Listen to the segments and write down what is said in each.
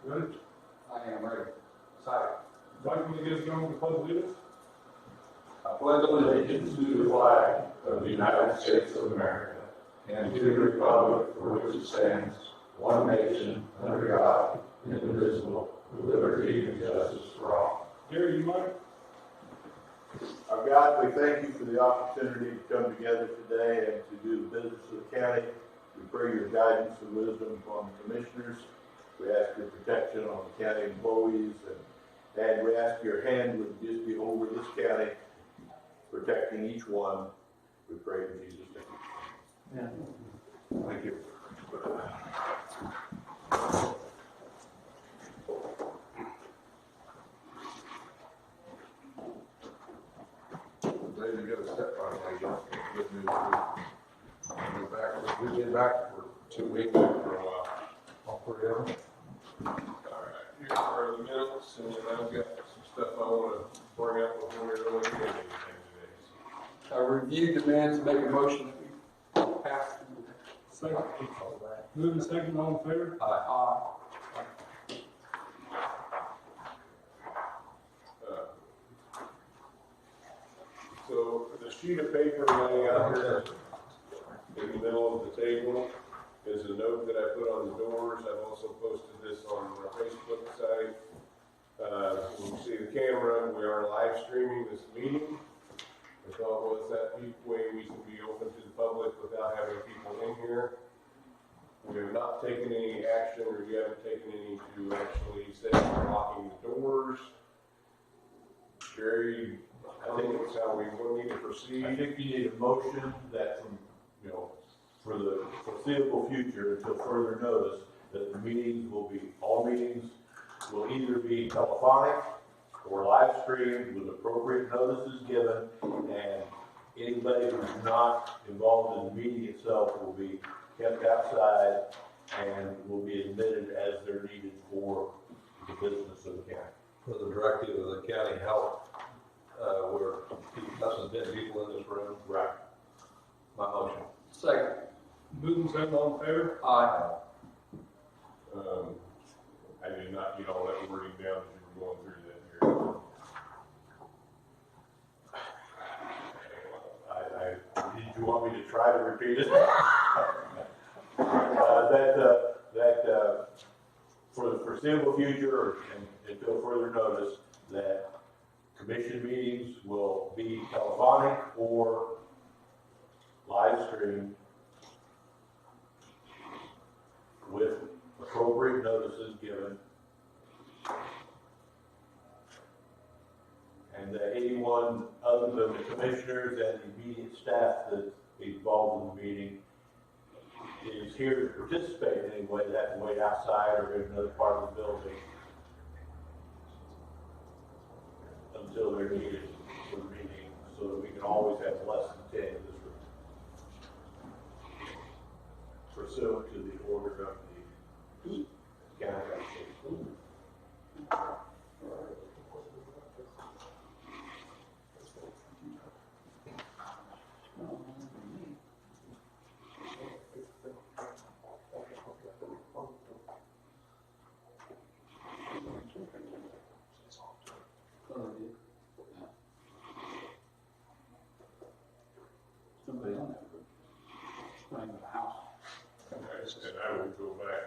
Good. I am ready. Second. Mike, will you get us going with the pledge of allegiance? I pledge allegiance to the flag of the United States of America and to the republic for which it stands, one nation, under God, indivisible, with liberty and justice for all. Gary, you mind? Our God, we thank you for the opportunity to come together today and to do the business of the county. We pray your guidance and wisdom upon the commissioners. We ask your protection on the county employees, and we ask your hand would just be over this county, protecting each one. We pray in Jesus' name. Yeah. Thank you. Today we got a step on it, I guess. Good news. We've been back for 2 weeks for a while. All three of them. All right, here are the minutes, and then I've got some stuff I want to bring up before we really get anything today. I reviewed the minutes and make a motion that we pass. Second. Moving second, all in favor? Aye. So the sheet of paper laying out here in the middle of the table is a note that I put on the doors. I've also posted this on our Facebook site. You can see the camera. We are live streaming this meeting. The thought was that way we can be open to the public without having people in here. We have not taken any action, or you haven't taken any to actually say we're locking the doors. Jerry, I think it's how we need to proceed. I think you need a motion that, for the foreseeable future, until further notice, that the meetings will be, all meetings will either be telephonic or live streamed with appropriate notices given, and anybody who's not involved in the meeting itself will be kept outside and will be admitted as they're needed for the business of the county. For the directive of the county health, where less than 10 people in this room. Right. My motion. Second. Moving second, all in favor? Aye. I did not get all that wording down as you were going through that here. Did you want me to try to repeat it? That for the foreseeable future and until further notice, that commission meetings will be telephonic or live streamed with appropriate notices given. And that anyone other than the commissioners and the immediate staff that's involved in the meeting is here to participate in any way, they have to wait outside or in another part of the building until they're needed for the meeting, so that we can always have less than 10 in this room, pursuant to the order of the county council. Somebody on that roof. Running the house. And I will go back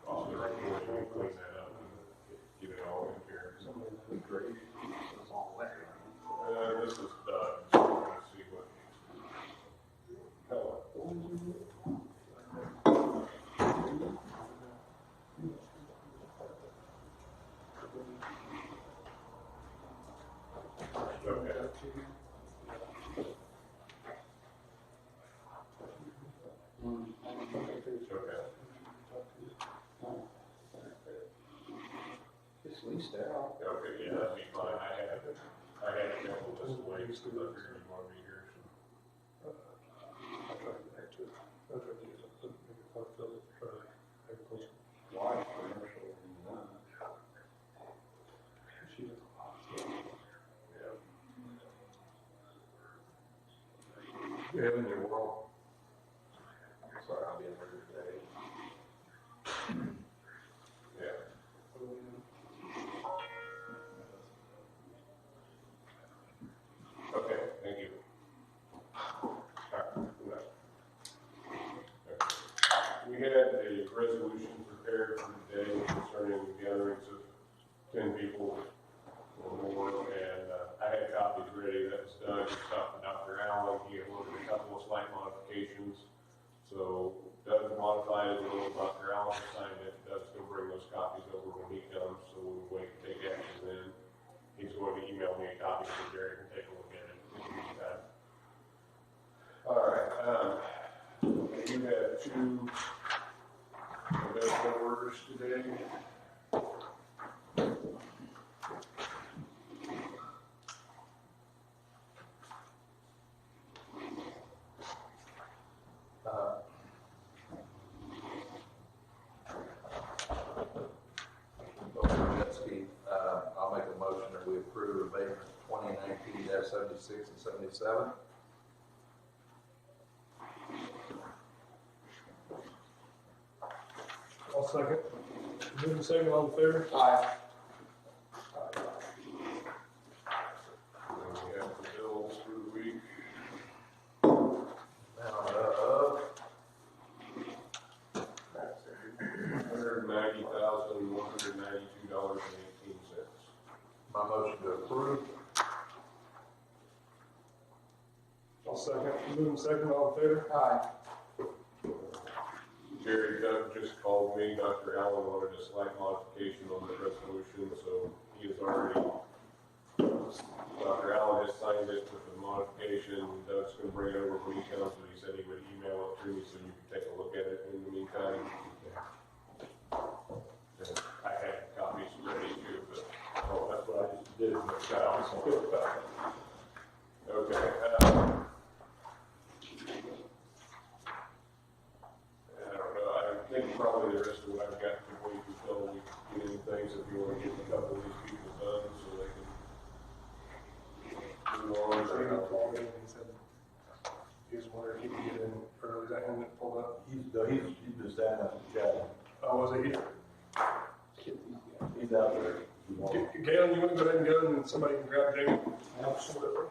on the record and clean that up and get it all in here. Somebody that was great. It was all wet. This is done, so we're gonna see what. It's leased out. Okay, yeah, that'd be fine. I had a couple of this away, because I figured you want to be here. I tried to get back to it. I tried to use it, but maybe if I fill it, try to agriculture. Why commercial? She does a lot. Yeah. You have in your world. Sorry, I'll be in there today. Yeah. prepared for today concerning gatherings of 10 people or more, and I had copies ready. That was done. Just talked to Dr. Allen. He ordered a couple of slight modifications. So Doug modified it a little. Dr. Allen signed it. Doug's going to bring those copies over when he comes, so we'll wait to take action then. He's going to email me a copy so Jerry can take a look at it in the meantime. All right. You have 2 medical orders today. I'll make a motion that we approve abatement 2019-76 and 77. I'll second. Moving second, all in favor? Aye. And then we have the bills for the week. $190,192.18. My motion to approve. I'll second. Moving second, all in favor? Aye. Jerry, Doug just called me. Dr. Allen wanted a slight modification on the resolution, so he has already, Dr. Allen has signed it with the modification. Doug's going to bring it over when he comes, but he said he would email it to me so you can take a look at it in the meantime. And I had copies ready too, but That's what I just did. okay. I don't know. I think probably the rest of what I've got to wait until we get into things. If you want to get a couple of these people done, so they can move on. He called me and he said he was wondering if he could get in early. Is that him that pulled up? He's been standing up and chatting. Oh, was it here? He's out there. Galen, you want to go ahead and go and somebody can grab Jamie? Absolutely.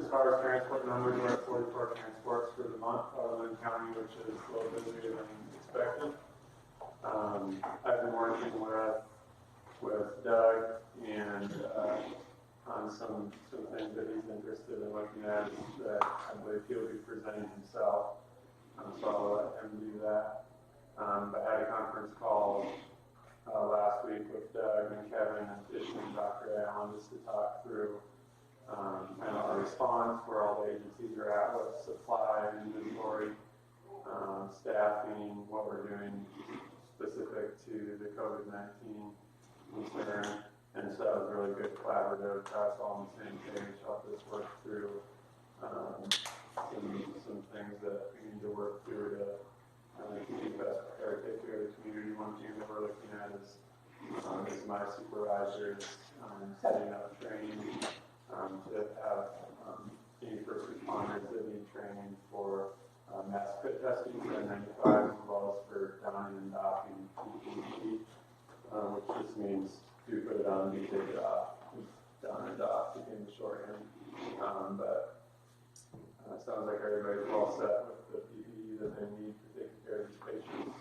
As far as transport numbers, we're at 44 transports for the month out of Linn County, which is a little busier than expected. I've been working with Doug and on some things that he's interested in looking at that I believe he'll be presenting himself. So I'll let him do that. I had a conference call last week with Doug and Kevin and Dr. Allen just to talk through kind of our response, where all the agencies are at, with supply, inventory, staffing, what we're doing specific to the COVID-19 concern. And so that was really good collaborative, us all on the same page, helped us work through some things that we need to work through to keep best prepared, take care of the community. One thing that we're looking at is my supervisors setting up training to have any first responders that need training for mass fit testing for N95, as well as for donning and docking PPE, which just means do put it on, do take it off. Don and doff became the shorthand. But it sounds like everybody's all set with the PPE that they need to take care of these patients.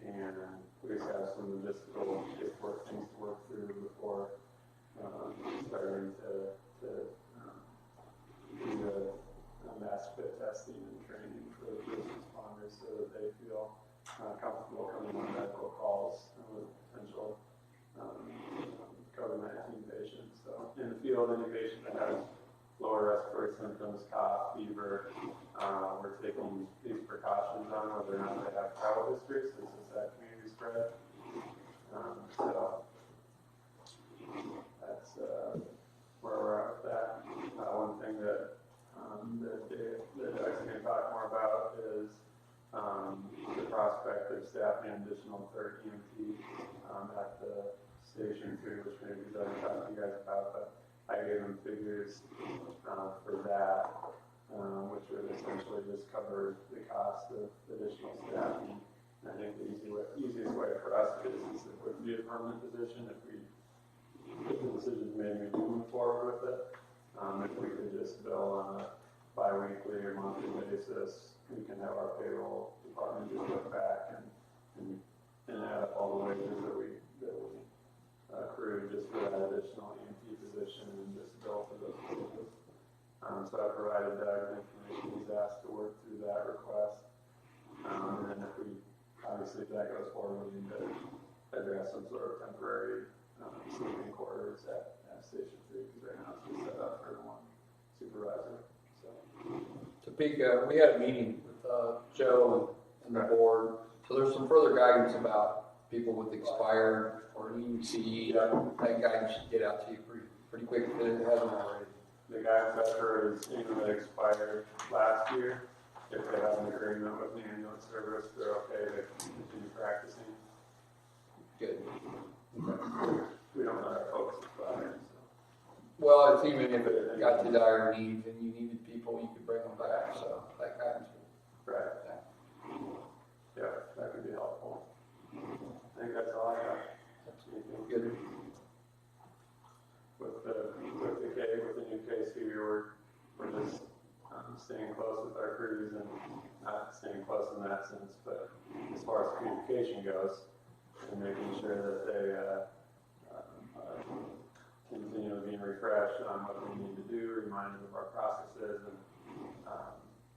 And we just have some logistical paperwork things to work through before starting to do the mass fit testing and training for the first responders so that they feel comfortable coming on medical calls with potential COVID-19 patients. So in the field, any patient that has lower respiratory symptoms, cough, fever, we're taking these precautions on whether or not they have travel history, so this is that community spread. So that's where we're at with that. One thing that Doug's going to talk more about is the prospect of staffing an additional third EMT at the station too, which maybe Doug will talk to you guys about, but I gave him figures for that, which would essentially just cover the cost of additional staffing. And I think the easiest way for us is it would be a permanent position if the decision made we do move forward with it. If we could just bill on a bi-weekly or monthly basis, we can have our payroll department just look back and add up all the wages that we accrued just for that additional EMT position and just bill for those wages. So I provided Doug information, he's asked to work through that request. And then if obviously if that goes forward, we need to address some sort of temporary sleeping quarters at Station 3, because right now it's just set up for one supervisor, so. Topeka, we had a meeting with Joe and the board, so there's some further guidance about people with expired or EUC. That guidance should get out to you pretty quick if it hasn't already. The guidance I've heard is anyone that expired last year, if they have an agreement with the ambulance service, they're okay to continue practicing. Good. We don't let our folks expire, so. Well, it's even if it got to dire needs and you needed people, you could bring them back, so that guidance. Right. Yeah, that could be helpful. I think that's all I got. That's good. With the new case here, we're just staying close with our crews and not staying close in that sense, but as far as communication goes, and making sure that they continue being refreshed on what we need to do, reminded of our processes, and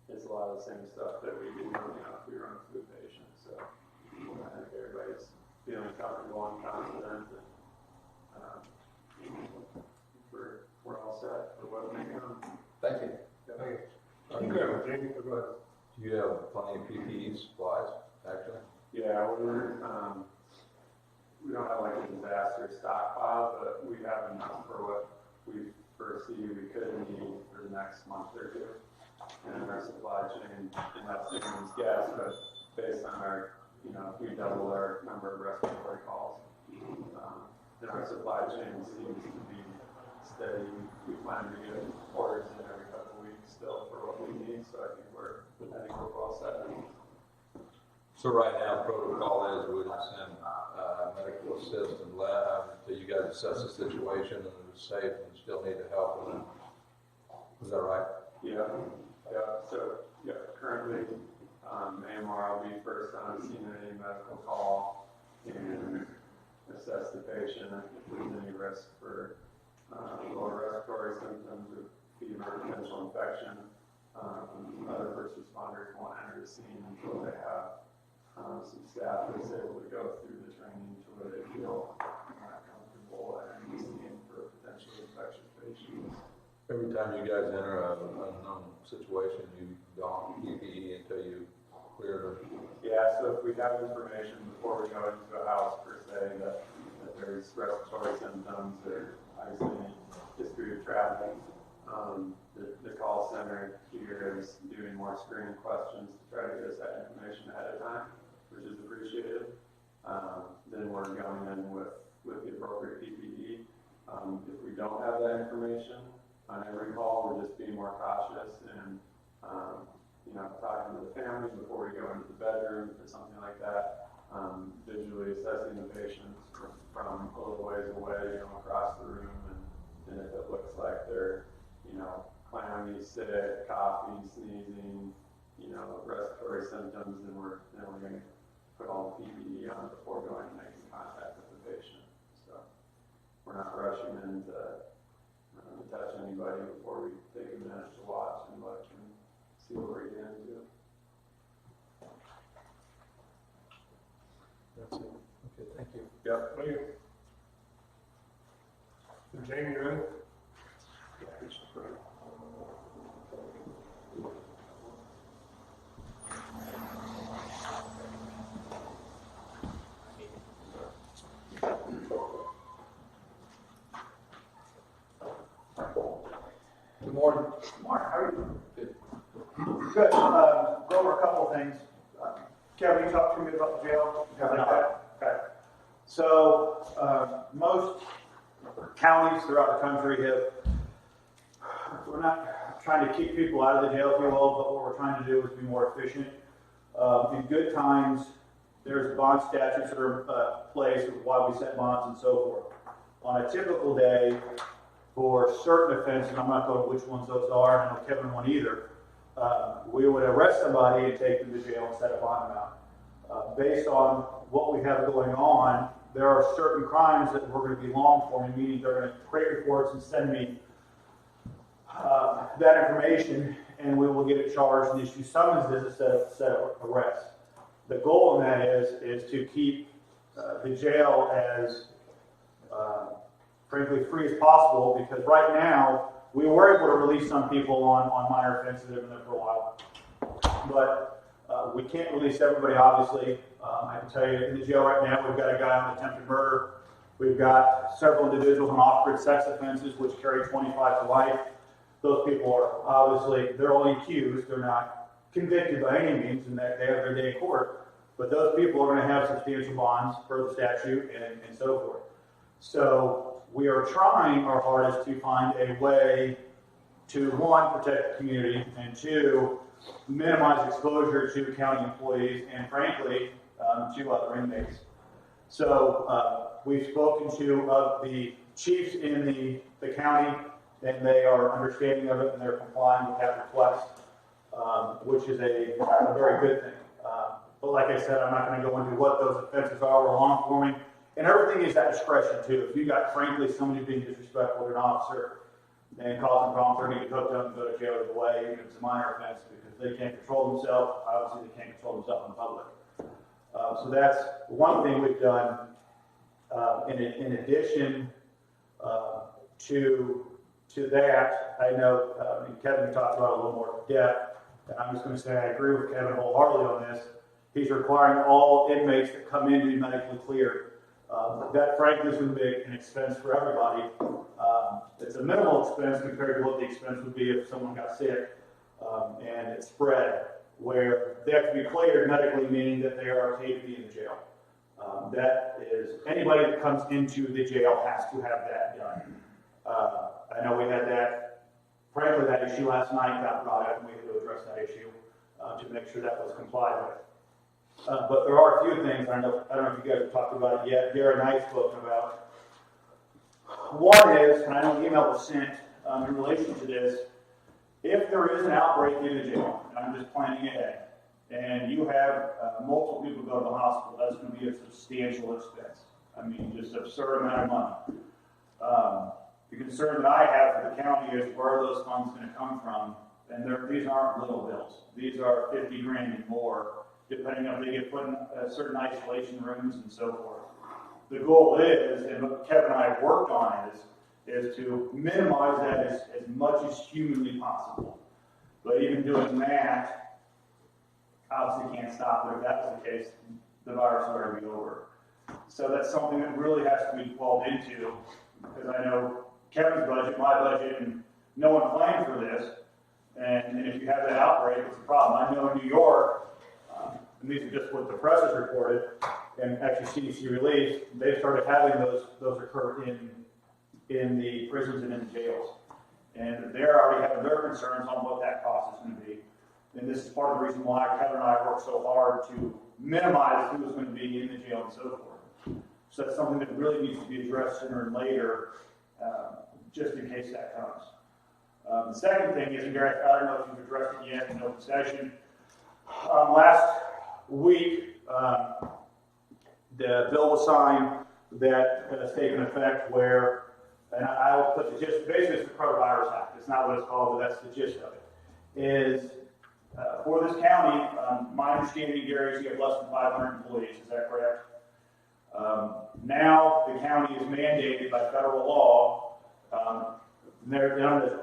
it's a lot of the same stuff that we do if we run a flu patient. So I think everybody's feeling comfortable and confident, and we're all set for what may come. Thank you. Okay, Jamie, go ahead. Do you have plenty of PPE supplies, actually? Yeah, we don't have like a disaster stockpile, but we have enough for what we foresee we could need for the next month or two. And our supply chain, and that's anyone's guess, but based on our, if we double our number of respiratory calls, then our supply chain seems to be steady. We plan to get orders in every couple of weeks still for what we need, so I think we're well set. So right now, the protocol is we would send medical assistant lab until you guys assess the situation and it's safe and still need the help with it. Is that right? Yeah. So, currently, AMR will be first on scene at any medical call and assess the patient if there's any risk for lower respiratory symptoms or fever, potential infection. Other first responders won't enter the scene until they have some staff that's able to go through the training to where they feel comfortable entering the scene for potentially infectious patients. Every time you guys enter an unknown situation, you don PPE until you clear the. Yeah, so if we have information before we go into a house per se that there's respiratory symptoms or obviously any history of travel, the call center here is doing more screening questions to try to get us that information ahead of time, which is appreciated. Then we're going in with the appropriate PPE. If we don't have that information on every call, we're just being more cautious and talking to the families before we go into the bedroom, if it's something like that. Visually assessing the patients from a little ways away, across the room, and if it looks like they're, clammy, sick, coughing, sneezing, respiratory symptoms, then we're going to put all the PPE on before going and making contact with the patient. So we're not rushing in to touch anybody before we take a minute to watch and look and see what we're getting into. That's it. Okay, thank you. Yep. Thank you. Jamie, you ready? Good morning. Mark, how are you? Good. Good. Go over a couple of things. Kevin, you talked to me about the jail? Have not. Okay. So, most counties throughout the country we're not trying to keep people out of the jail, if you will, but what we're trying to do is be more efficient. In good times, there's bond statutes that are placed with why we set bonds and so forth. On a typical day, for certain offenses, I'm not going to which ones those are, I don't know Kevin won't either, we would arrest somebody and take them to jail and set a bond amount. Based on what we have going on, there are certain crimes that we're going to be long for, meaning they're going to create reports and send me that information, and we will get it charged and issue summonses instead of set of arrests. The goal in that is to keep the jail as frankly free as possible, because right now we were able to release some people on minor offenses that have been there for a while, but we can't release everybody, obviously. I can tell you in the jail right now we've got a guy on attempted murder. We've got several individuals on off-grid sex offenses which carry 25 to life. Those people are obviously, they're only accused, they're not convicted by any means, and that they have their day in court. But those people are going to have substantial bonds per the statute and so forth. So we are trying our hardest to find a way to, one, protect the community, and two, minimize exposure to county employees and, frankly, to other inmates. So we've spoken to the chiefs in the county, and they are understanding of it, and they're complying with that request, which is a very good thing. But like I said, I'm not going to go into what those offenses are. We're long forming, and everything is at discretion too. If you got, frankly, somebody being disrespectful to an officer and causing problems, they're going to get hooked up and go to jail either way, even if it's a minor offense, because they can't control themselves. Obviously, they can't control themselves in public. So that's one thing we've done. In addition to that, I know Kevin talked about it a little more depth, and I'm just going to say I agree with Kevin wholeheartedly on this. He's requiring all inmates that come in to be medically cleared. That, frankly, is going to be an expense for everybody. It's a minimal expense compared to what the expense would be if someone got sick and it spread, where they have to be cleared medically, meaning that they are okay to be in the jail. That is, anybody that comes into the jail has to have that done. I know we had that, frankly, that issue last night got brought up, and we had to address that issue to make sure that was complied with. But there are a few things, I don't know if you guys have talked about it yet, Gary and I have spoken about. One is, and I know an email was sent in relation to this, if there is an outbreak in the jail, and I'm just planning ahead, and you have multiple people go to the hospital, that's going to be a substantial expense. I mean, just an absurd amount of money. The concern that I have for the county is where are those funds going to come from? And these aren't little bills. These are 50 grand and more, depending on if they get put in certain isolation rooms and so forth. The goal is, and what Kevin and I have worked on is to minimize that as much as humanly possible. But even doing that, obviously can't stop it. If that was the case, the virus would already be over. So that's something that really has to be delved into, because I know Kevin's budget, my budget, and no one planned for this. And if you have that outbreak, it's a problem. I know in New York, and these are just what the press has reported, and actually CDC released, they've started having those occur in the prisons and in the jails. And they're already having their concerns on what that cost is going to be. And this is part of the reason why Kevin and I work so hard to minimize who is going to be in the jail and so forth. So that's something that really needs to be addressed sooner and later, just in case that comes. The second thing is, and Gary, I don't know if you've addressed it yet in open session. Last week, the bill was signed that has taken effect where, and I will put the gist, basically it's the Coronavirus Act. It's not what it's called, but that's the gist of it. Is for this county, my understanding, Gary, is you have less than 500 employees. Is that correct? Now the county is mandated by federal law. To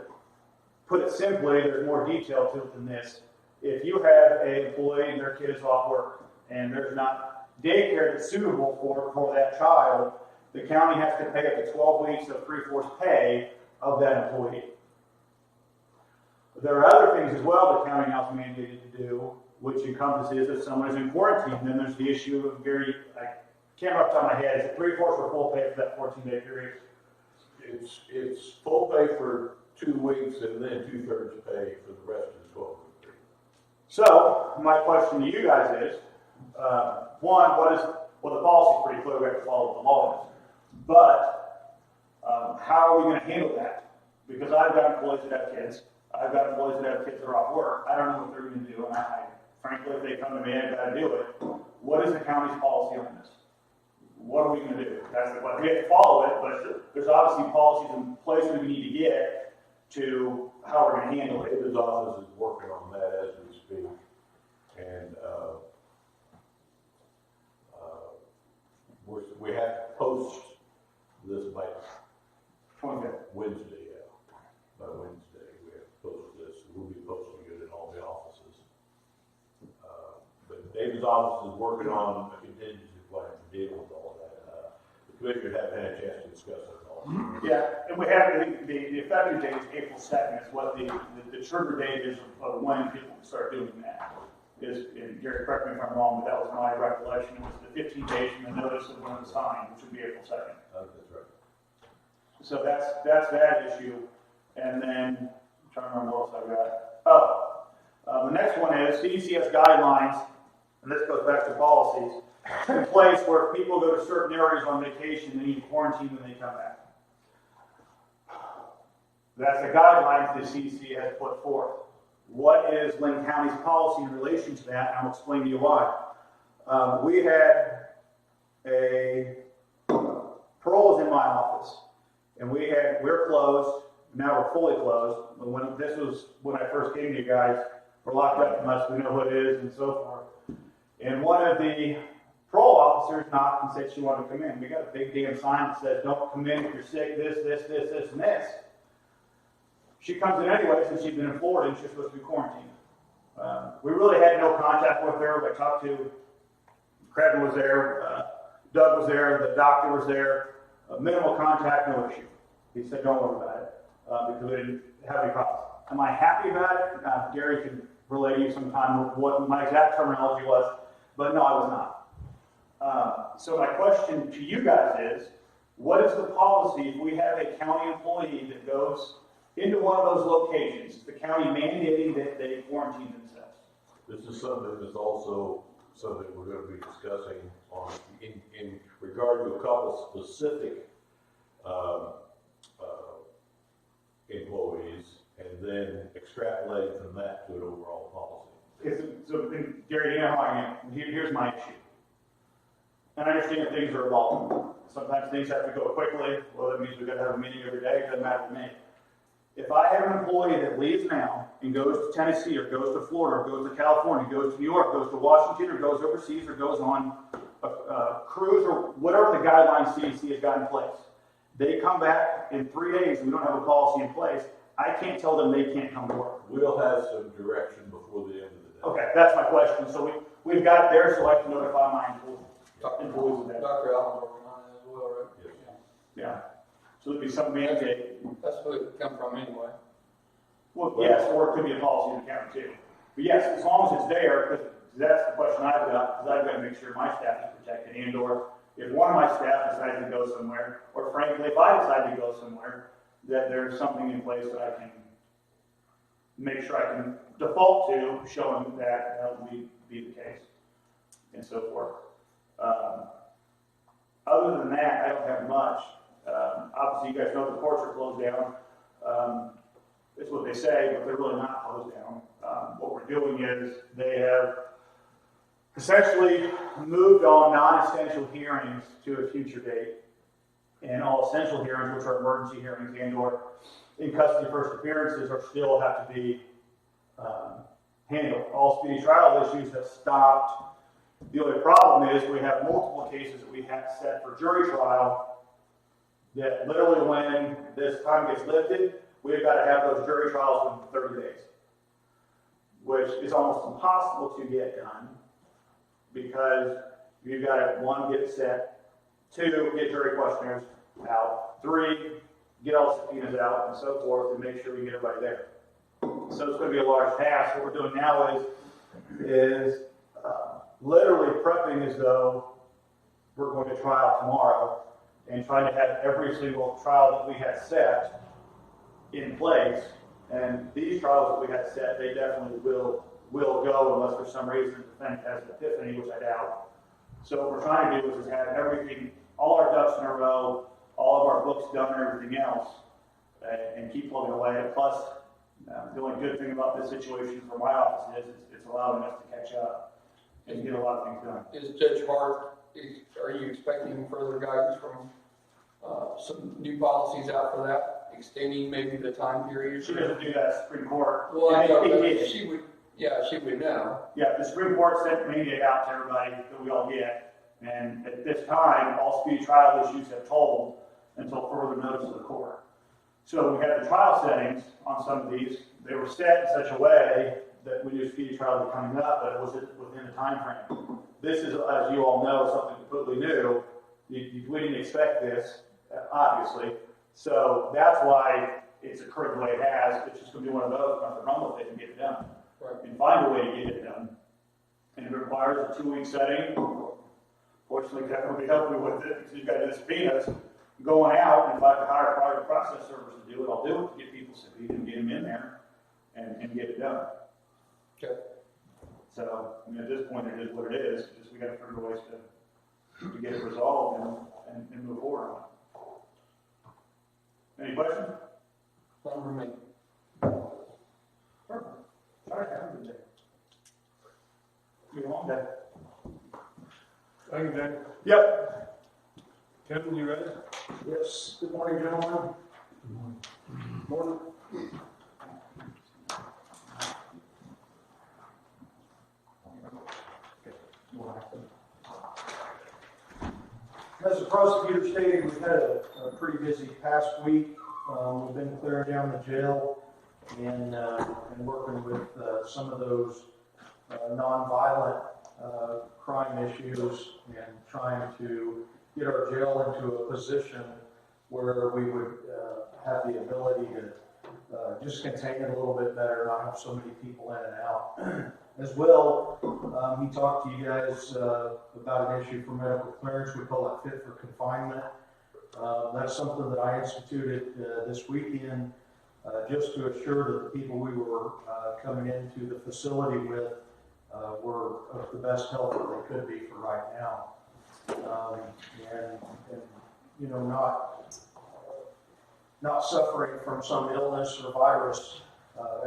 put it simply, there's more detail to it than this. If you have an employee and their kid is off work and there's not daycare that's suitable for that child, the county has to pay up to 12 weeks of free-force pay of that employee. There are other things as well the county now is mandated to do, which encompasses if someone is in quarantine. Then there's the issue of I can't remember off the top of my head, is it 3/4 or full pay for that 14-day period? It's full pay for 2 weeks and then 2/3 pay for the rest of the 12 weeks. So my question to you guys is, one, the policy is pretty clear, we have to follow the laws. But how are we going to handle that? Because I've got employees that have kids, I've got employees that have kids that are off work. I don't know what they're going to do, and frankly, if they come to me, I've got to do it. What is the county's policy on this? What are we going to do? That's the question. We have to follow it, but there's obviously policies in place that we need to get to how we're going to handle it. David's office is working on that as we speak, and we have to post this by Wednesday, by Wednesday, we have to post this. We'll be posting it in all the offices. But David's office is working on a contingency plan to deal with all that. The commissioner haven't had a chance to discuss it all. Yeah, and we have, the effective date is April 2nd, is what the trigger date is of when people can start doing that. And Gary, correct me if I'm wrong, but that was my recollection, it was the 15 days from the notice of when it's signed, which would be April 2nd. That's right. So that's that issue, and then, I'm trying to remember what else I got. The next one is, CDC has guidelines, and this goes back to policies, in place where if people go to certain areas on vacation, they need to quarantine when they come back. That's the guidelines the CDC has put forth. What is Linn County's policy in relation to that? And I'll explain to you why. We had a parole was in my office, and we're closed. Now we're fully closed. But when I first came to you guys, we're locked up unless we know who it is and so forth. And one of the parole officers knocked and said she wanted to come in. We got a big damn sign that says, "Don't come in if you're sick, this, and this." She comes in anyways, and she's been in Florida, and she's supposed to be quarantined. We really had no contact with her. I talked to, Craig was there, Doug was there, the doctor was there. Minimal contact, no issue. He said, don't worry about it, because we didn't have any problems. Am I happy about it? Gary can relay to you sometime what my exact terminology was, but no, I was not. So my question to you guys is, what is the policy if we have a county employee that goes into one of those locations, is the county mandating that they quarantine themselves? This is something that's also something we're going to be discussing on in regard to a couple specific employees, and then extrapolating from that to an overall policy. So, Gary, you know how I am. Here's my issue. And I understand that things are evolving. Sometimes things have to go quickly. Well, that means we've got to have a meeting every day. It doesn't matter to me. If I have an employee that leaves now and goes to Tennessee or goes to Florida or goes to California, goes to New York, goes to Washington or goes overseas or goes on a cruise or whatever the guidelines CDC has got in place, they come back in 3 days and we don't have a policy in place, I can't tell them they can't come to work. We'll have some direction before the end of the day. Okay, that's my question. So we've got it there so I can notify my employees of that. Dr. Allen's working on it as well, right? Yes. Yeah. So there'd be some mandate. That's who it come from anyway. Well, yes, or it could be a policy in the county too. But yes, as long as it's there, because that's the question I've got, because I've got to make sure my staff is protected, and or if one of my staff decides to go somewhere, or frankly, if I decide to go somewhere, that there's something in place that I can make sure I can default to, showing that will be the case, and so forth. Other than that, I don't have much. Obviously, you guys know the courts are closed down. It's what they say, but they're really not closed down. What we're doing is they have essentially moved all non-essential hearings to a future date, and all essential hearings, which are emergency hearings and or in custody first appearances, are still have to be handled. All speedy trial issues have stopped. The only problem is we have multiple cases that we have set for jury trial that literally when this time gets lifted, we've got to have those jury trials within 30 days, which is almost impossible to get done because you've got to, 1, get set, 2, get jury questionnaires out, 3, get all subpoenas out and so forth and make sure we get everybody there. So it's going to be a large task. What we're doing now is literally prepping as though we're going to trial tomorrow and trying to have every single trial that we had set in place. And these trials that we had set, they definitely will go unless for some reason the defendant has an epiphany, which I doubt. So what we're trying to do is have everything, all our ducks in a row, all of our books done and everything else, and keep plugging away. Plus, The only good thing about this situation for my office is it's allowing us to catch up and get a lot of things done. Is Judge Hart, are you expecting further guidance from some new policies out for that, extending maybe the time period? She doesn't do that at Supreme Court. Well, I know, but It- she would, yeah, she would know. Yeah, the Supreme Court sent a mandate out to everybody that we all get, and at this time, all speedy trial issues have tolled until further notice of the court. So we had the trial settings on some of these. They were set in such a way that we knew speedy trial was coming up, but it was within the time frame. This is, as you all know, something completely new. We didn't expect this, obviously. So that's why it's occurred the way it has. It's just going to be one of those, not to run with it and get it done. Right. And find a way to get it done. And if it requires a 2-week setting, fortunately, that would be helping with it, because you've got to do the subpoenas going out, and if I have to hire a private process service to do it, I'll do it, to get people subpoenaed and get them in there and get it done. Okay. So, I mean, at this point, it is what it is, just we got to figure ways to get it resolved and move forward on it. Any questions? None for me. Perfect. All right, have a good day. Be a long day. Thank you, Dan. Yep. Kevin, you ready? Yes, good morning, gentlemen. Morning. As the prosecutor stated, we've had a pretty busy past week. We've been clearing down the jail and working with some of those nonviolent crime issues and trying to get our jail into a position where we would have the ability to just contain it a little bit better, not have so many people in and out. As well, he talked to you guys about an issue for medical clearance. We call it fit for confinement. That's something that I instituted this weekend just to assure that the people we were coming into the facility with were of the best health that they could be for right now. And you know, not suffering from some illness or virus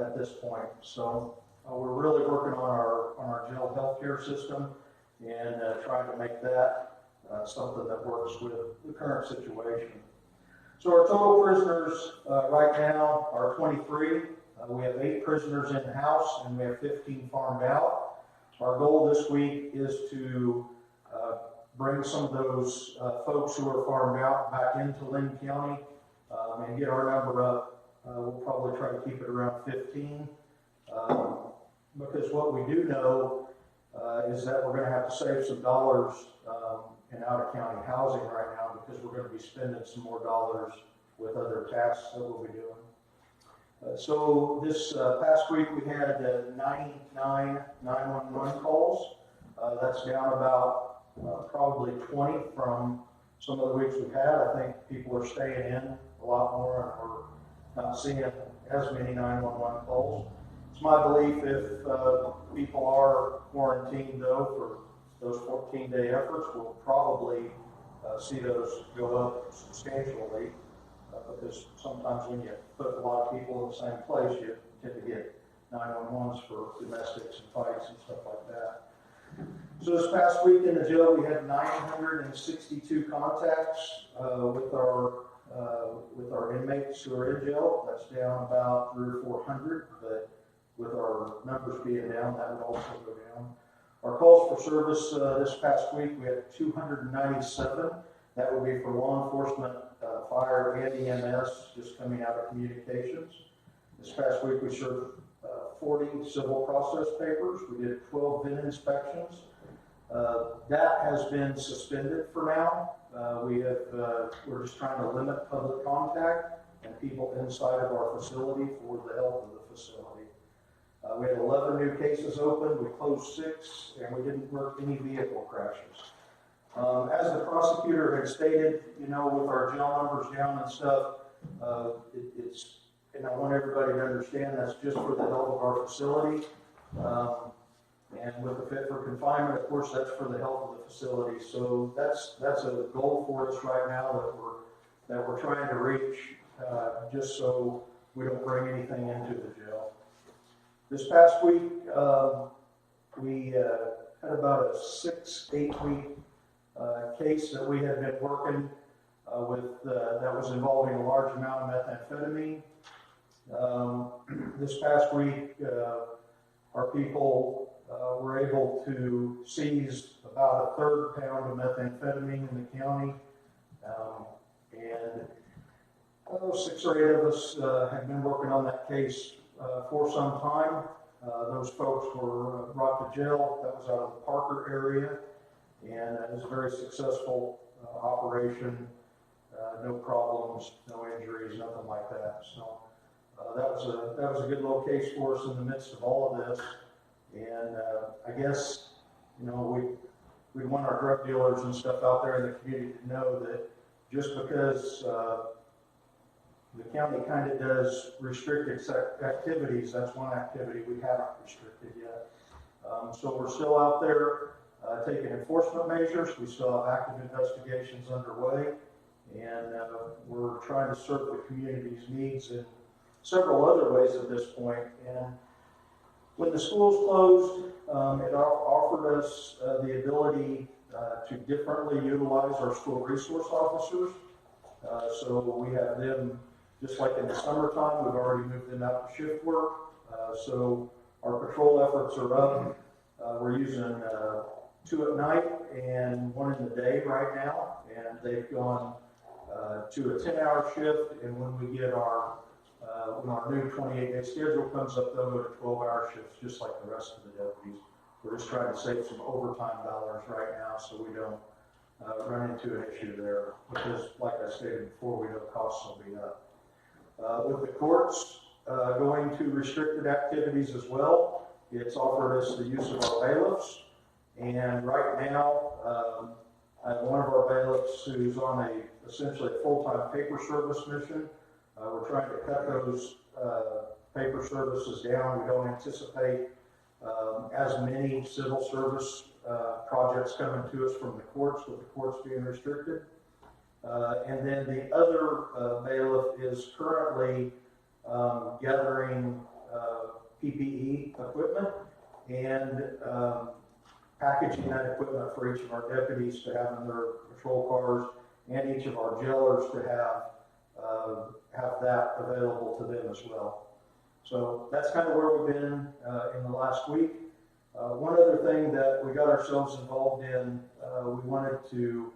at this point. So we're really working on our jail healthcare system and trying to make that something that works with the current situation. So our total prisoners right now are 23. We have 8 prisoners in the house and we have 15 farmed out. Our goal this week is to bring some of those folks who are farmed out back into Linn County and get our number up. We'll probably try to keep it around 15 because what we do know is that we're going to have to save some dollars in out-of-county housing right now because we're going to be spending some more dollars with other tasks that we'll be doing. So this past week we had 99 911 calls. That's down about probably 20 from some of the weeks we've had. I think people are staying in a lot more and we're not seeing as many 911 calls. It's my belief if people are quarantined though for those 14-day efforts, we'll probably see those go up substantially because sometimes when you put a lot of people in the same place, you tend to get 911s for domestics and fights and stuff like that. So this past week in the jail, we had 962 contacts with our inmates who are in jail. That's down about 300 or 400, but with our numbers being down, that would also go down. Our calls for service this past week, we had 297. That would be for law enforcement, fire, and EMS, just coming out of communications. This past week, we served 40 civil process papers. We did 12 VIN inspections. That has been suspended for now. We're just trying to limit public contact and people inside of our facility for the health of the facility. We had 11 new cases opened, we closed 6, and we didn't work any vehicle crashes. As the prosecutor had stated, you know, with our jail numbers down and stuff, and I want everybody to understand that's just for the health of our facility. And with the fit for confinement, of course, that's for the health of the facility. So that's a goal for us right now that we're trying to reach, just so we don't bring anything into the jail. This past week, we had about a 6-8 week case that we had been working with that was involving a large amount of methamphetamine. This past week, our people were able to seize about a 1/3 pound of methamphetamine in the county. And 6 or 8 of us have been working on that case for some time. Those folks were brought to jail. That was out of the Parker area, and it was a very successful operation. No problems, no injuries, nothing like that. So that was a good little case for us in the midst of all of this. And I guess, you know, we want our drug dealers and stuff out there in the community to know that just because the county kind of does restricted activities, that's one activity we haven't restricted yet. So we're still out there taking enforcement measures. We still have active investigations underway, and we're trying to serve the community's needs in several other ways at this point. And when the schools closed, it offered us the ability to differently utilize our school resource officers. So we have them, just like in the summertime, we've already moved them out to shift work. So our patrol efforts are up. We're using 2 at night and 1 in the day right now. And they've gone to a 10-hour shift. And when we get when our new 28-day schedule comes up, they'll go to 12-hour shifts, just like the rest of the deputies. We're just trying to save some overtime dollars right now so we don't run into an issue there. Because, like I stated before, we know costs will be up. With the courts going to restricted activities as well, it's offered us the use of our bailiffs. And right now, I have one of our bailiffs who's on essentially a full-time paper service mission. We're trying to cut those paper services down. We don't anticipate as many civil service projects coming to us from the courts, with the courts being restricted. And then the other bailiff is currently gathering PPE equipment and packaging that equipment for each of our deputies to have in their patrol cars, and each of our jailers to have that available to them as well. So that's kind of where we've been in the last week. One other thing that we got ourselves involved in, we wanted to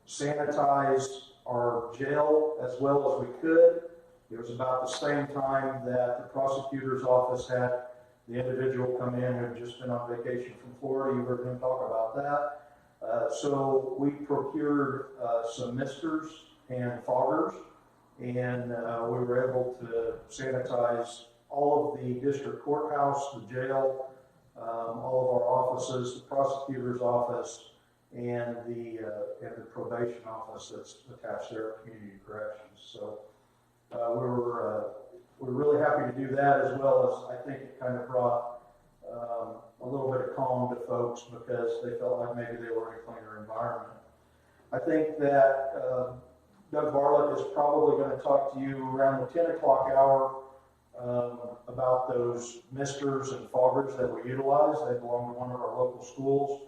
sanitize our jail as well as we could. It was about the same time that the prosecutor's office had the individual come in who had just been on vacation from Florida. You heard him talk about that. So we procured some misters and foggers, and we were able to sanitize all of the district courthouse, the jail, all of our offices, the prosecutor's office, and the probation office that's attached there at Community Corrections. So we're really happy to do that, as well as I think it kind of brought a little bit of calm to folks because they felt like maybe they were in a cleaner environment. I think that Doug Bartlett is probably going to talk to you around the 10 o'clock hour about those misters and foggers that we utilize. They belong to one of our local schools.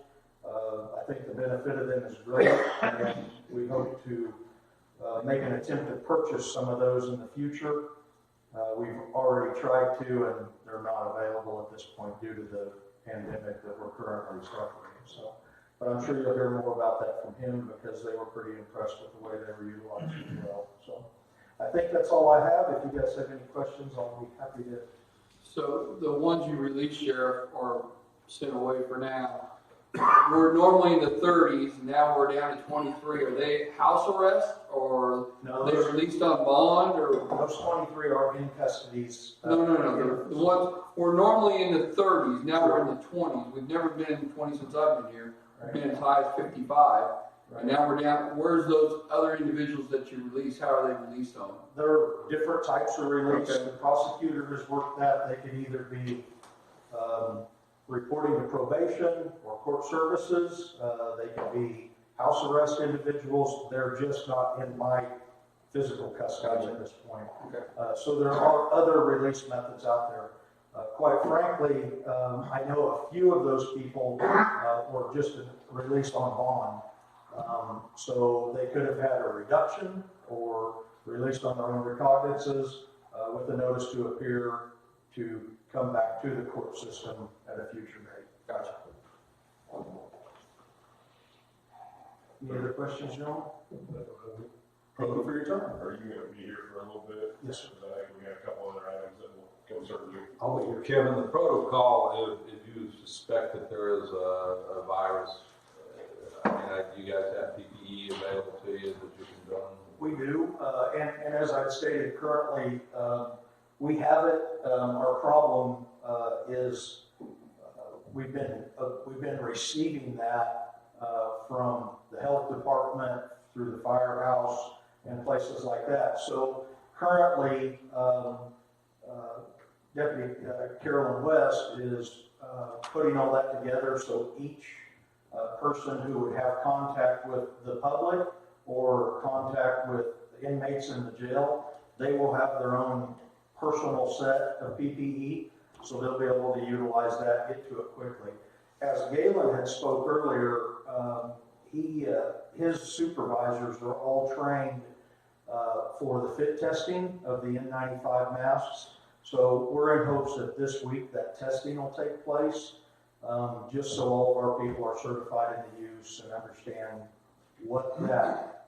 I think the benefit of them is great, and we hope to make an attempt to purchase some of those in the future. We've already tried to, and they're not available at this point due to the pandemic that we're currently suffering. So, but I'm sure you'll hear more about that from him because they were pretty impressed with the way they were utilized as well. So I think that's all I have. If you guys have any questions, I'll be happy to. So the ones you released, Sheriff, are sent away for now. We're normally in the 30s, and now we're down to 23. Are they house arrest, or No, they released on bond, or? Those 23 are in custodies. No. The ones, we're normally in the 30s, now we're in the 20s. We've never been in the 20s since I've been here. We've been as high as 55. And now we're down. Where's those other individuals that you released? How are they released on? There are different types of release. Okay. The prosecutor has worked that. They can either be reporting to probation or court services. They can be house arrest individuals. They're just not in my physical custody at this point. Okay. So there are other release methods out there. Quite frankly, I know a few of those people were just released on bond. So they could have had a reduction or released on their own recognizances with a notice to appear to come back to the court system at a future date. Gotcha. Any other questions, gentlemen? Thank you for your time. Are you gonna be here for a little bit? Yes, sir. Because I think we got a couple other items that will concern you. I'll be here. Kevin, the protocol, if you suspect that there is a virus, I mean, you guys have PPE available to you that you can run? We do, and as I've stated currently, we have it. Our problem is we've been receiving that from the health department through the firehouse and places like that. So currently, Deputy Carolyn West is putting all that together so each person who would have contact with the public or contact with inmates in the jail, they will have their own personal set of PPE, so they'll be able to utilize that, get to it quickly. As Galen had spoke earlier, his supervisors are all trained for the fit testing of the N95 masks. So we're in hopes that this week that testing will take place, just so all of our people are certified in the use and understand what that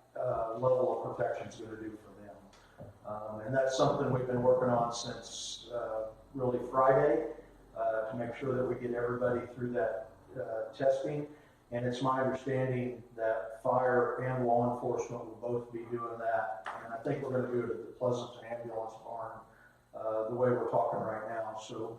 level of protection is going to do for them. And that's something we've been working on since really Friday to make sure that we get everybody through that testing. And it's my understanding that fire and law enforcement will both be doing that. And I think we're going to do it at the Pleasanton Ambulance Barn the way we're talking right now. So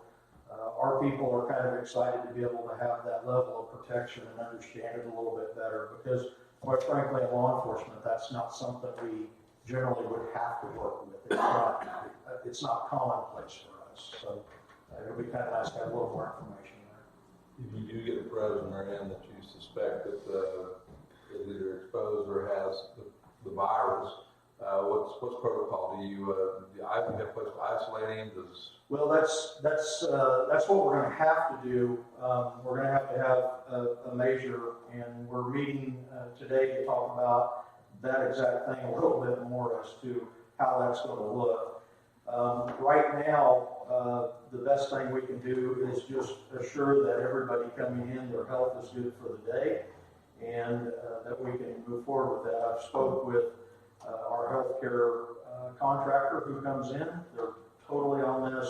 our people are kind of excited to be able to have that level of protection and understand it a little bit better, because quite frankly, in law enforcement, that's not something we generally would have to work with. It's not commonplace for us. So it'll be kind of nice to have a little more information there. If you do get a prisoner in that you suspect that is either exposed or has the virus, what's protocol? Do you have a place to isolate him? Well, that's what we're going to have to do. We're going to have a measure, and we're meeting today to talk about that exact thing a little bit more as to how that's going to look. Right now, the best thing we can do is just assure that everybody coming in, their health is good for the day, and that we can move forward with that. I've spoke with our healthcare contractor who comes in. They're totally on this.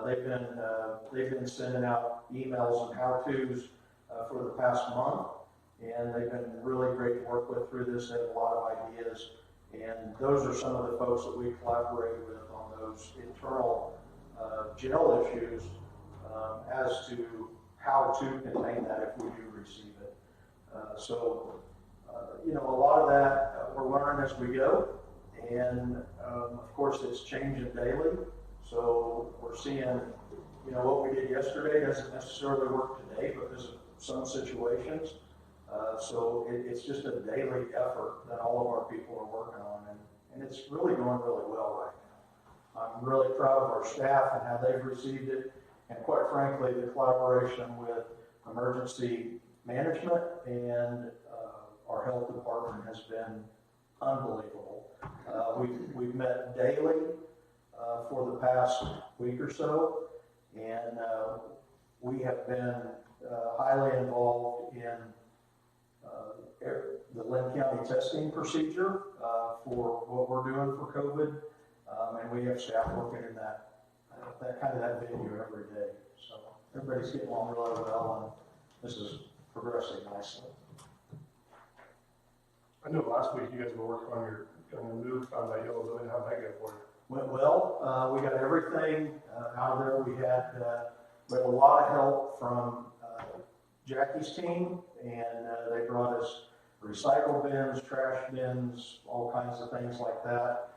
They've been sending out emails and how-tos for the past month, and they've been really great to work with through this. They have a lot of ideas, and those are some of the folks that we collaborate with on those internal jail issues as to how to contain that if we do receive it. A lot of that we're learning as we go, and of course it's changing daily. So we're seeing, what we did yesterday doesn't necessarily work today because of some situations. So it's just a daily effort that all of our people are working on, and it's really going really well right now. I'm really proud of our staff and how they've received it, and quite frankly, the collaboration with emergency management and our health department has been unbelievable. We've met daily for the past week or so, and we have been highly involved in the Linn County testing procedure for what we're doing for COVID, and we have staff working in that venue every day. So everybody's getting along really well, and this is progressing nicely. I know last week you guys were working on your move on that yellow building. How'd that go for you? Went well. We got everything out of there. We had a lot of help from Jackie's team, and they brought us recycle bins, trash bins, all kinds of things like that.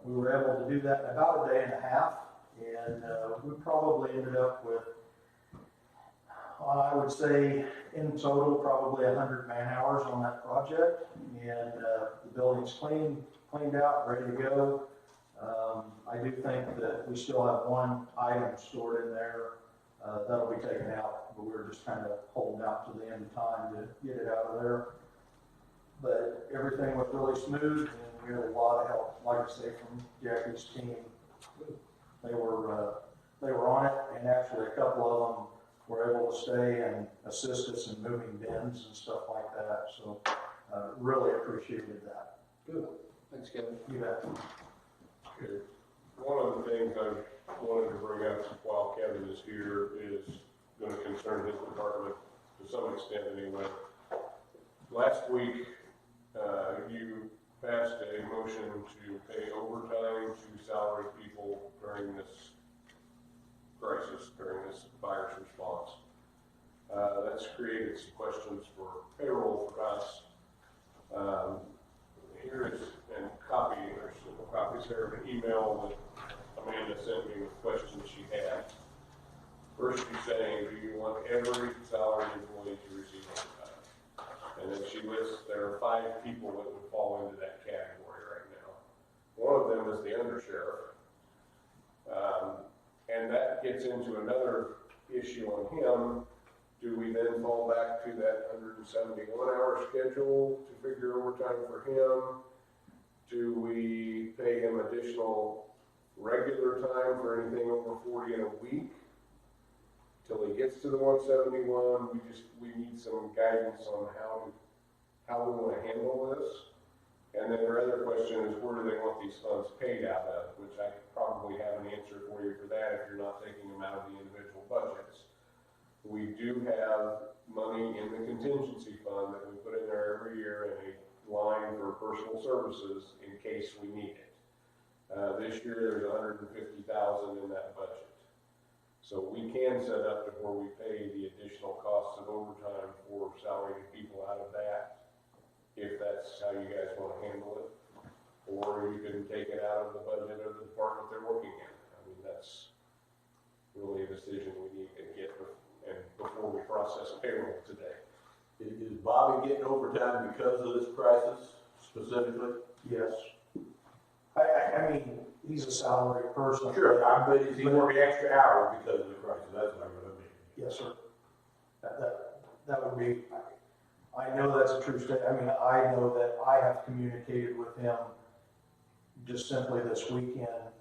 We were able to do that in about a day and a half, and we probably ended up with, I would say, in total, probably 100 man hours on that project, and the building's clean. cleaned out, ready to go. I do think that we still have one item stored in there, that'll be taken out, but we're just kind of holding out to the end of time to get it out of there. But everything was really smooth, and we had a lot of help, like I say, from Jackie's team. They were on it, and actually a couple of them were able to stay and assist us in moving bins and stuff like that. So really appreciated that. Good. Thanks, Kevin. You bet. Okay. One of the things I wanted to bring up while Kevin is here is going to concern his department to some extent anyway. Last week, you passed a motion to pay overtime to salaried people during this crisis, during this virus response. That's created some questions for payroll for us. Here is, and there's copies there of an email that Amanda sent me with questions she had. First, she's saying, do you want every salaried employee to receive overtime? And then she lists, there are 5 people that would fall into that category right now. One of them is the undersheriff. And that gets into another issue on him. Do we then fall back to that 171-hour schedule to figure overtime for him? Do we pay him additional regular time for anything over 40 in a week till he gets to the 171? We need some guidance on how we want to handle this. And then our other question is, where do they want these funds paid out of? Which I could probably have an answer for you for that if you're not taking them out of the individual budgets. We do have money in the contingency fund that we put in there every year in a line for personal services in case we need it. This year there's $150,000 in that budget. So we can set up to where we pay the additional costs of overtime for salaried people out of that, if that's how you guys want to handle it. Or you can take it out of the budget of the department they're working in. I mean, that's really a decision we need to get before we process payroll today. Is Bobby getting overtime because of this crisis specifically? Yes. I mean, he's a salaried person. Sure, but is he working extra hours because of the crisis? That's what I mean. Yes, sir. That would be, I know that's a true statement. I mean, I know that I have communicated with him just simply this weekend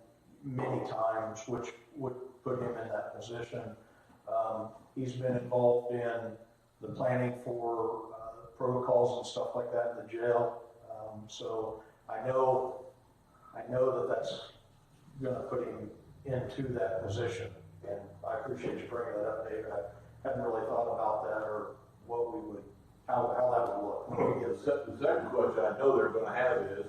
many times, which would put him in that position. He's been involved in the planning for protocols and stuff like that in the jail. So I know that that's going to put him into that position. And I appreciate you bringing that up, Dave. I hadn't really thought about that or what we would, how that would look. When we get The second question I know they're going to have is,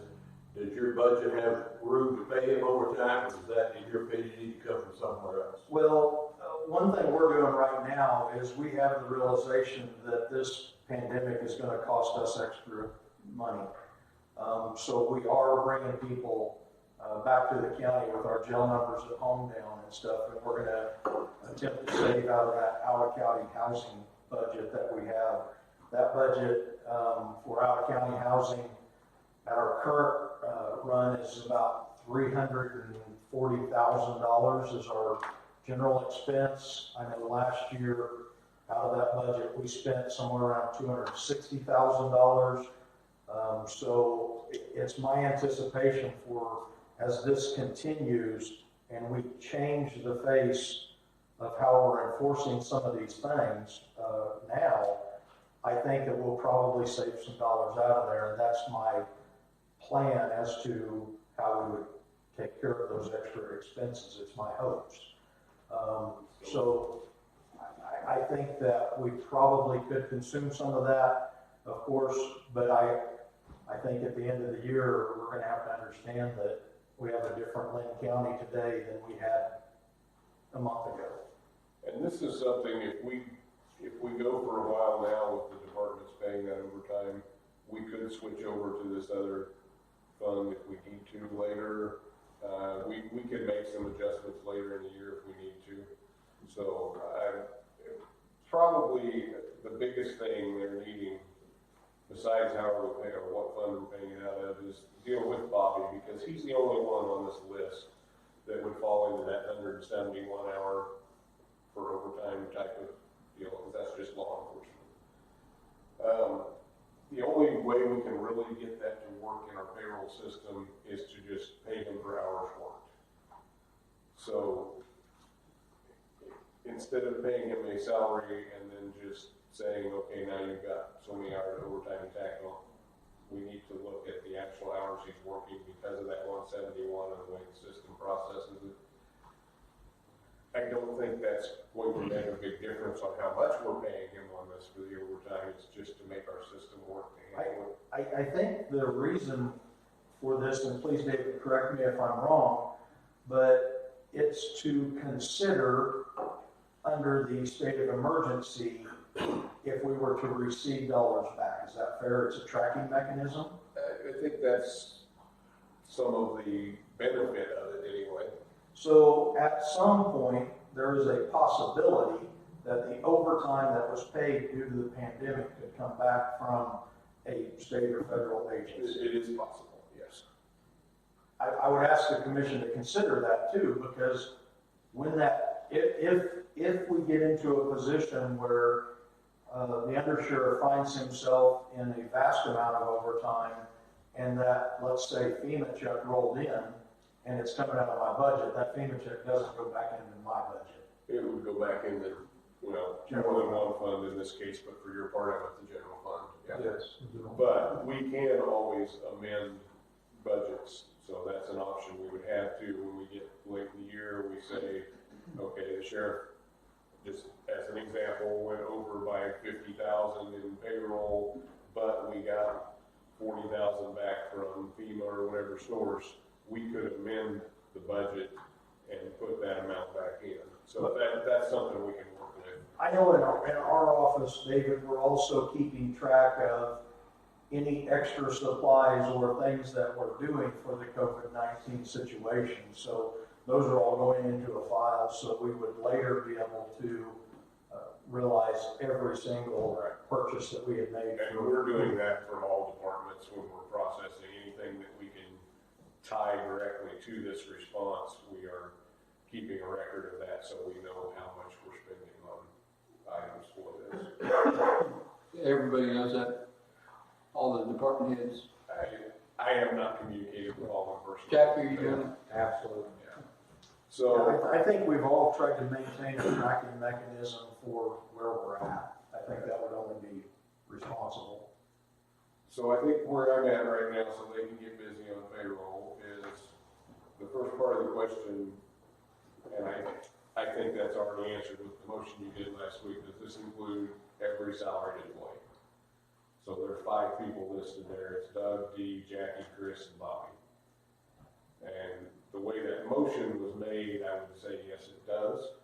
does your budget have room to pay him overtime, or does that, in your opinion, need to come from somewhere else? Well, one thing we're doing right now is we have the realization that this pandemic is going to cost us extra money. So we are bringing people back to the county with our jail numbers at home down and stuff, and we're going to attempt to save out of that out-of-county housing budget that we have. That budget for out-of-county housing at our current run is about $340,000 is our general expense. I know last year out of that budget we spent somewhere around $260,000. So it's my anticipation for, as this continues and we change the face of how we're enforcing some of these things now, I think that we'll probably save some dollars out of there, and that's my plan as to how we would take care of those extra expenses. It's my hopes. So I think that we probably could consume some of that, of course, but I think at the end of the year, we're going to have to understand that we have a different Linn County today than we had a month ago. And this is something, if we go for a while now with the departments paying that overtime, we could switch over to this other fund if we need to later. We could make some adjustments later in the year if we need to. So probably the biggest thing they're needing besides how we're paying, or what fund we're paying it out of, is deal with Bobby, because he's the only one on this list that would fall into that 171 hour for overtime type of deal, because that's just law enforcement. The only way we can really get that to work in our payroll system is to just pay him for hours worked. So instead of paying him a salary and then just saying, okay, now you've got so many hours of overtime tacked on, we need to look at the actual hours he's working because of that 171 and the way the system processes it. I don't think that's going to make a big difference on how much we're paying him on this for the overtime. It's just to make our system work. I think the reason for this, and please David, correct me if I'm wrong, but it's to consider under the state of emergency if we were to receive dollars back. Is that fair? It's a tracking mechanism? I think that's some of the benefit of it anyway. So at some point, there is a possibility that the overtime that was paid due to the pandemic could come back from a state or federal agency. It is possible, yes. I would ask the commission to consider that too, because when that, if we get into a position where the undersheriff finds himself in a vast amount of overtime, and that, let's say, FEMA check rolled in, and it's coming out of my budget, that FEMA check doesn't go back into my budget. It would go back in the, more than one fund in this case, but for your part of it, the general fund. Yeah. Yes. But we can always amend budgets, so that's an option we would have to when we get late in the year. We say, okay, the sheriff, just as an example, went over by 50,000 in payroll, but we got 40,000 back from FEMA or whatever source. We could amend the budget and put that amount back in. So that's something we can work with. I know in our office, David, we're also keeping track of any extra supplies or things that we're doing for the COVID-19 situation. So those are all going into a file, so we would later be able to realize every single purchase that we had made. And we're doing that for all departments when we're processing anything that we can tie directly to this response. We are keeping a record of that so we know how much we're spending on items for this. Everybody knows that, all the department heads. I have not communicated with all of them personally. Jack, are you doing it? Absolutely. Yeah. So I think we've all tried to maintain a tracking mechanism for where we're at. I think that would only be responsible. So I think where I'm at right now, so they can get busy on payroll, is the first part of the question, and I think that's already answered with the motion you did last week. Does this include every salaried employee? So there are 5 people listed there. It's Doug, Dee, Jackie, Chris, and Bobby. And the way that motion was made, I would say yes, it does.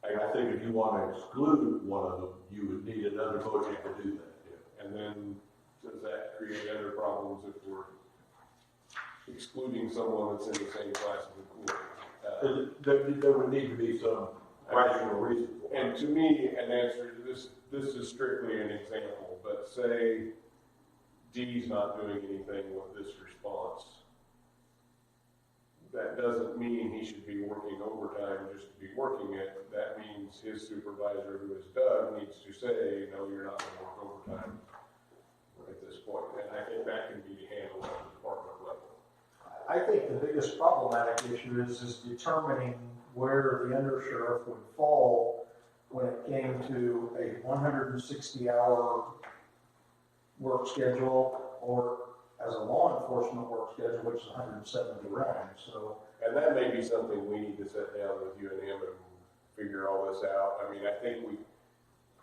I think if you want to exclude one of them, you would need another motion to do that. And then does that create other problems if we're excluding someone that's in the same class of employee? There would need to be some rational reason for it. And to me, an answer to this is strictly an example, but say Dee's not doing anything with this response. That doesn't mean he should be working overtime just to be working it. That means his supervisor, who is Doug, needs to say, no, you're not going to work overtime at this point. And I think that can be handled at the department level. I think the biggest problematic issue is determining where the undersheriff would fall when it came to a 160-hour work schedule or as a law enforcement work schedule, which is 171. So, and that may be something we need to sit down with you and him and figure all this out. I mean, I think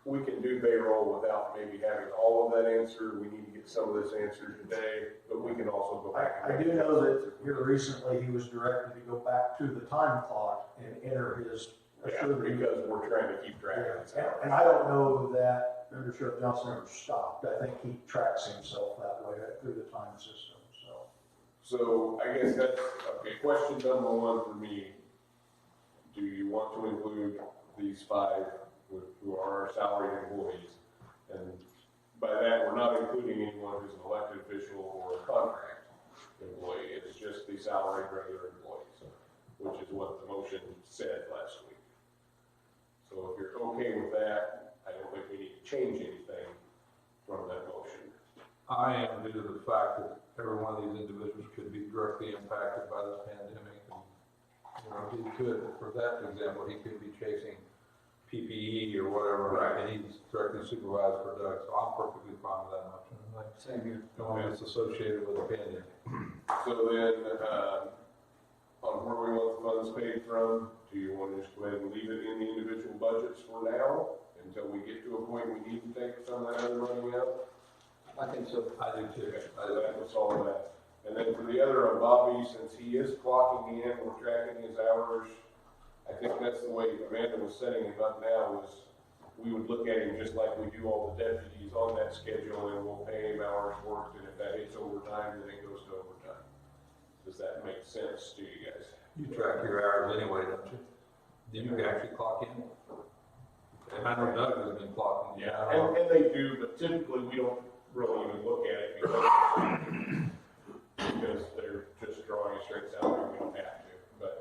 we can do payroll without maybe having all of that answer. We need to get some of this answered today, but we can also go back. I do know that here recently he was directed to go back to the time clock and enter his assured. Because we're trying to keep track of this. And I don't know that Under Sheriff Johnson ever stopped. I think he tracks himself that way through the time system. So I guess that's okay. Question number 1 for me: do you want to include these 5 who are our salaried employees And by that, we're not including anyone who's an elected official or a contract employee. It's just the salaried regular employees, which is what the motion said last week. So if you're okay with that, I don't think we need to change anything from that motion. I am, due to the fact that every one of these individuals could be directly impacted by this pandemic. And, you know, he could, for that example, he could be chasing PPE or whatever, and he's directly supervised for Doug, so I'm perfectly fine with that motion. Like, Same here. it's associated with the pandemic. So then, on where we want the funds paid from, do you want to just go ahead and leave it in the individual budgets for now, until we get to a point we need to take some of that other money out? I think so. I do too. That was all of that. And then for the other, on Bobby, since he is clocking in, we're tracking his hours, I think that's the way Amanda was setting him up now, was we would look at him just like we do all the deputies on that schedule, and we'll pay him hours worked, and if that hits overtime, then it goes to overtime. Does that make sense to you guys? You track your hours anyway, don't you? Do you actually clock in? And I know Doug has been clocking in. Yeah, and they do, but typically we don't really even look at it because they're just drawing a straight salary, we don't have to. But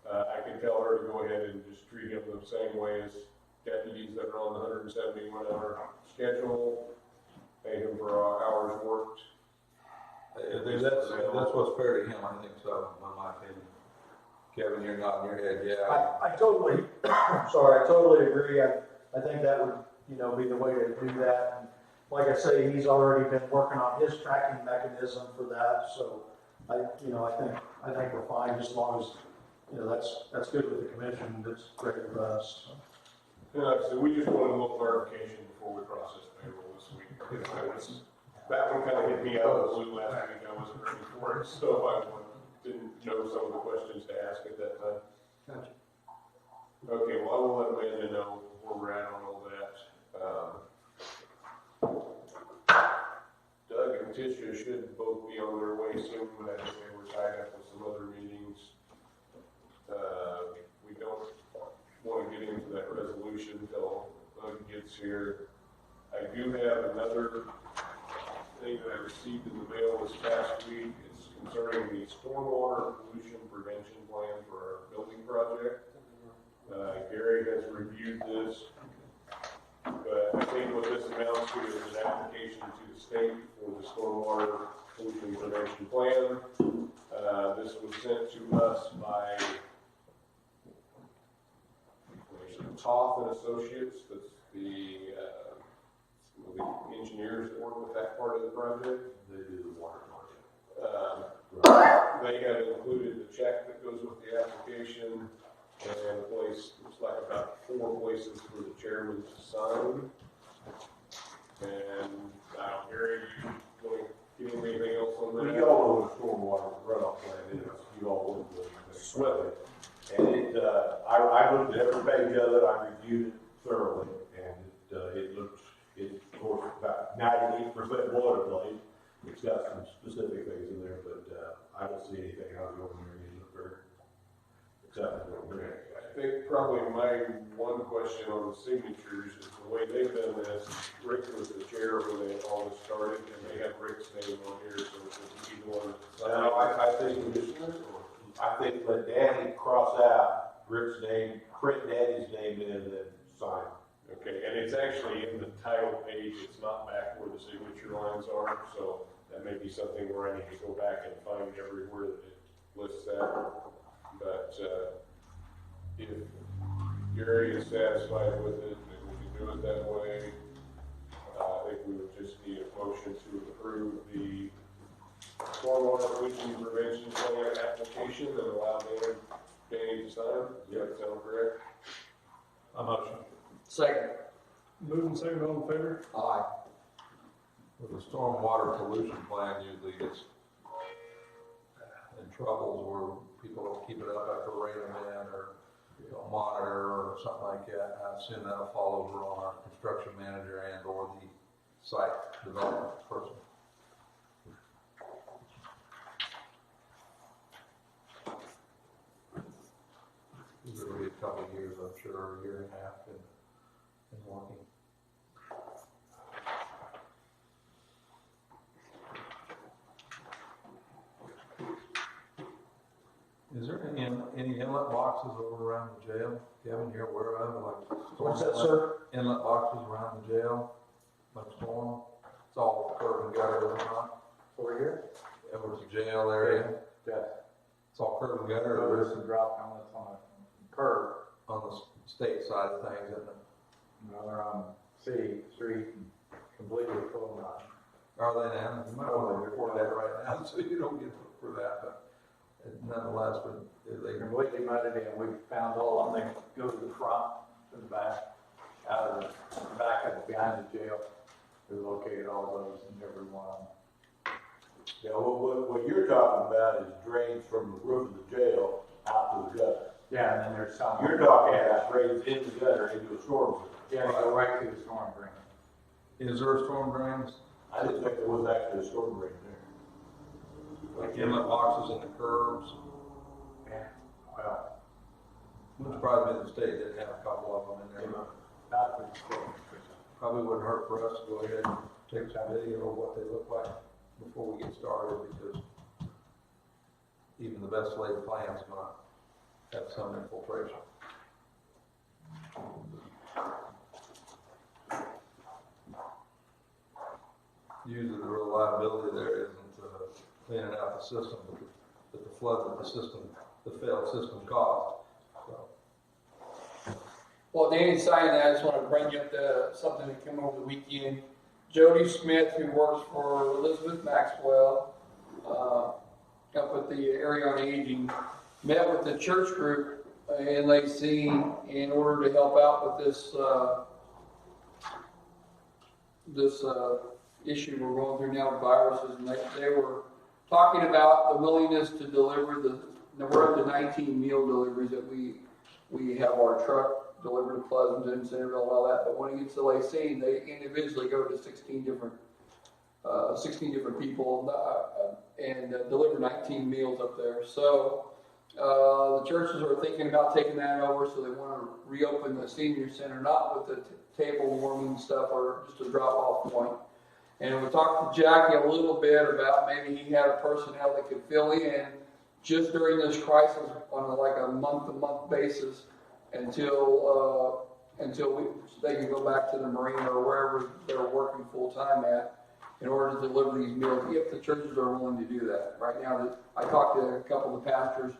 I can tell her to go ahead and just treat him the same way as deputies that are on the 171 hour schedule, pay him for hours worked. That's what's fair to him, I think so, in my opinion. Kevin, you're nodding your head, yeah. I totally, sorry, I totally agree. I think that would, you know, be the way to do that. And like I say, he's already been working on his tracking mechanism for that. So I think we're fine, just as long as, you know, that's good with the commission. That's great with us. So we just wanted a little clarification before we process payroll this week. That one kind of hit me out of the blue last week. I wasn't ready for it, so I didn't know some of the questions to ask at that time. Gotcha. Okay, well, I will let Amanda know where we're at on all that. Doug and Tisha should both be on their way soon, but I think they were tied up with some other meetings. We don't want to get into that resolution until Doug gets here. I do have another thing that I received in the mail this past week. It's concerning the stormwater pollution prevention plan for our building project. Gary has reviewed this, but I think what this amounts to is an application to the state for the stormwater pollution prevention plan. This was sent to us by Toth and Associates. That's the engineers that work with that part of the project. They do the water project. They have included the check that goes with the application and a place, looks like about 4 places for the chairman to sign. And Gary, you want to give me anything else on that? Well, you all know what a stormwater runoff plan is. You all would swim it. And I looked at every page of it. I reviewed it thoroughly, and it looks, of course, about 98% boilerplate. It's got some specific things in there, but I don't see anything out of the ordinary in the very acceptable. I think probably my one question on the signatures is the way they've done this. Rick was the chair when they all this started, and they have Rick's name on here, so it's either one. No, I think let Danny cross out Rick's name, print Danny's name in, and then sign. Okay, and it's actually in the title page. It's not back where the signature lines are, so that may be something where I need to go back and find everywhere that it lists that. But if Gary is satisfied with it, then we can do it that way. I think we would just need a motion to approve the stormwater pollution prevention plan application and allow Danny to sign. Does that sound correct? A motion. Second. Moving second, all in favor? Aye. With the stormwater pollution plan, usually gets in troubles where people don't keep it up after rain event or don't monitor or something like that. I assume that'll fall over on our construction manager and or the site development person. It'll be a couple of years, I'm sure, a year and a half in working. any inlet boxes over around the jail, Kevin, you're aware of, like? What's that, sir? Inlet boxes around the jail, like storm, it's all curb and gutter, is it not? Over here? Over the jail area, Yeah. it's all curb and gutter, There's or is some drop inlets on the curb. it on the state side of things, isn't it? No, they're on city, street, and completely full on. Are they now? You might want to report that right now, so you don't get for that, but nonetheless, they Completely mudded in. We found all of them. They go to the front, to the back, out of the back of behind the jail. We located all those and every one of them. Yeah, what you're talking about is drains from the roof of the jail out to the gutter. Yeah, and then there's some. You're talking about drains in the gutter into a storm sewer. Yeah, go right through the storm drain. is there storm drains? I didn't think there was actually a storm drain there. Like inlet boxes in the curbs? Yeah, well, Wouldn't surprise me if the state didn't have a couple of them in there. not for the storm. Probably wouldn't hurt for us to go ahead and take some video of what they look like before we get started, because even the best laid plan's gonna have some infiltration. Usually the reliability there isn't cleaning out the system, but the flood that the system, the failed system caused. So, Well, Danny's saying that, I just want to bring you up to something that came over the weekend. Jody Smith, who works for Elizabeth Maxwell, up at the area on aging, met with the church group in Lacey in order to help out with this issue we're going through now with viruses, and they were talking about the willingness to deliver we're up to 19 meal deliveries that we have our truck delivered to Pleasanton, Centerville, and all that. But when it gets to Lacey, they individually go to 16 different people and deliver 19 meals up there. So the churches are thinking about taking that over, so they want to reopen the senior center, not with the table warming stuff or just a drop-off point. And we talked to Jackie a little bit about maybe he had a personnel that could fill in just during this crisis on like a month-to-month basis until they can go back to the marina or wherever they're working full-time at in order to deliver these meals, if the churches are willing to do that. Right now, I talked to a couple of the pastors,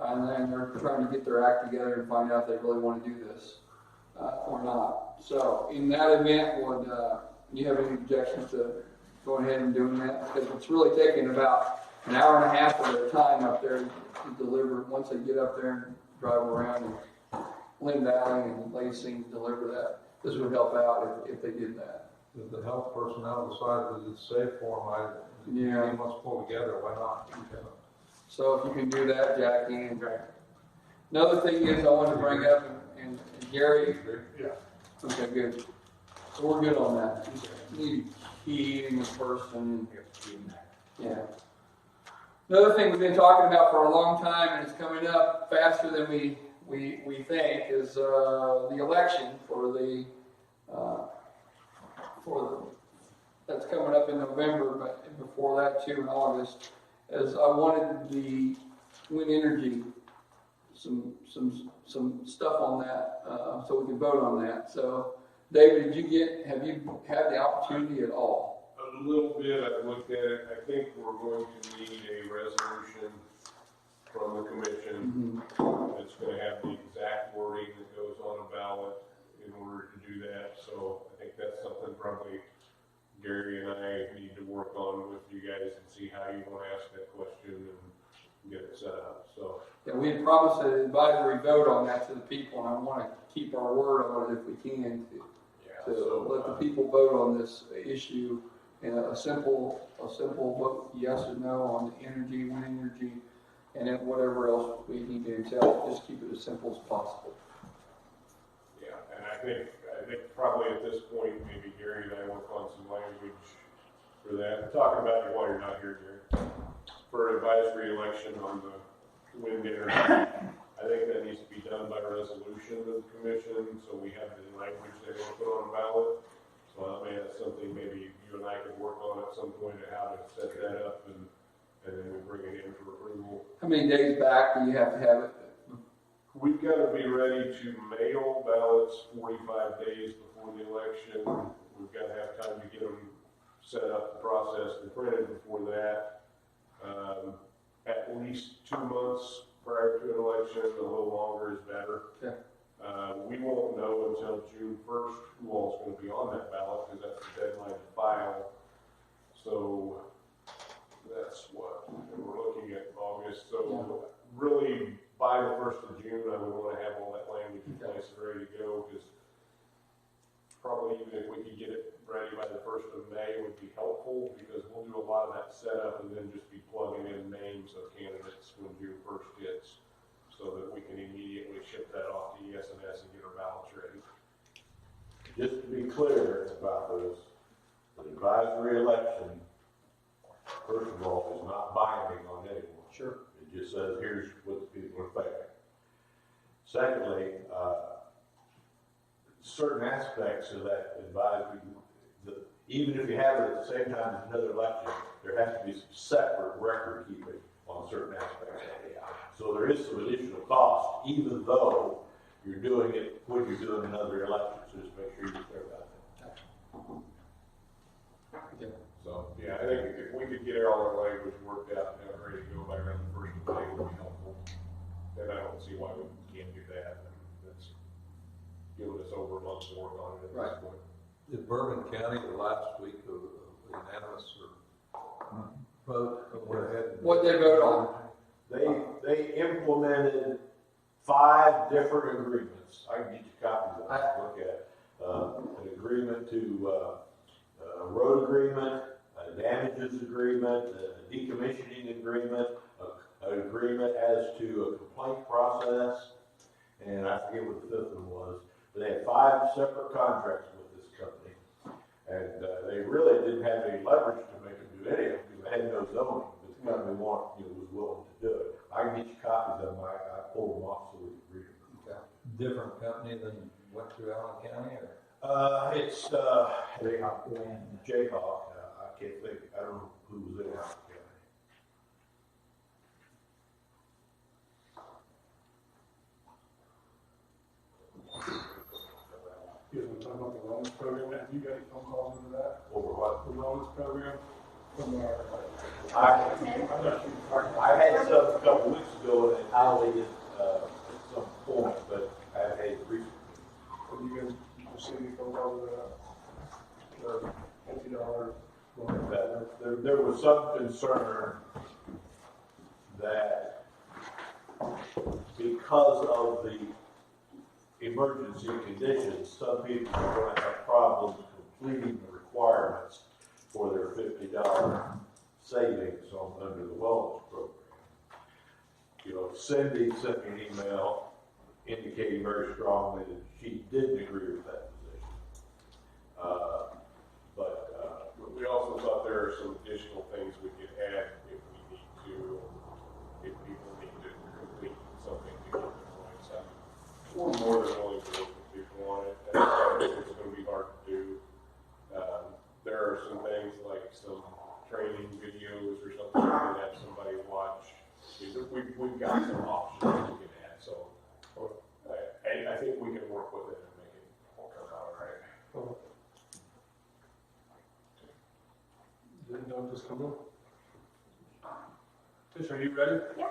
and they're trying to get their act together and find out if they really want to do this or not. So in that event, would you have any objections to going ahead and doing that? Because it's really taking about an hour and a half of their time up there to deliver, once they get up there and drive around and Linn Valley and Lacey deliver that. This would help out if they did that. if the health personnel decide that it's safe for them, Yeah. let's pull together, why not? So if you can do that, Jackie, and another thing is I wanted to bring up, and Gary. Yeah. Okay, good. So we're good on that. Need heating in person. Yeah. Another thing we've been talking about for a long time, and it's coming up faster than we think, is the election that's coming up in November, but before that too in August. As I wanted the Linn Energy some stuff on that, so we can vote on that. So, David, have you had the opportunity at all? A little bit, I've looked at it. I think we're going to need a resolution from the commission. It's going to have the exact wording that goes on a ballot in order to do that. So I think that's something probably Gary and I need to work on with you guys and see how you want to ask that question and get it set up. So Yeah, we had promised an advisory vote on that to the people, and I want to keep our word on it if we can to let the people vote on this issue. And a simple vote, yes or no on the energy, Linn Energy, and then whatever else we need to tell. Just keep it as simple as possible. yeah, and I think probably at this point, maybe Gary and I work on some language for that. I'm talking about it while you're not here, Gary. For an advisory election on the wind energy, I think that needs to be done by resolution of the commission, so we have the language they're going to put on the ballot. So I mean, that's something maybe you and I could work on at some point of how to set that up, and then we bring it in for approval. How many days back do you have to have it we've got to be ready to mail ballots 45 days before the election. We've got to have time to get them set up, processed, and printed before that. At least 2 months prior to an election, a little longer is better. Okay. We won't know until June 1st who all's going to be on that ballot, because that's the deadline to file. So that's what we're looking at August. So really, by the 1st of June, I would want to have all that language in place and ready to go, because probably even if we could get it ready by the 1st of May would be helpful, because we'll do a lot of that setup and then just be plugging in names of candidates when June 1st hits, so that we can immediately ship that off to ES&S and get our ballots ready. Just to be clear about this, the advisory election, first of all, is not binding on anyone. Sure. It just says, here's what the people are thinking. Secondly, certain aspects of that advisory, even if you have it at the same time as another election, there has to be some separate record keeping on certain aspects of it. So there is some additional cost, even though you're doing it when you're doing another election. So just make sure you're clear about that. Yeah. So, yeah, I think if we could get all our language worked out and have it ready to go by around the 1st of May would be helpful. And I don't see why we can't do that. That's giving us over a month to work on it at this point. Did Bourbon County the last week of unanimous vote went ahead? What they vote on? They implemented 5 different agreements. I can get you copies of that to look at. An agreement to a road agreement, a damages agreement, a decommissioning agreement, an agreement as to a complaint process, and I forget what the 5th one was. But they had 5 separate contracts with this company, and they really didn't have any leverage to make them do any of it because they had no zoning. But the company was willing to do it. I can get you copies of them. I pulled them off so we could read them. Okay. Different company than went through Allen County, or? It's Jayhawk. I can't think. I don't know who was in Allen County. You guys want to talk about the wellness program? Have you got any phone calls into that? Over what? The wellness program from our. I had some a couple weeks ago and highlighted at some point, but I haven't had it recently. Have you guys received any phone calls into that? The $50. There was some concern that because of the emergency conditions, some people are going to have problems completing the requirements for their $50 savings under the wellness program. Cindy sent me an email indicating very strongly that she didn't agree with that position. But we also thought there are some additional things we could add if we need to, if people need to complete something to get their points up. We're more than willing to work with people on it. It's going to be hard to do. There are some things like some training videos or something we can have somebody watch. We've got some options we can add, so I think we can work with it and make it all come out all right. Didn't know this coming. Tish, are you ready? Yeah.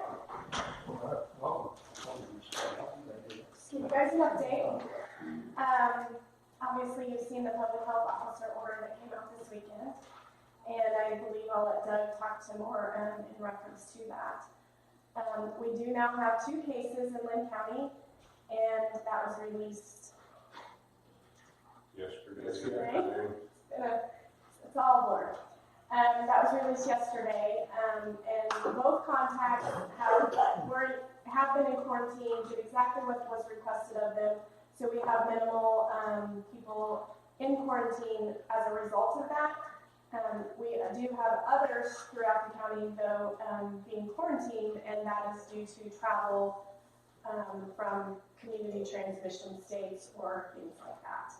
All right. Well, Just give you guys an update. Obviously, you've seen the public health officer order that came out this weekend, and I believe I'll let Doug talk to more in reference to that. We do now have 2 cases in Linn County, and that was released Yesterday. It's all blurred. That was released yesterday, and both contacts have been in quarantine, did exactly what was requested of them. So we have minimal people in quarantine as a result of that. We do have others throughout the county, though, being quarantined, and that is due to travel from community transmission states or things like that.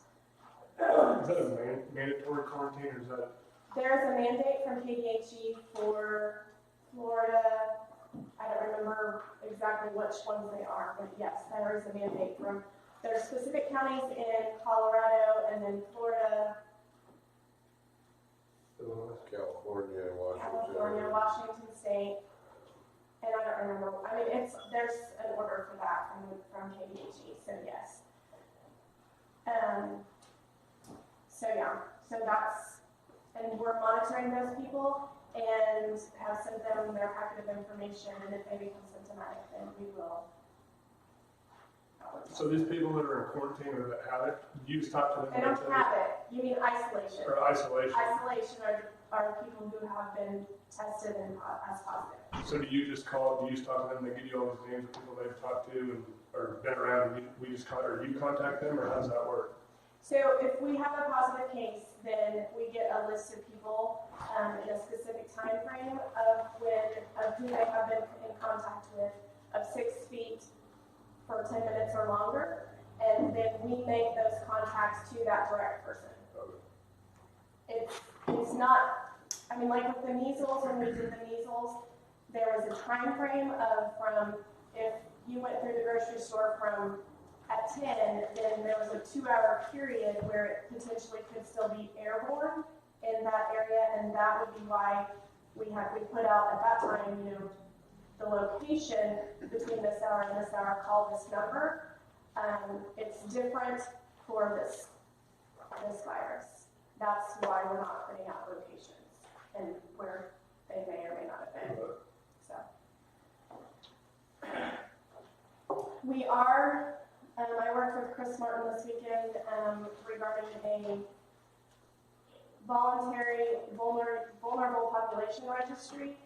is that a mandatory quarantine or is that? There is a mandate from KDHE for Florida, I I don't remember exactly which ones they are, but yes, there is a mandate from, there's specific counties in Colorado and then Florida, California, California, Washington State, and I don't remember, I mean, there's an order for that from KDHE, so yes. So yeah, so that's, and we're monitoring those people and have sent them their packet of information, and if they become symptomatic, then we will. So these people that are in quarantine or that have it, you just talk to them? They don't have it, you mean isolation. Or isolation? Isolation are people who have been tested and as positive. So do you just talk to them, they give you all these names of people they've talked to and, or been around, and or you contact them, or how does that work? So if we have a positive case, then we get a list of people in a specific time frame of who they have been in contact with, of 6 feet for 10 minutes or longer, and then we make those contacts to that direct person. It's not, I mean, like with the measles, when we did the measles, there was a time frame of from, if you went through the grocery store from at 10, then there was a 2-hour period where it potentially could still be airborne in that area, and that would be why we put out at that time, you know, the location between this hour and this hour, call this number. It's different for this virus. That's why we're not putting out locations and where they may or may not have been. So we are. I worked with Chris Martin this weekend regarding a voluntary vulnerable population registry.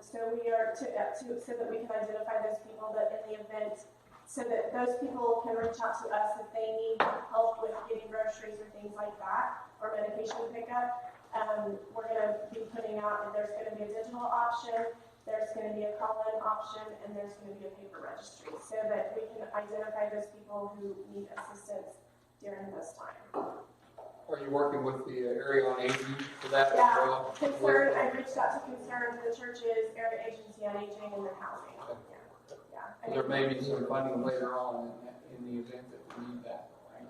So we are so that we can identify those people that in the event, so that those people can reach out to us if they need help with getting groceries or things like that, or medication pickup. We're going to be putting out, and there's going to be a digital option, there's going to be a call-in option, and there's going to be a paper registry, so that we can identify those people who need assistance during this time. Are you working with the area on aging for that as Yeah, well? Concern, I reached out to Concern, the churches, area agency on aging, and then housing. Yeah. So there may be some funding later on in the event that we need that, right?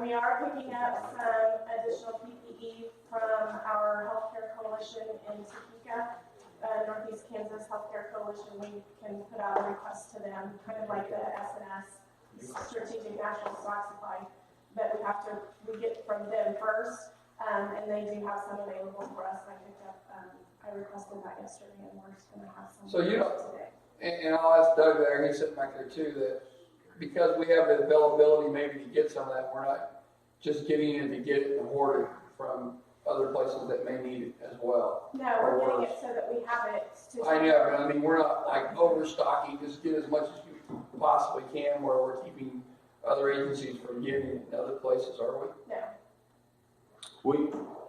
We are picking up some additional PPE from our healthcare coalition in Topeka, Northeast Kansas Healthcare Coalition. We can put out a request to them, kind of like the SNS, Strategic National Stock Supply, but we get from them first, and they do have some available for us. I requested that yesterday, and we're just going to have some. So you know, today. and I'll ask Doug there, he's sitting back there too, that because we have the availability maybe to get some of that, we're not just getting it to get it and hoard it from other places that may need it as well. No, we're getting it so that we have it. I know, but I mean, we're not like overstocking, just get as much as you possibly can where we're keeping other agencies from getting it in other places, are we? No.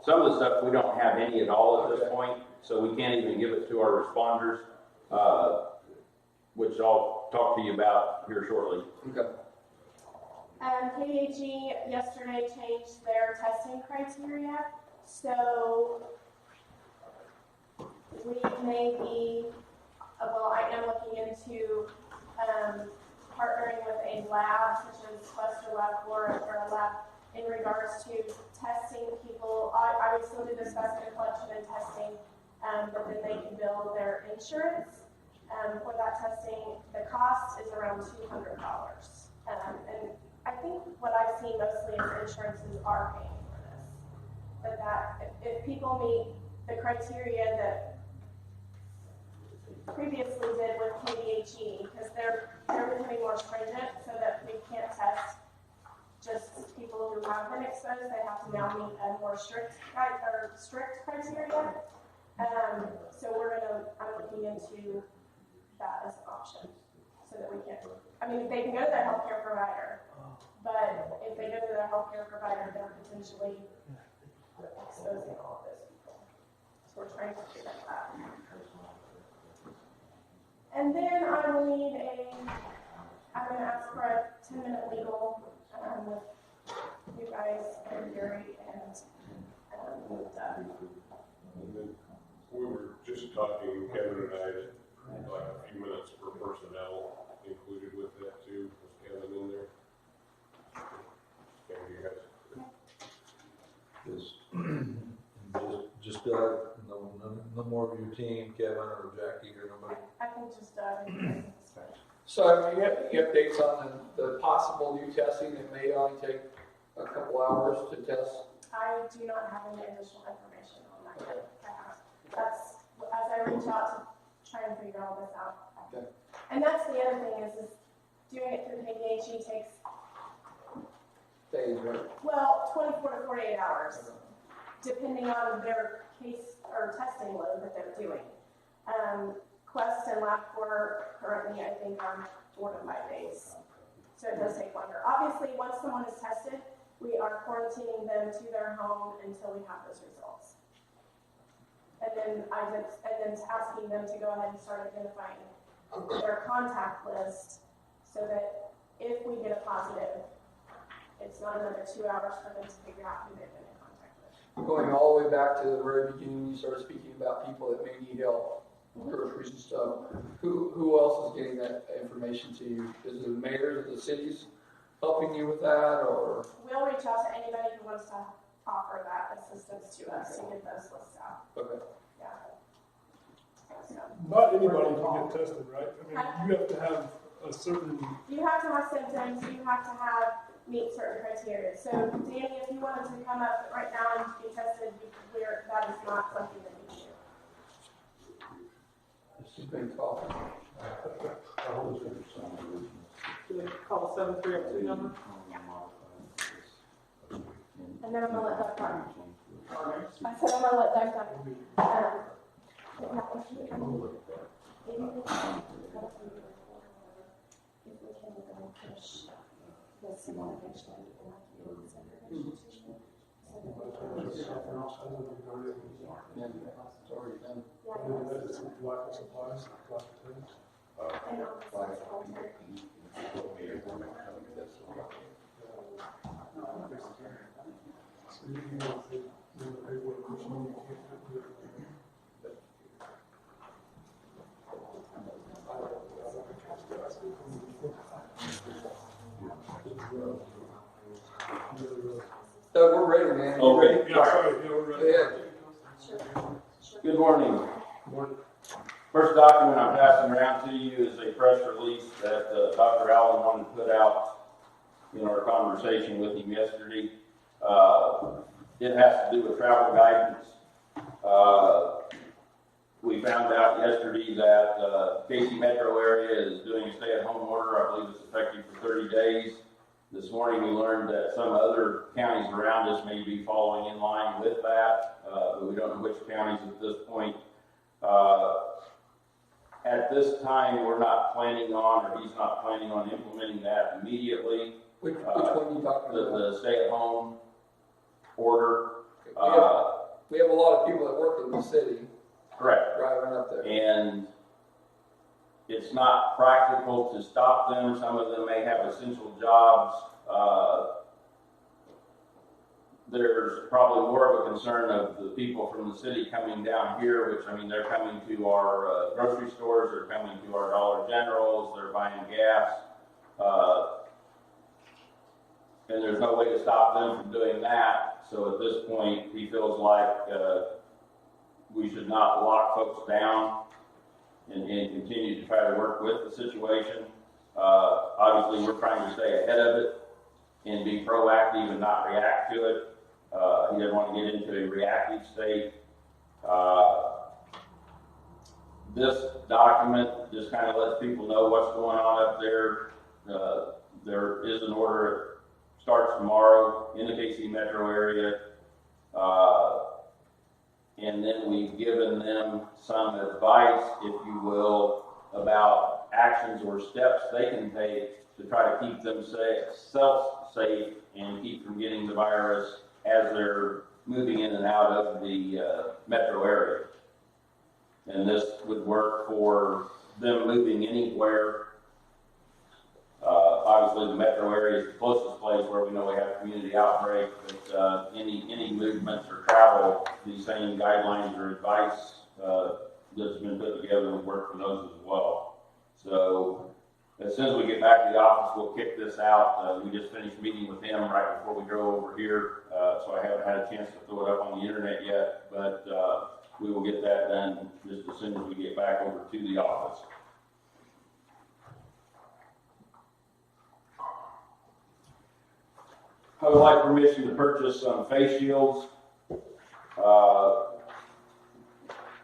Some of the stuff we don't have any at all at this point, so we can't even give it to our responders, which I'll talk to you about here shortly. Okay. KDHE yesterday changed their testing criteria, so we may be, I am looking into partnering with a lab such as Western Lab or a lab in regards to testing people. I would still do the specimen collection and testing, but then they can bill their insurance for that testing. The cost is around $200. And I think what I've seen mostly is insurances are paying for this. But that if people meet the criteria that previously did with KDHE, because they're becoming more stringent so that we can't test just people who have been exposed. They have to now meet a more strict criteria. So I'm looking into that as an option so that we can, they can go to their healthcare provider, but if they go to their healthcare provider, they're potentially exposing all of those people. So we're trying to prevent that. And then I will need I'm going to ask for a 10-minute legal with you guys and Gary and Doug. And then we were just talking, Kevin and I, like a few minutes for personnel included with that too. Was Kevin in there? Kevin, you guys? Just no more of your team, Kevin or Jackie or nobody. I think just, So I mean, you have dates on the possible new testing that may only take a couple hours to test? I do not have any additional information on that yet. That's, as I reach out to try and figure all this out. Okay. And that's the other thing is doing it through KDHE takes, Days, right? well, 24 to 48 hours, depending on their case or testing load that they're doing. Quest and LabCorp currently, I think, are 4 to 5 days. So it does take longer. Obviously, once someone is tested, we are quarantining them to their home until we have those results. And then asking them to go ahead and start identifying their contact list so that if we get a positive, it's not another 2 hours for them to figure out who they've been in contact with. Going all the way back to the very beginning, you started speaking about people that may need help, groceries and stuff. Who else is getting that information to you? Is it the mayors of the cities helping you with that, or? We'll reach out to anybody who wants to offer that assistance to us to get those lists out. Okay. Yeah. So, Not anybody can get tested, right? I mean, you have to have a certain, you have to have symptoms, you have to meet certain criteria. So Danny, if you wanted to come up right now and be tested, that is not something that we do. She's been coughing. Do they call 7302 number? And then I'm gonna let Doug talk. I said I'm gonna let Doug talk. If we can go push with some motivation Yeah, it's already done. lack of supplies, lack of tanks. So you can go through the paperwork, which one you can't do it. We're ready, man. You Okay. ready? Yeah, sorry, yeah, we're ready. Yeah. Good morning. First document I'm passing around to you is a press release that Dr. Allen wanted to put out in our conversation with him yesterday. It has to do with travel guidance. We found out yesterday that Casey metro area is doing a stay-at-home order. I believe it's effective for 30 days. This morning we learned that some other counties around us may be following in line with that, but we don't know which counties at this point. At this time, we're not planning on, or he's not planning on implementing that immediately. Which one are you talking about? The stay-at-home order. We have a lot of people that work in the city. Correct. Driving up there. And it's not practical to stop them. Some of them may have essential jobs. There's probably more of a concern of the people from the city coming down here, which, I mean, they're coming to our grocery stores, they're coming to our Dollar Generals, they're buying gas. And there's no way to stop them from doing that. So at this point, he feels like we should not lock folks down and continue to try to work with the situation. Obviously, we're trying to stay ahead of it and be proactive and not react to it. He doesn't want to get into a reactive state. This document just kind of lets people know what's going on up there. There is an order, it starts tomorrow in the KC metro area. And then we've given them some advice, if you will, about actions or steps they can take to try to keep themselves safe and keep from getting the virus as they're moving in and out of the metro area. And this would work for them moving anywhere. Obviously, the metro area is the closest place where we know we have a community outbreak, but any movements or travel, these same guidelines or advice that's been put together would work for those as well. So as soon as we get back to the office, we'll kick this out. We just finished meeting with him right before we drove over here, so I haven't had a chance to throw it up on the internet yet, but we will get that done just as soon as we get back over to the office. I would like permission to purchase some face shields.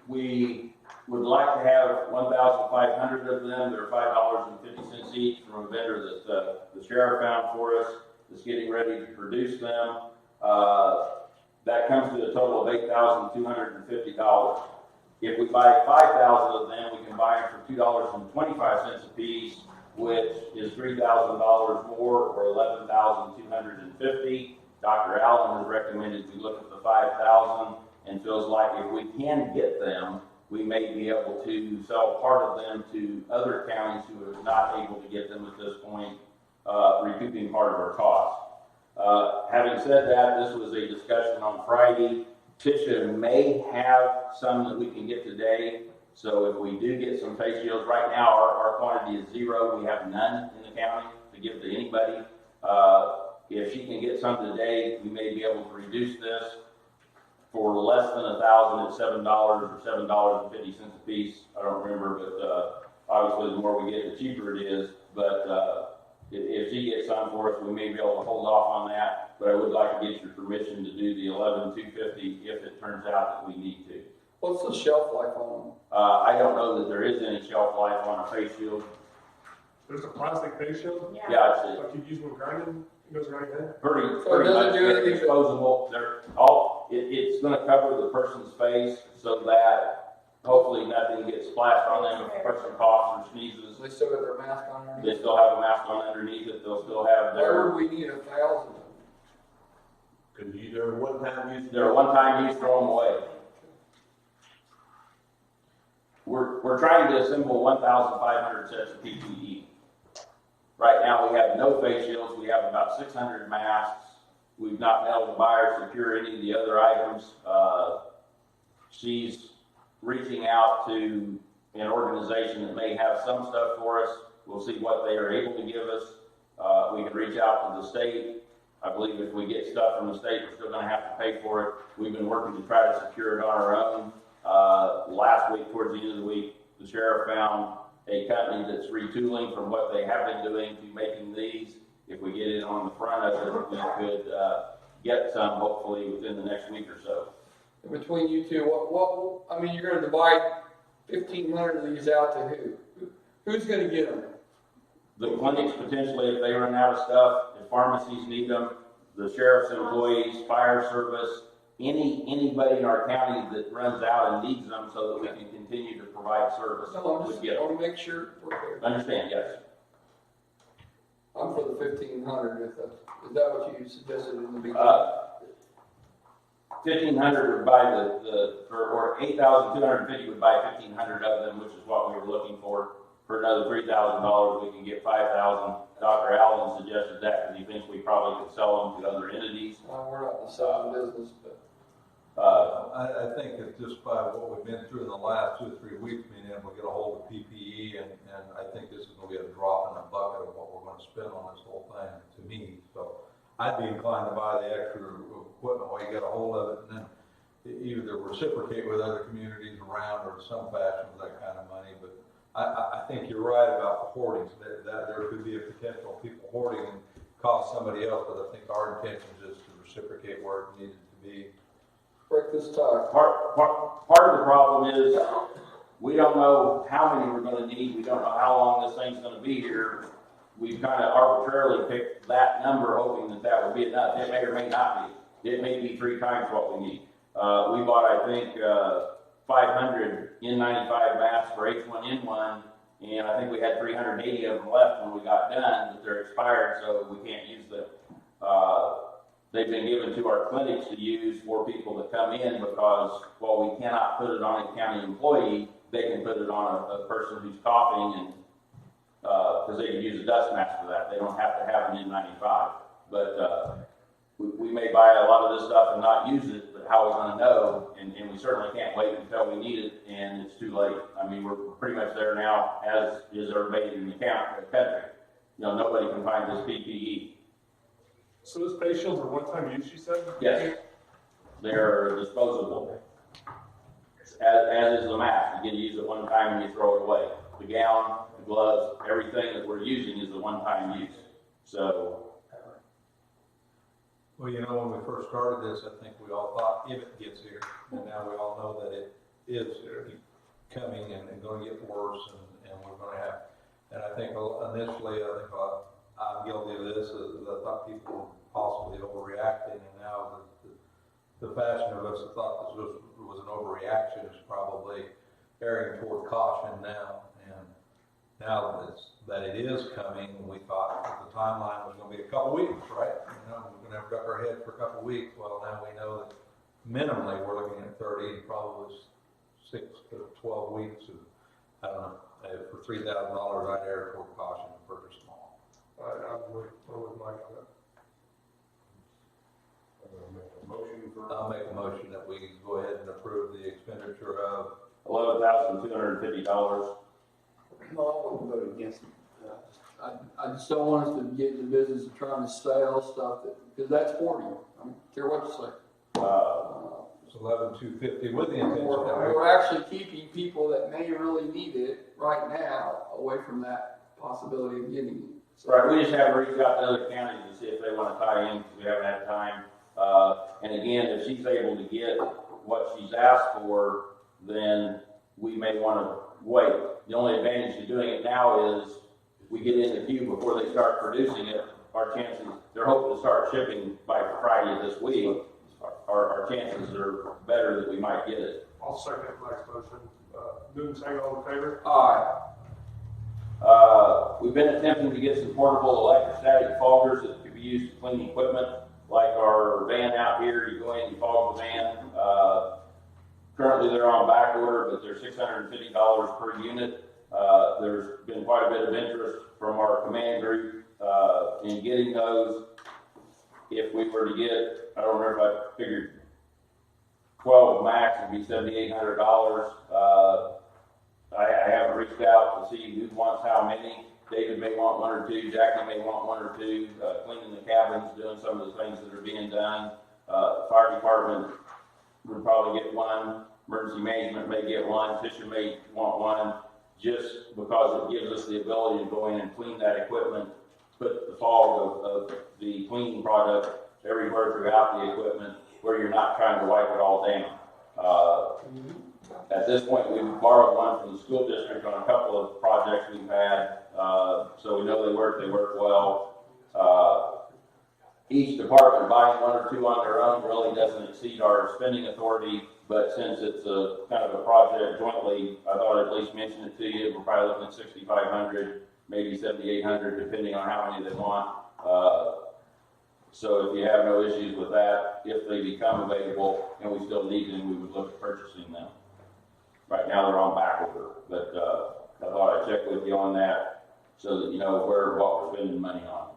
We would like to have 1,500 of them. They're $5.50 each from a vendor that the sheriff found for us that's getting ready to produce them. That comes to a total of $8,250. If we buy 5,000 of them, we can buy them for $2.25 a piece, which is $3,000 more, or $11,250. Dr. Allen has recommended we look at the 5,000 and feels like if we can get them, we may be able to sell part of them to other counties who are not able to get them at this point, recouping part of our cost. Having said that, this was a discussion on Friday. Tisha may have some that we can get today. So if we do get some face shields, right now our quantity is 0. We have none in the county to give to anybody. If she can get some today, we may be able to reduce this for less than 1,000 at $7 or $7.50 a piece. I don't remember, but obviously the more we get, the cheaper it is. But if she gets some for us, we may be able to hold off on that. But I would like to get your permission to do the $11,250 if it turns out that we need to. What's the shelf life on them? I don't know that there is any shelf life on a face shield. There's a plastic face shield? Yeah, it's Like you use when grinding, it goes right in. pretty So it doesn't much do anything to- disposable. It's going to cover the person's face so that hopefully nothing gets splashed on them if the person coughs or sneezes. They still got their mask on They underneath? still have a mask on underneath it. They'll still have Why their. would we need 1,000? Cause they're one-time use. They're one-time use, throw them away. We're trying to assemble 1,500 sets of PPE. Right now, we have no face shields. We have about 600 masks. We've not been able to buy or secure any of the other items. She's reaching out to an organization that may have some stuff for us. We'll see what they are able to give us. We can reach out to the state. I believe if we get stuff from the state, we're still going to have to pay for it. We've been working to try to secure it on our own. Last week, towards the end of the week, the sheriff found a company that's retooling from what they have been doing to making these. If we get it on the front of it, we could get some hopefully within the next week or so. In between you two, I mean, you're gonna divide 1,500 of these out to who? Who's gonna get them? The clinics potentially, if they run out of stuff, if pharmacies need them, the sheriff's employees, fire service, anybody in our county that runs out and needs them so that we can continue to provide service. No, I'm would just, get I them. wanna make sure we're clear. Understand, yes. I'm for the 1,500, is that what you suggested in the beginning? 1,500 would buy or 8,250 would buy 1,500 of them, which is what we were looking for. For another $3,000, we can get 5,000. Dr. Allen suggested that because he thinks we probably could sell them to other entities. We're not in the selling business, but. I think it's just by what we've been through in the last 2 or 3 weeks, being able to get a hold of PPE, and I think this is going to be a drop in the bucket of what we're going to spend on this whole thing, to me. So I'd be inclined to buy the extra equipment while you get a hold of it, and then either reciprocate with other communities around or in some fashion with that kind of money. But I think you're right about the hoarding. That there could be a potential of people hoarding and cost somebody else, but I think our intention is to reciprocate where it needed to be. Break this tie. Part of the problem is we don't know how many we're going to need. We don't know how long this thing's going to be here. We've kind of arbitrarily picked that number, hoping that would be enough. It may or may not be. It may be 3 times what we need. We bought, I think, 500 N95 masks for H1N1, and I think we had 380 of them left when we got done, but they're expired, so we can't use them. They've been given to our clinics to use for people that come in because, while we cannot put it on a county employee, they can put it on a person who's coughing, and because they can use a dust mask for that. They don't have to have an N95. But we may buy a lot of this stuff and not use it, but how are we gonna know? And we certainly can't wait until we need it, and it's too late. I mean, we're pretty much there now, as is everybody in the country. You know, nobody can find this PPE. So those face shields are one-time use, you said? Yes, they're disposable. As is the mask, you get to use it one time and you throw it away. The gown, the gloves, everything that we're using is a one-time use. So, Well, you know, when we first started this, I think we all thought if it gets here, and now we all know that it is coming and going to get worse, and we're going to have. And I think initially, I'm guilty of this, is I thought people were possibly overreacting, and now the fashion of us that thought this was an overreaction is probably erring toward caution now. And now that it is coming, we thought the timeline was going to be a couple weeks, right? You know, we're going to have to duck our head for a couple weeks. Well, now we know that minimally we're looking at 30 and probably 6 to 12 weeks. Of, I don't know, for $3,000, I'd err toward caution and purchase them all. I'm with Mike on that. I'll make a motion that we go ahead and approve the expenditure of $11,250. No, I wouldn't vote against it. I just don't want us to get in the business of trying to sell stuff because that's for you. I don't care what you say. it's $11,250 with the intention that We're actually keeping people that may really need it right now away from that possibility of getting it. So, Right, we just haven't reached out to other counties to see if they want to tie in, because we haven't had time. And again, if she's able to get what she's asked for, then we may want to wait. The only advantage to doing it now is we get in the queue before they start producing it. Our chances, they're hoping to start shipping by Friday of this week. Our chances are better that we might get it. I'll second Mike's motion. Moving second, all in favor? all We've been attempting to get some portable electrostatic foggers that could be used to clean equipment, like our van out here. You go in and fog the van. Currently they're on back order, but they're $650 per unit. There's been quite a bit of interest from our command group in getting those. If we were to get, I don't remember if I figured 12 max would be $7,800. I haven't reached out to see who wants how many. David may want one or two, Jackie may want one or two, cleaning the cabins, doing some of the things that are being done. Fire department would probably get one, emergency management may get one, Fisher may want one, just because it gives us the ability to go in and clean that equipment, put the fog of the cleaning product everywhere throughout the equipment, where you're not trying to wipe it all down. At this point, we've borrowed one from the school district on a couple of projects we've had, so we know they work well. Each department buying one or two on their own really doesn't exceed our spending authority, but since it's a kind of a project jointly, I thought I'd at least mention it to you. We're probably looking at $6,500, maybe $7,800, depending on how many they want. So if you have no issues with that, if they become available and we still need them, we would look at purchasing them. Right now they're on back order, but I thought I'd check with you on that so that you know what we're spending money on.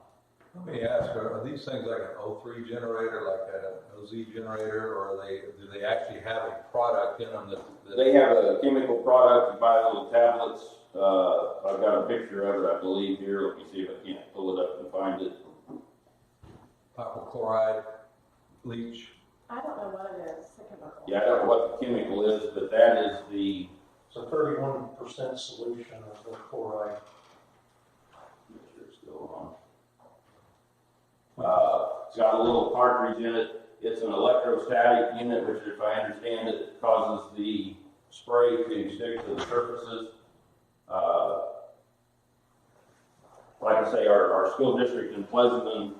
Let me ask, are these things like an O3 generator, like an OZ generator, or do they actually have a product in them that They have a chemical product. You buy little tablets. I've got a picture of it, I believe, here. Let me see if I can't pull it up and find it. copper chloride, bleach? I don't know what it is, the chemical. Yeah, I don't know what the chemical is, but that is the. It's a 31% solution of the chloride. It's still on. It's got a little cartridge in it. It's an electrostatic unit, which, if I understand it, causes the spray to stick to the surfaces. Like I say, our school district in Pleasanton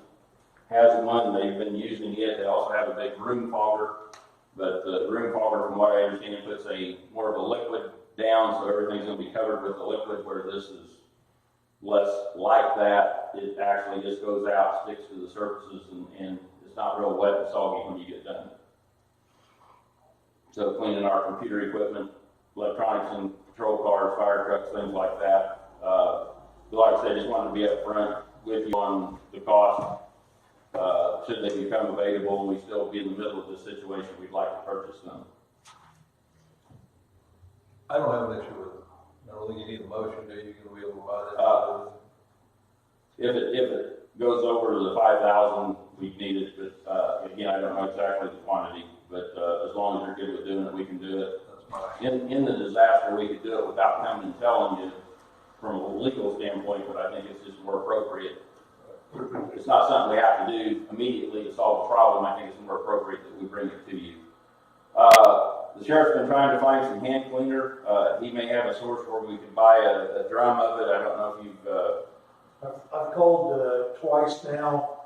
has one. They've been using it. They also have a big room fogger, but the room fogger, from what I understand, puts more of a liquid down, so everything's going to be covered with the liquid, where this is less like that. It actually just goes out, sticks to the surfaces, and it's not real wet and soggy when you get done. So cleaning our computer equipment, electronics and patrol cars, fire trucks, things like that. Like I said, just wanted to be up front with you on the cost. should they become available and we still be in the middle of this situation, we'd like to purchase them. I don't have an issue with it. I don't think you need a motion, do you? Can we able to buy that? If it goes over the 5,000, we need it, but, again, I don't know exactly the quantity, but, as long as you're good with doing it, we can do it. That's fine. In the disaster, we could do it without coming and telling you from a legal standpoint, but I think it's just more appropriate. It's not something we have to do immediately to solve the problem. I think it's more appropriate that we bring it to you. The sheriff's been trying to find some hand cleaner. He may have a source where we can buy a drum of it. I don't know if you've, I've called twice now.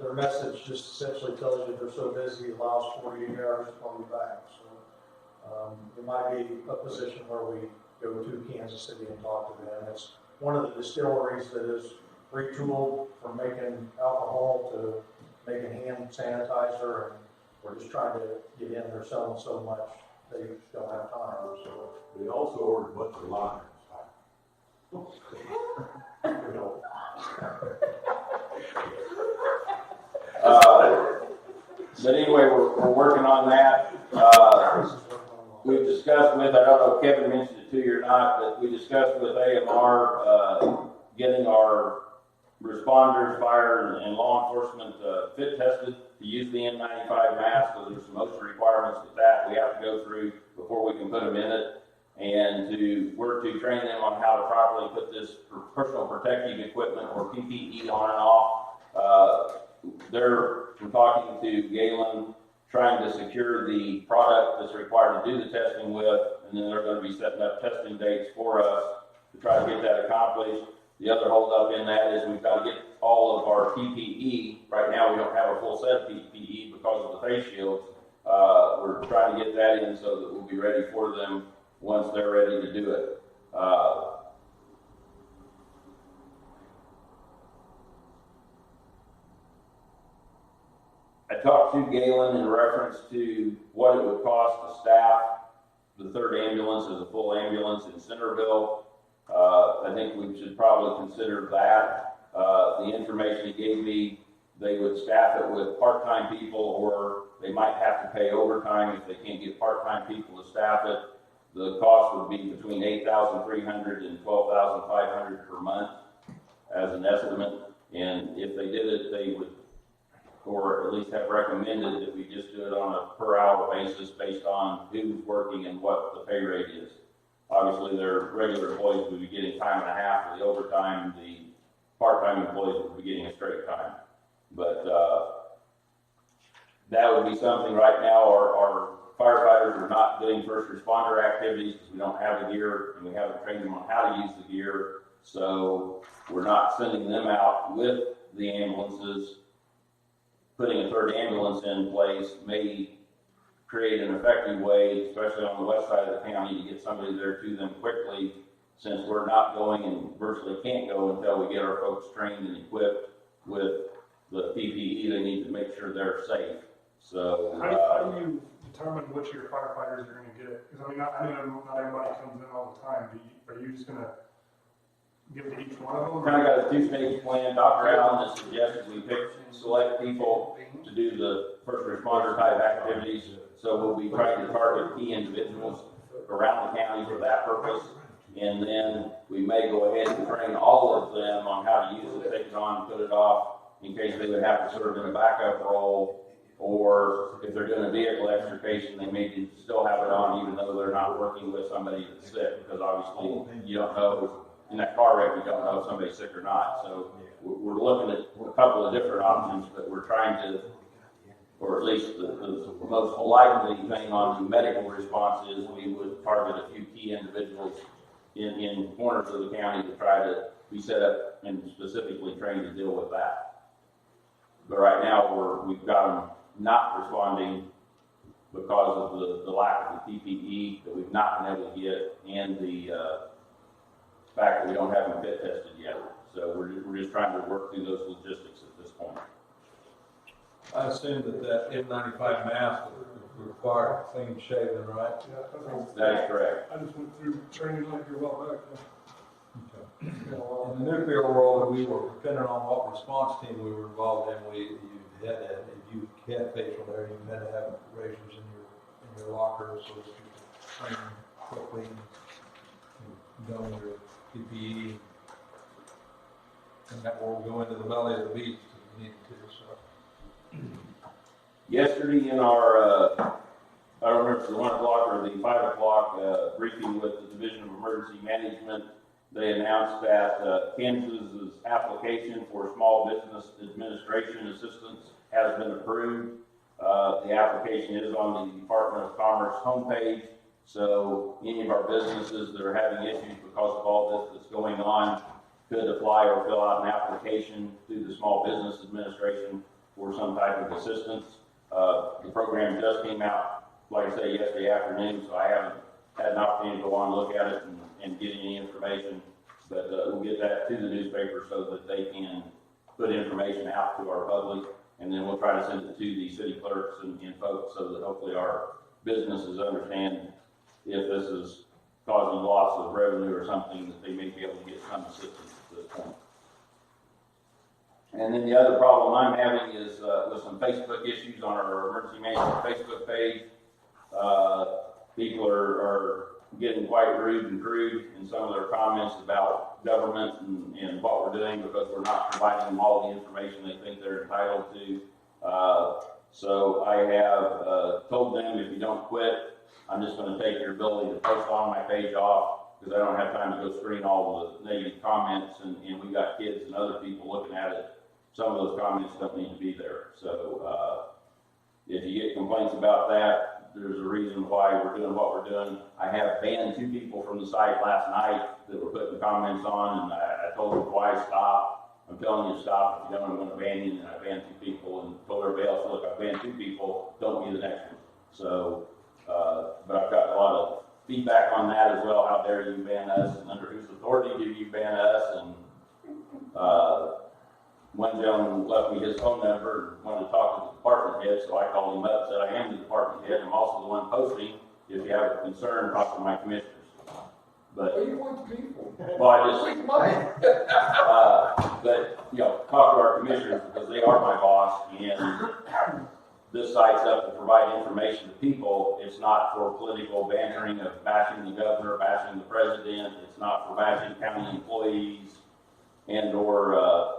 Their message just essentially tells you they're so busy, it allows 48 hours to call you back. So it might be a position where we go to Kansas City and talk to them. It's one of the distilleries that is retooled from making alcohol to making hand sanitizer, and we're just trying to get in. They're selling so much, they don't have time. So We also ordered a bunch of liners. but anyway, we're working on that. We've discussed with, I don't know if Kevin mentioned it to you or not, but we discussed with AMR, getting our responders, fire and law enforcement, fit tested to use the N95 mask, because there's some OSHA requirements that we have to go through before we can put them in it, and to work to train them on how to properly put this personal protective equipment or PPE on and off. We're talking to Galen, trying to secure the product that's required to do the testing with, and then they're going to be setting up testing dates for us to try to get that accomplished. The other holdup in that is we've got to get all of our PPE. Right now, we don't have a full set of PPE because of the face shields. We're trying to get that in so that we'll be ready for them once they're ready to do it. I talked to Galen in reference to what it would cost to staff the third ambulance as a full ambulance in Centerville. I think we should probably consider that. The information he gave me, they would staff it with part-time people, or they might have to pay overtime if they can't get part-time people to staff it. The cost would be between $8,300 and $12,500 per month as an estimate. And if they did it, they would, or at least have recommended that we just do it on a per hour basis based on who's working and what the pay rate is. Obviously, their regular employees would be getting time and a half for the overtime. The part-time employees would be getting a straight time. But that would be something. Right now, our firefighters are not doing first responder activities because we don't have the gear and we haven't trained them on how to use the gear. So we're not sending them out with the ambulances. Putting a third ambulance in place may create an effective way, especially on the west side of the county, to get somebody there to them quickly, since we're not going and virtually can't go until we get our folks trained and equipped with the PPE they need to make sure they're safe. So how do you determine which of your firefighters are going to get it? Because I mean, not everybody comes in all the time. Are you just going to give it to each one of them? Kind of got a two-stage plan. Dr. Allen has suggested we select people to do the first responder type activities. So we'll be trying to target key individuals around the county for that purpose. And then we may go ahead and train all of them on how to use it, take it on, put it off, in case they would have to serve in a backup role, or if they're doing a vehicle extrication, they may still have it on even though they're not working with somebody that's sick, because obviously you don't know, in that car wreck, you don't know if somebody's sick or not. So we're looking at a couple of different options, but we're trying to, or at least the most likely thing on the medical response is we would target a few key individuals in corners of the county to try to be set up and specifically trained to deal with that. But right now we've got them not responding because of the lack of the PPE that we've not been able to get, and the fact that we don't have them fit tested yet. So we're just trying to work through those logistics at this point. I assume that N95 mask would require clean shaven, right? Yeah, That is correct. I just went through training like you're well back. Okay. In the nuclear world, we were depending on what response team we were involved in. You had to, if you had facial there, you had to have razors in your locker so that you could train quickly and don your PPE. And that will go into the belly of the beast if you need to. So. Yesterday in our, I don't remember if it was the 1 o'clock or the 5 o'clock briefing with the Division of Emergency Management, they announced that Kansas's application for small business administration assistance has been approved. The application is on the Department of Commerce homepage, so any of our businesses that are having issues because of all this that's going on could apply or fill out an application through the Small Business Administration for some type of assistance. The program just came out, like I say, yesterday afternoon, so I haven't had an opportunity to go on and look at it and get any information, but we'll get that to the newspaper so that they can put information out to our public, and then we'll try to send it to the city clerks and folks so that hopefully our businesses understand if this is causing loss of revenue or something, that they may be able to get some assistance at this point. And then the other problem I'm having is with some Facebook issues on our emergency management Facebook page. People are getting quite rude and crude in some of their comments about government and what we're doing because we're not providing them all the information they think they're entitled to. So I have told them, if you don't quit, I'm just going to take your ability to post on my page off because I don't have time to go screen all the negative comments, and we got kids and other people looking at it. Some of those comments don't need to be there. So if you get complaints about that, there's a reason why we're doing what we're doing. I have banned 2 people from the site last night that were putting comments on, and I told them twice, stop. I'm telling you to stop. If you don't, I'm going to ban you. And I banned 2 people and told everybody else, look, I banned 2 people. Don't be the next one. So, but I've got a lot of feedback on that as well. How dare you ban us, and under whose authority do you ban us? And one gentleman left me his phone number and wanted to talk to the department head, so I called him up and said, I am the department head. I'm also the one posting. If you have a concern, talk to my commissioners. But, What do you want the people? well, I just, but, you know, talk to our commissioners because they are my boss, and this site's up to provide information to people. It's not for political bantering of bashing the governor, bashing the president. It's not for bashing county employees and or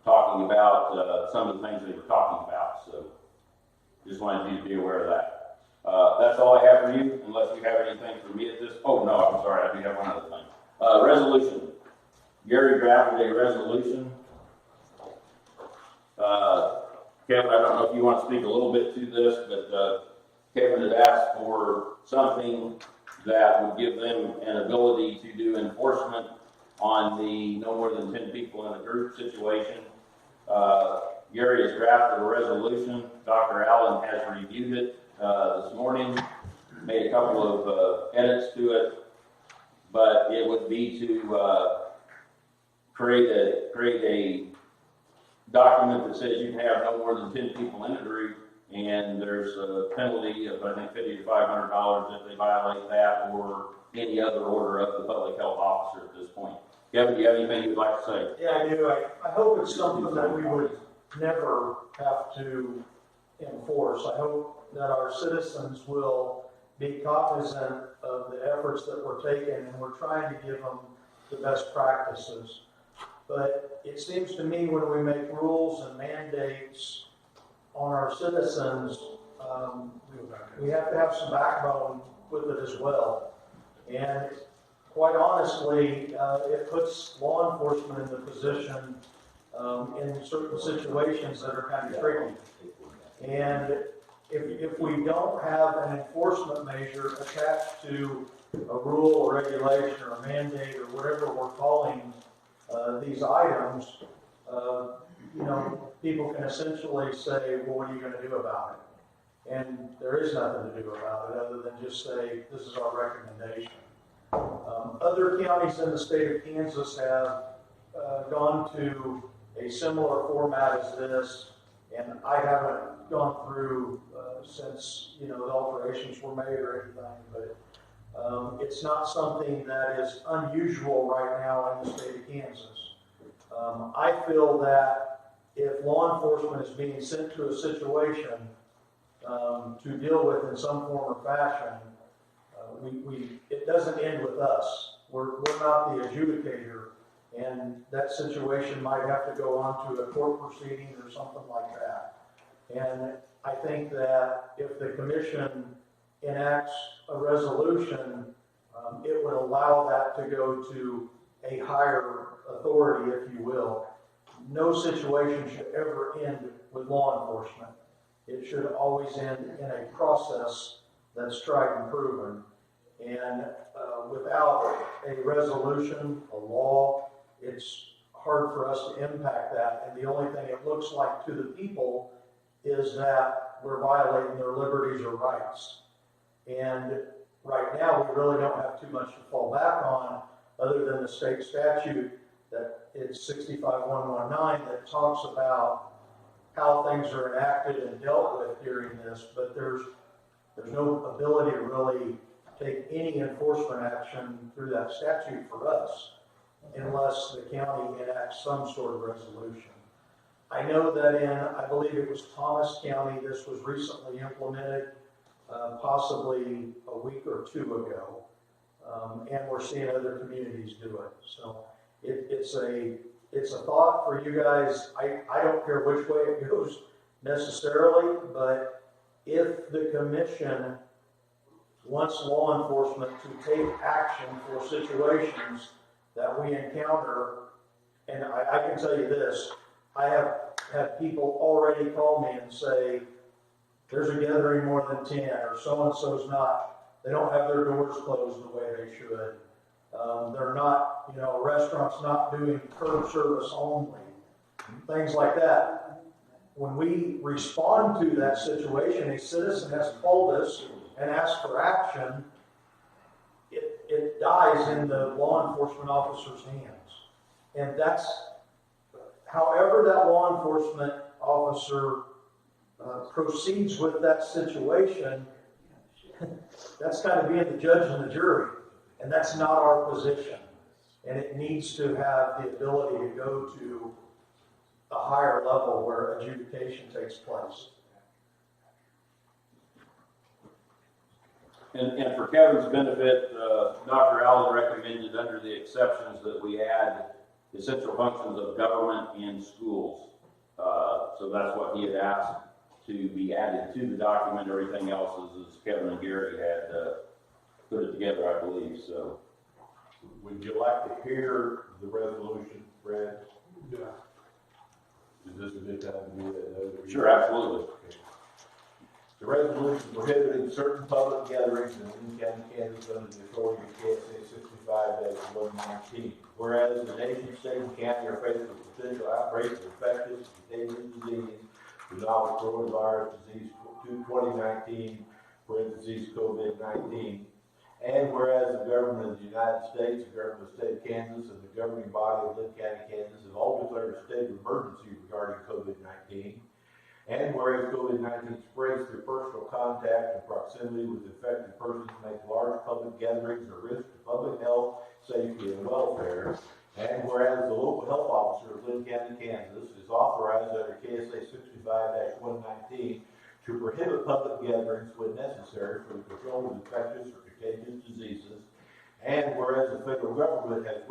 talking about some of the things they were talking about. So just wanted you to be aware of that. That's all I have for you, unless you have anything for me at this. Oh, no, I'm sorry. I do have one other thing. Resolution. Gary drafted a resolution. Kevin, I don't know if you want to speak a little bit to this, but Kevin had asked for something that would give them an ability to do enforcement on the no more than 10 people in a group situation. Gary has drafted a resolution. Dr. Allen has reviewed it this morning, made a couple of edits to it, but it would be to create a document that says you can have no more than 10 people in a group, and there's a penalty of, I think, $50 to $500 if they violate that or any other order of the public health officer at this point. Kevin, do you have anything you'd like to say? Yeah, I do. I hope it's something that we would never have to enforce. I hope that our citizens will be cognizant of the efforts that we're taking, and we're trying to give them the best practices. But it seems to me when we make rules and mandates on our citizens, we have to have some backbone with it as well. And quite honestly, it puts law enforcement in the position in certain situations that are kind of tricky. And if we don't have an enforcement measure attached to a rule or regulation or a mandate or whatever we're calling these items, people can essentially say, well, what are you going to do about it? And there is nothing to do about it other than just say, this is our recommendation. Other counties in the state of Kansas have gone to a similar format as this, and I haven't gone through since the alterations were made or anything. But It's not something that is unusual right now in the state of Kansas. I feel that if law enforcement is being sent to a situation to deal with in some form or fashion, it doesn't end with us. We're not the adjudicator, and that situation might have to go on to a court proceeding or something like that. And I think that if the commission enacts a resolution, it would allow that to go to a higher authority, if you will. No situation should ever end with law enforcement. It should always end in a process that's tried and proven. And without a resolution, a law, it's hard for us to impact that. And the only thing it looks like to the people is that we're violating their liberties or rights. And right now, we really don't have too much to fall back on other than the state statute that it's 65119 that talks about how things are enacted and dealt with during this, but there's no ability to really take any enforcement action through that statute for us unless the county enacts some sort of resolution. I know that in, I believe it was Thomas County, this was recently implemented, possibly a week or two ago, and we're seeing other communities do it. So it's a thought for you guys. I don't care which way it goes necessarily, but if the commission wants law enforcement to take action for situations that we encounter, and I can tell you this, I have had people already call me and say, there's a gathering more than 10, or so-and-so's not, they don't have their doors closed the way they should. They're not, restaurants not doing curb service only, things like that. When we respond to that situation, a citizen has called us and asked for action, it dies in the law enforcement officer's hands. And that's, however that law enforcement officer proceeds with that situation, that's kind of being the judge and the jury. And that's not our position. And it needs to have the ability to go to a higher level where adjudication takes place. And for Kevin's benefit, Dr. Allen recommended under the exceptions that we add essential functions of government in schools. So that's what he had asked to be added to the document. Everything else is as Kevin and Gary had put it together, I believe. So, would you like to hear the resolution, Brad? Yeah. Is this a good time to do that? sure, absolutely. Okay. The resolution prohibiting certain public gatherings in Linn County, Kansas under the authority of KSA 65-119. Whereas the nation, state, and county are faced with potential outbreaks of infectious and contagious disease, the novel coronavirus disease 2019, COVID-19. And whereas the government of the United States, the government of the state of Kansas, and the governing body of Linn County, Kansas have all declared a state of emergency regarding COVID-19. And whereas COVID-19 spreads through personal contact and proximity with infected persons make large public gatherings a risk to public health, safety, and welfare. And whereas the local health officer of Linn County, Kansas is authorized under KSA 65-119 to prohibit public gatherings when necessary for the control of infectious or contagious diseases. And whereas the federal government has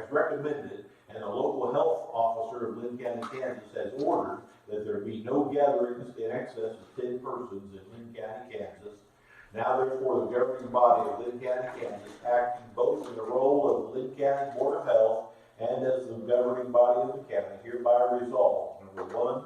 recommended, and the local health officer of Linn County, Kansas has ordered that there be no gatherings in excess of 10 persons in Linn County, Kansas. Now therefore the governing body of Linn County, Kansas, acting both in the role of the Linn County Board of Health and as the governing body of the county, hereby resolve, number 1,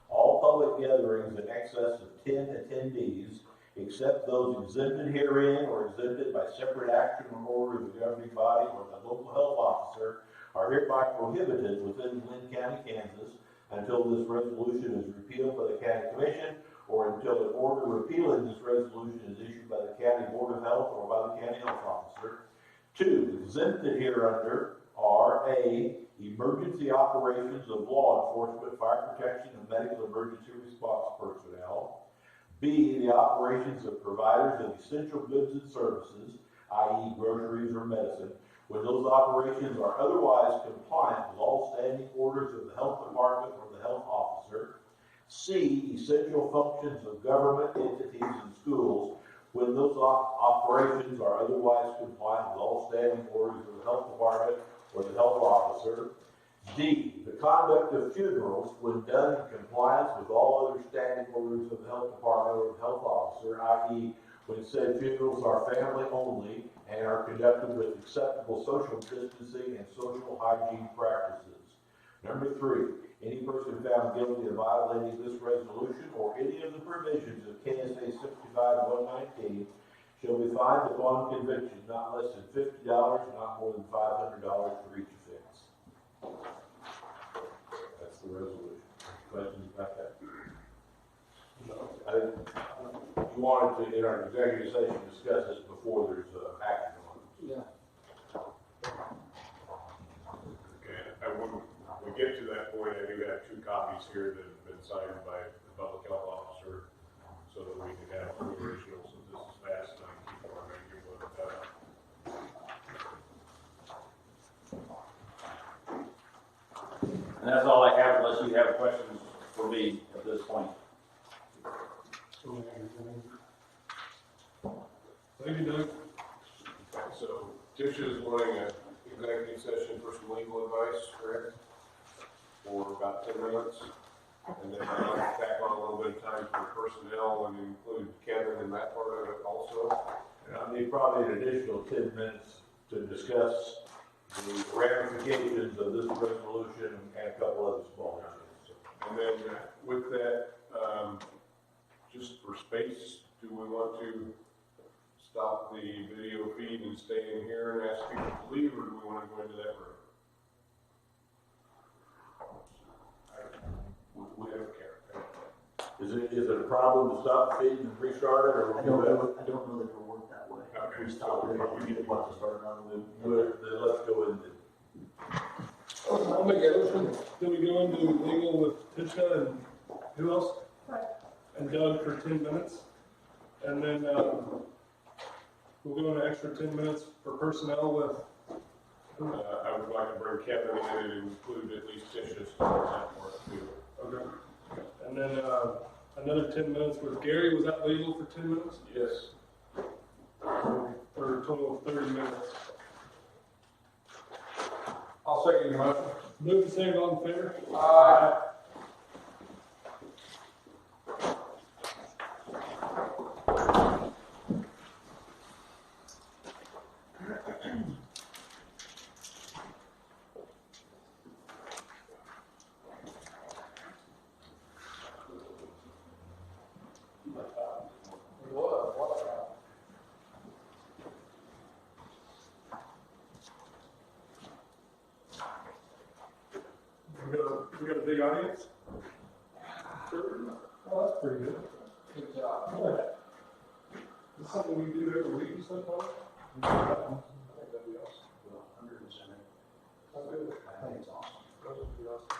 all public gatherings in excess of 10 attendees, except those exempted herein or exempted by separate action or order of the governing body or the local health officer, are hereby prohibited within Linn County, Kansas, until this resolution is repealed by the county commission, or until an order repealing this resolution is issued by the county board of health or by the county health officer. 2, exempted hereunder are A, emergency operations of law enforcement, fire protection, and medical emergency response personnel. B, the operations of providers of essential goods and services, i.e. groceries or medicine, when those operations are otherwise compliant with all standing orders of the health department or the health officer. C, essential functions of government entities and schools, when those operations are otherwise compliant with all standing orders of the health department or the health officer. D, the conduct of funerals when done in compliance with all other standing orders of the health department or the health officer, i.e. when said funerals are family only and are conducted with acceptable social distancing and social hygiene practices. Number 3, any person found guilty of violating this resolution or any of the provisions of KSA 65-119 shall be fined upon conviction not less than $50, not more than $500 for each offense. That's the resolution. Questions about that? I think you wanted to, in our executive session, discuss this before there's action on it. Yeah. Okay, when we get to that point, I do have 2 copies here that have been signed by the public health officer so that we can have 2 originals of this is fast and I can keep on and give one And that's all I have unless you have questions for me at this point. Thank you, Doug. Okay, so Tisha is wanting an executive session for some legal advice, correct? For about 10 minutes. And then I'd like to tack on a little bit of time for personnel and include Kevin in that part of it also. And I need probably an additional 10 minutes to discuss the ramifications of this resolution and a couple other small issues. And then with that, just for space, do we want to stop the video feed and stay in here and ask people to leave, or do we want to go into that room? We don't care. Is it a problem to stop the feed and restart it, or? I don't know that it will work that way. Okay. If we stop it, we get one to start another one. Then let's go in then. I'll make a motion. Then we go into legal with Tisha and who else? And Doug for 10 minutes. And then we'll go an extra 10 minutes for personnel with. I would like to bring Kevin in and include at least Tisha starting that part too. Okay. And then another 10 minutes with Gary. Was that legal for 10 minutes? Yes. For a total of 30 minutes. I'll second your motion. Move and second, all in favor? Aye. We got a big audience? Oh, that's pretty good. Good job. Is this something we do every week or something? I think that'd be awesome. 100%. That's good. I think it's awesome. That would be awesome.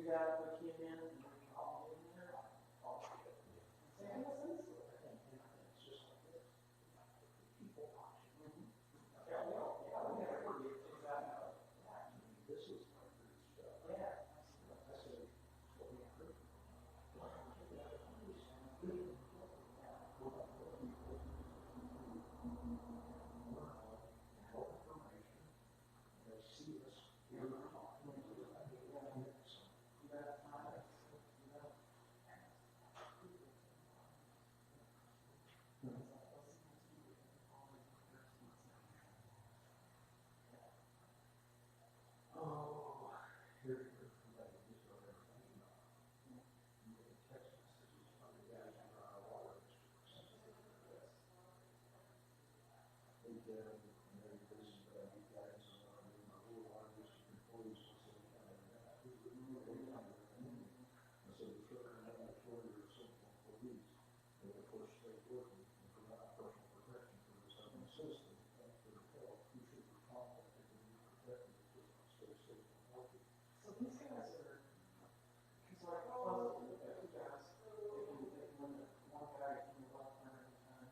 do that if we came in and we all in there. Say, I listen. It's just like this. People watching. Yeah, we never get exactly. This is my good stuff. Yeah. I said, what we heard. So these guys are, he's like, oh, look at you guys. They can win one guy from the left hand at a time.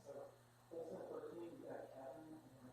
So, what's that 13? You got Kevin and,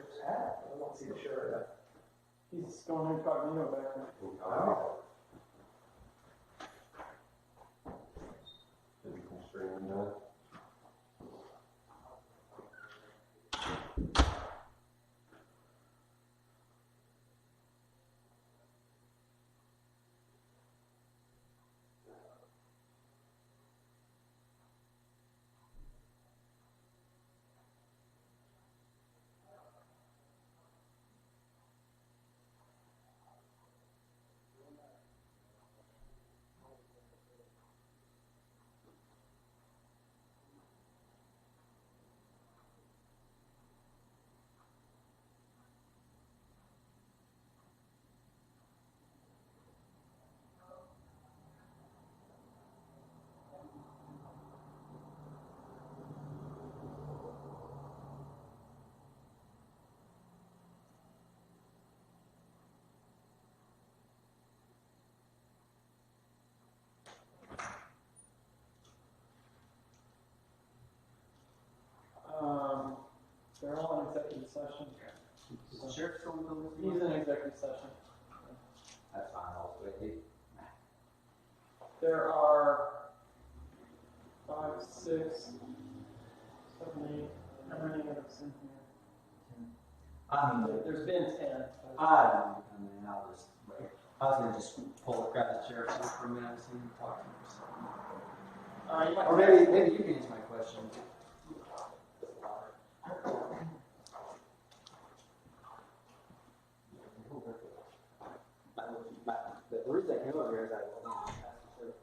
sheriff's hat. I don't see the sheriff. He's going incognito back there. They're all in executive session. Is the sheriff still in the building? He's in executive session. That's fine, I'll wait. There are 5, 6, 7, 8. How many of us in here? There's been 10. I mean, I'll just wait. I was gonna just grab the sheriff's seat for a minute, see him talk to him. Or maybe you can answer my question. The reason I came over here is I wanted to ask the sheriff.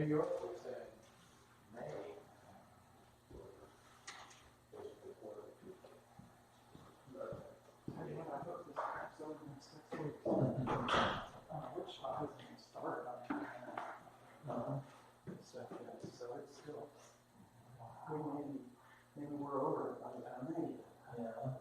New York was in May. Hey, when I hope this crap's over next week. Which I wasn't even started on that kind of stuff yet, so it's still, maybe we're over it by the time they get it. Yeah.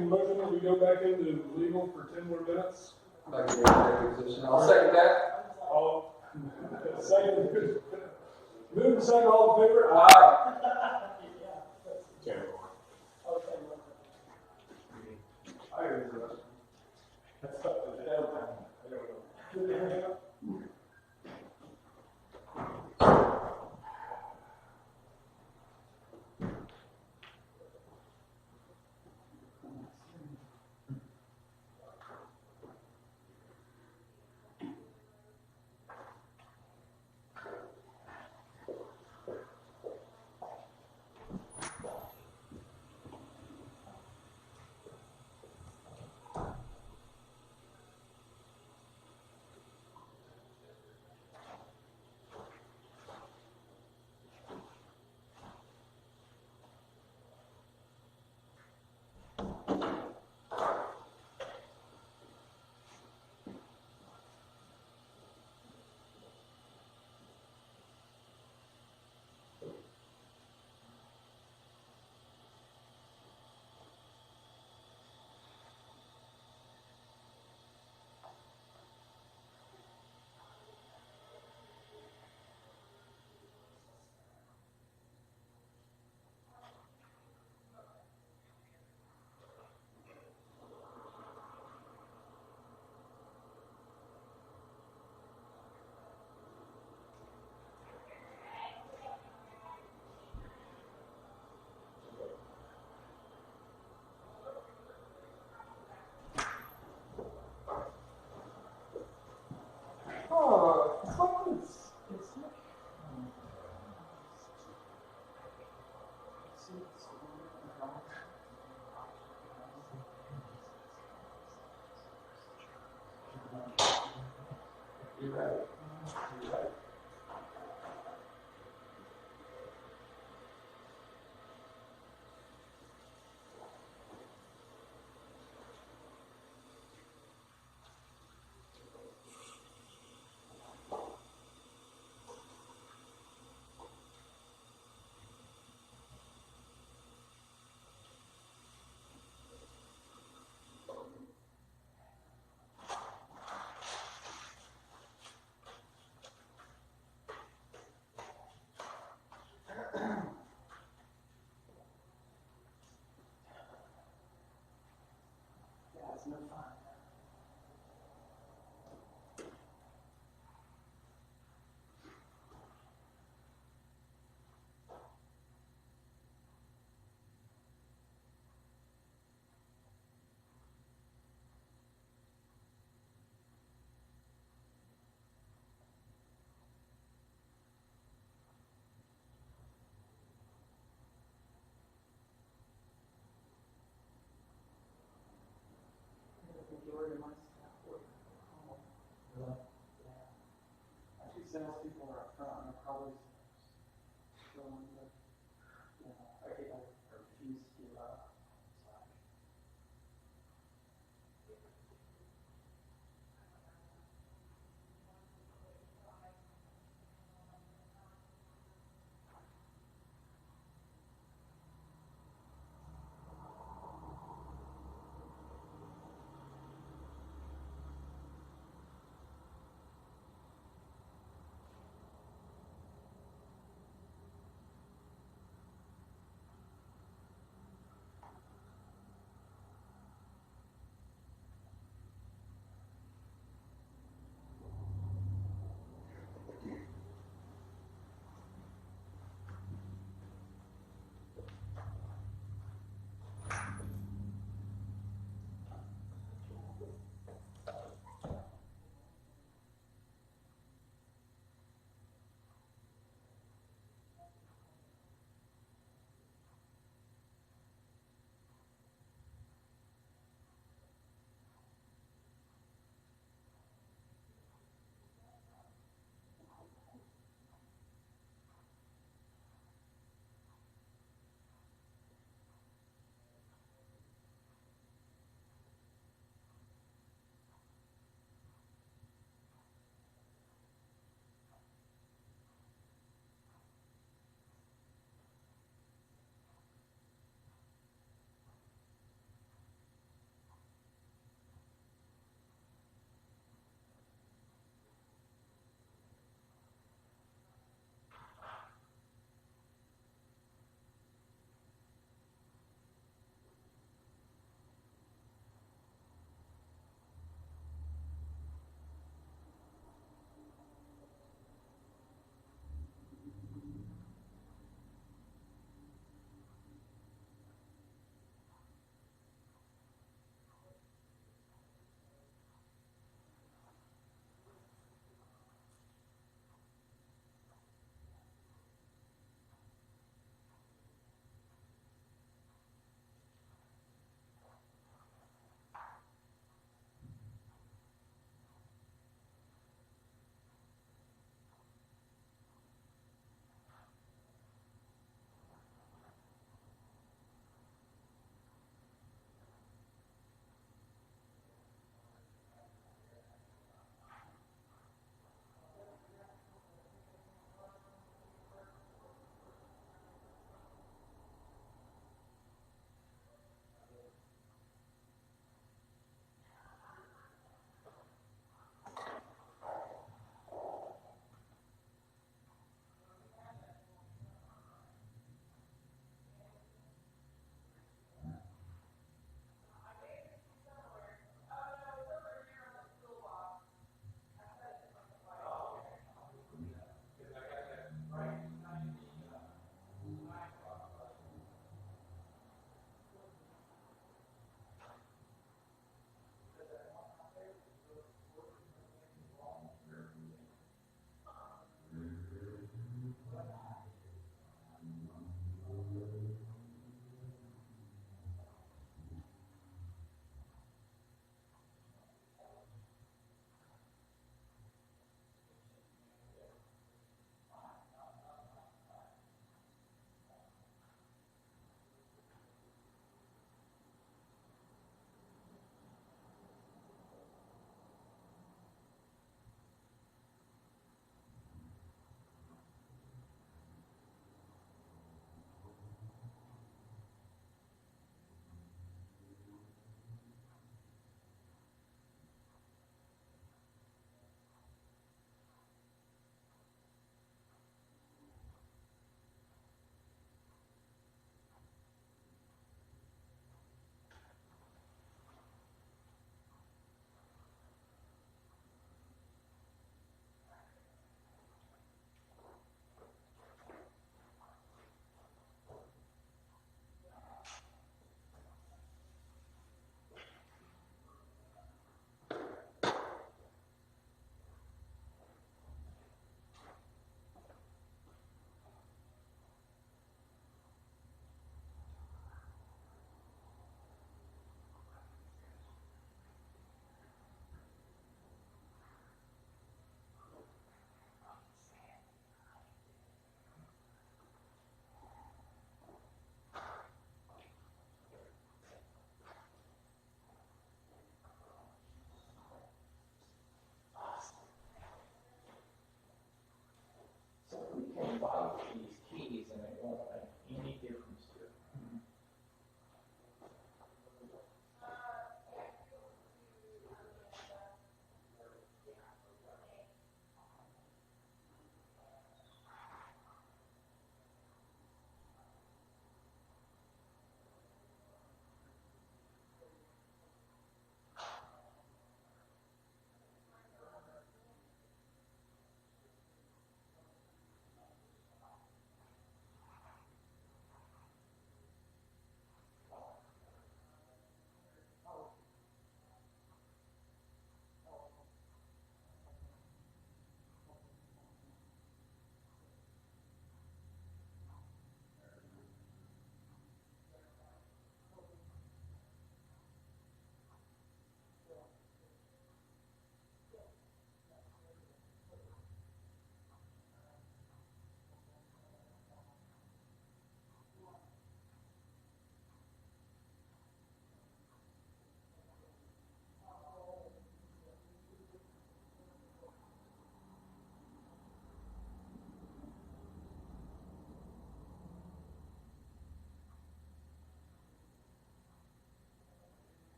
a motion that we go back into legal for 10 more minutes. Back to the executive session. I'll second that. All, second. Move to second, all in favor? Aye. I agree with that. That's up to them. I don't know. You're right. You're right. Yeah, it's no fun. The majority of my staff work from home. Really? Yeah. Actually, salespeople are up front and are probably showing that, I refuse to give up.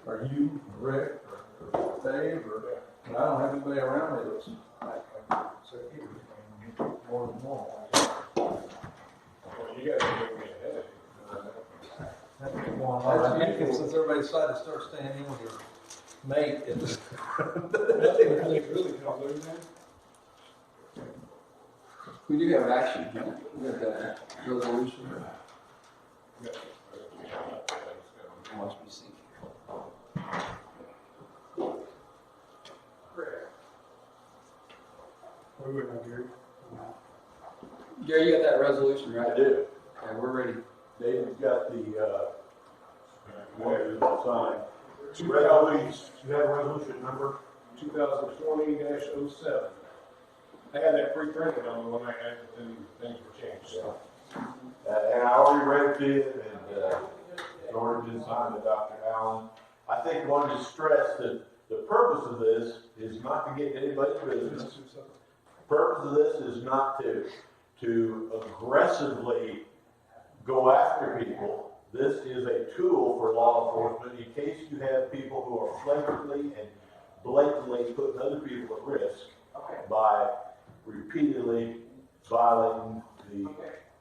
or you, Rick, or Dave, or, and I don't have anybody around me that's more than one. Well, you guys are giving me a headache. That's usual since everybody decided to start staying in with your mate. That's when they really come through, man. We do have action, right? We have that resolution. Watch me see. Where we at, Gary? Gary, you got that resolution, right? I do. Okay, we're ready. David's got the, one that's signed. You have resolution number 2020-07. I had that pre-printed on the one I had, but then things were changed, so. And I already read it to you, and, it's already been signed by Dr. Allen. I think I wanted to stress that the purpose of this is not to get anybody's business. The purpose of this is not to aggressively go after people. This is a tool for law enforcement in case you have people who are flagrantly and blatantly putting other people at risk by repeatedly violating the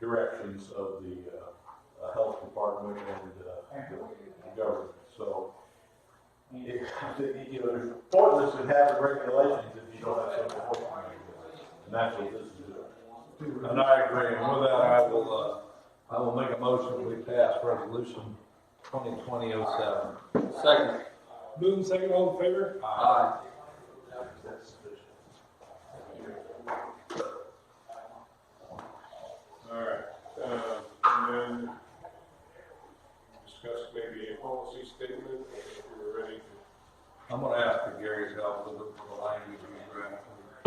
directions of the health department and the government. So, there's pointless in having regulations if you don't have some enforcement. And that's what this is doing. And I agree, and with that, I will make a motion, we pass resolution 2020-07. Second. Moving second, all in favor? Aye. All right, and then discuss maybe a policy statement, if we're ready to. I'm gonna ask for Gary's help with the language we draft. I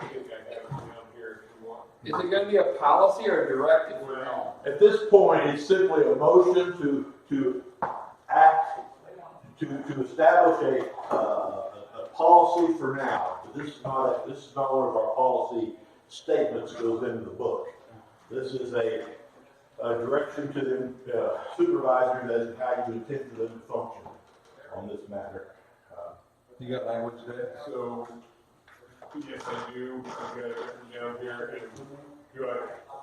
think I have it down here if you want. Is it gonna be a policy or a directive? At this point, it's simply a motion to act, to establish a policy for now. This is not one of our policy statements that goes into the book. This is a direction to the supervisor as to how you intend for them to function on this matter. You got language there? So, yes, I do. I've got it written down here. And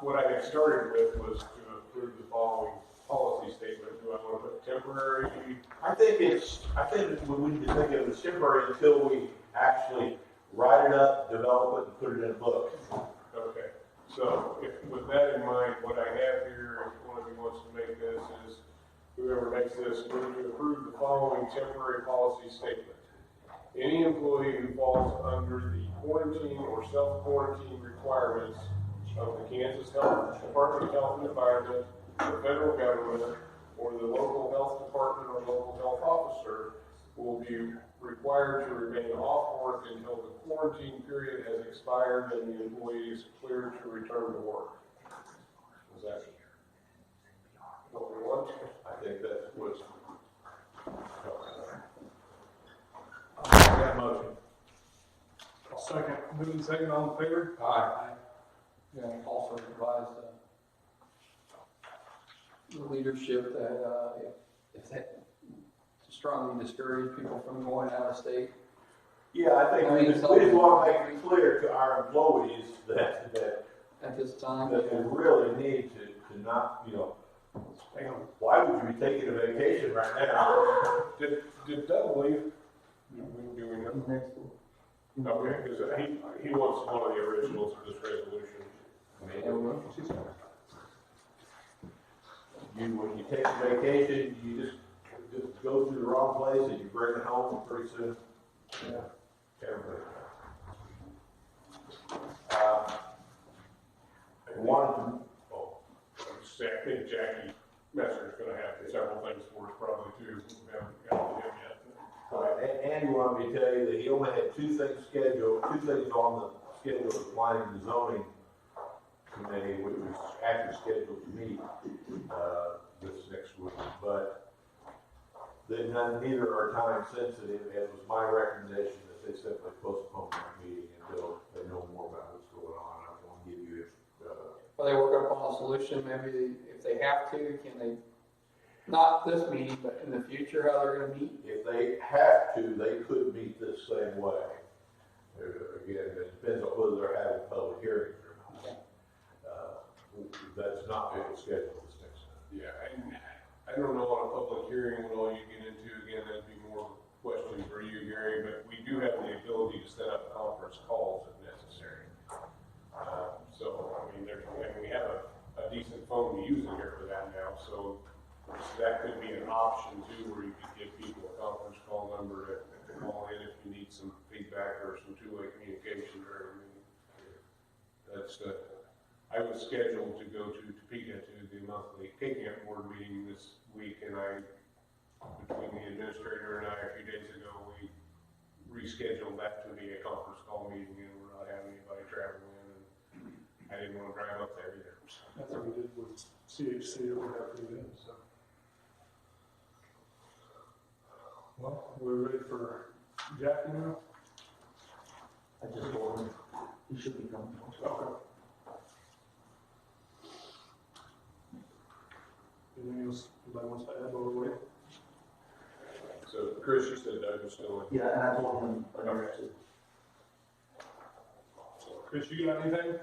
what I had started with was to approve the following policy statement. Do I want to put temporary? I think we need to think of it as temporary until we actually write it up, develop it, and put it in a book. Okay. So, with that in mind, what I have here, if one of you wants to make this, is whoever makes this, move to approve the following temporary policy statement. Any employee who falls under the quarantine or self-quarantine requirements of the Kansas Department of Health and Environment, the federal government, or the local health department or local health officer will be required to remain off work until the quarantine period has expired and the employee is cleared to return to work. Is that what we want? I think that's what's. That motion. Second. Moving second, all in favor? Aye. Yeah, also advise the leadership that if they strongly discourage people from going out of state. Yeah, I think we just want to make it clear to our employees that at this time, that they really need to not, why would you be taking a vacation right now? Did Doug leave? Do we know? Okay, because he wants one of the originals of this resolution. When you take a vacation, you just go to the wrong place and you bring it home pretty soon. Yeah. Everybody. I think Jackie Messer's gonna have several things for us probably too. We haven't got to him yet. Andy wanted me to tell you that he only had two things on the schedule of planning and zoning committee, which was actually scheduled to meet this next week, but neither are time sensitive. It was my recommendation that they simply postpone that meeting until they know more about what's going on. I don't want to give you. are they working upon a solution? Maybe if they have to, can they Not this meeting, but in the future, how they're gonna meet? If they have to, they could meet this same way. Again, it depends on whether they're having public hearings or not. That's not what was scheduled this next time. Yeah, and I don't know on a public hearing what all you get into, again, that'd be more of a question for you, Gary, but we do have the ability to set up conference calls if necessary. So, I mean, we have a decent phone to use in here for that now, so that could be an option too, where you could give people a conference call number to call in if you need some feedback or some two-way communication during a meeting. That's, I was scheduled to go to Topeka to the monthly K-Camp board meeting this week, and between the administrator and I, a few days ago, we rescheduled that to be a conference call meeting, and we're not having anybody traveling in, and I didn't want to drive up there either. That's what we did with CHC that we have to do, so. Well, we're ready for Jack now? I just told him, he should be coming. Okay. Anything else anybody wants to add while we're waiting? So, Chris, you said Doug was still in. Yeah, and I told him, Chris, you got anything?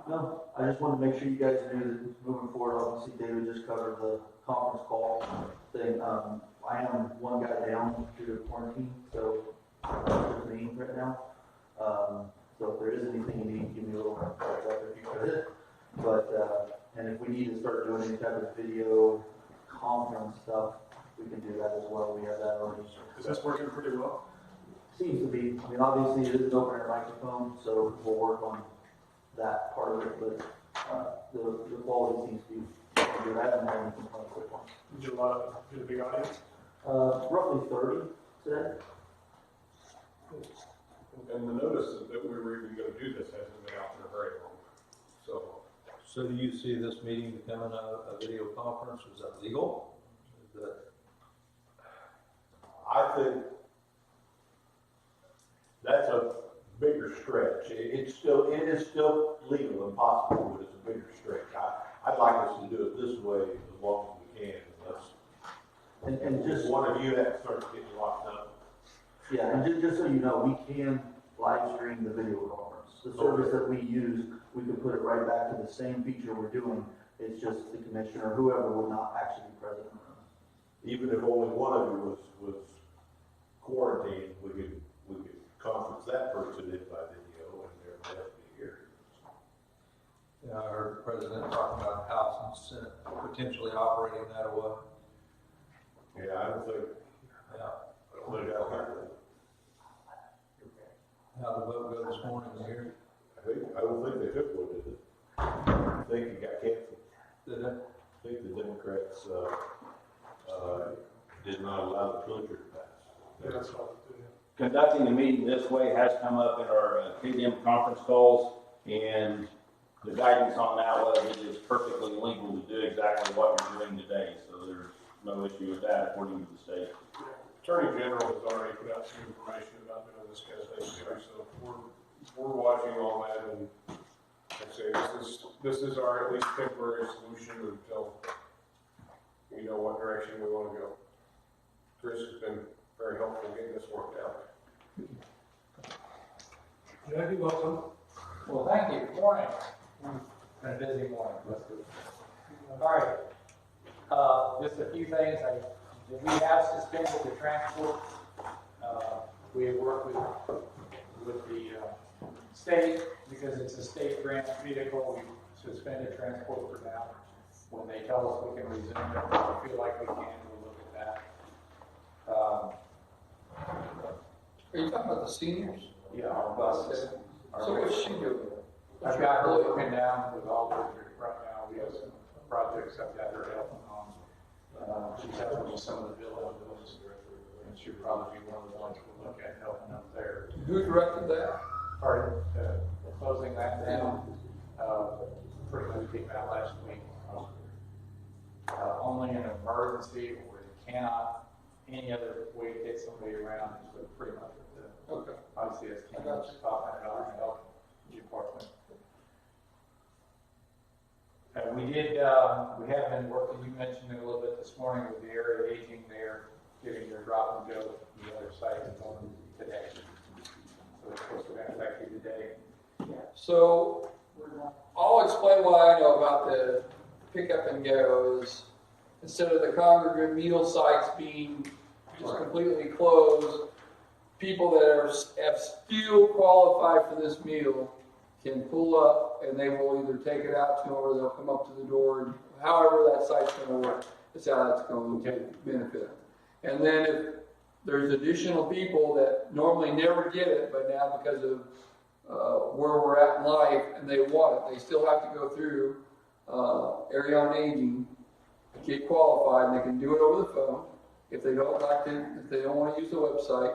no, I just wanted to make sure you guys knew that moving forward, obviously David just covered the conference call thing. I am one guy down due to quarantine, so it's me right now. So if there is anything you need, give me a little heads up if you could. But, and if we need to start doing any type of video conference stuff, we can do that as well. We have that already. Is this working pretty well? Seems to be. I mean, obviously it is an open air microphone, so we'll work on that part of it, but the quality seems to be good. I haven't had any complaints so far. Did you get a big audience? Roughly 30 today. And the notice that we were even going to do this hasn't been out there very long. So do you see this meeting becoming a video conference? Is that legal? Is that? I think that's a bigger stretch. It is still legal and possible, but it's a bigger stretch. I'd like us to do it this way as long as we can. And just one of you that starts getting locked up. yeah, and just so you know, we can live stream the video conference. The service that we use, we can put it right back to the same feature we're doing. It's just the commissioner, whoever, will not actually be present. Even if only one of you was quarantined, we could conference that person in by video and they're have to be here. Yeah, I heard the president talking about House and Senate potentially operating that way. Yeah, I don't think that'll happen. How the vote go this morning here? I don't think they took one, did they? I think it got canceled. Did it? I think the Democrats did not allow the closure to pass. Yeah, that's all. Conducting the meeting this way has come up in our KDM conference calls, and the guidance on that was it is perfectly legal to do exactly what you're doing today, so there's no issue with that according to the state. Attorney General has already put out some information about doing this kind of thing too, so we're watching all that, and like I say, this is our at least temporary solution until we know what direction we want to go. Chris has been very helpful getting this worked out. Jackie, welcome. Well, thank you. Good morning. Been a busy morning. Let's do it. All right. Just a few things. We have suspended the transport. We have worked with the state because it's a state grant vehicle. We suspended transport for now. When they tell us we can resume it, we feel like we can. We'll look at that. Are you talking about the seniors? Yeah, our buses. So what's she doing? I've got her looking down with all the right now. We have some projects I've got her helping on. She's helping with some of the buildings, and she'll probably be one of the ones we'll look at helping up there. Who directed that? Part of closing that down, pretty much came out last week. Only an emergency where you cannot any other way to get somebody around is pretty much Okay. obviously it's $500 help department. We have been working, you mentioned it a little bit this morning with the area aging there, getting their drop and go to the other site on today. So it's supposed to be effective today. So I'll explain what I know about the pickup and go is instead of the congregate meal sites being just completely closed, people that have still qualified for this meal can pull up and they will either take it out to them or they'll come up to the door and however that site's going to work, that's how that's going to benefit. And then if there's additional people that normally never get it, but now because of where we're at in life and they want it, they still have to go through area on aging, get qualified, and they can do it over the phone. If they don't like to, if they don't want to use the website,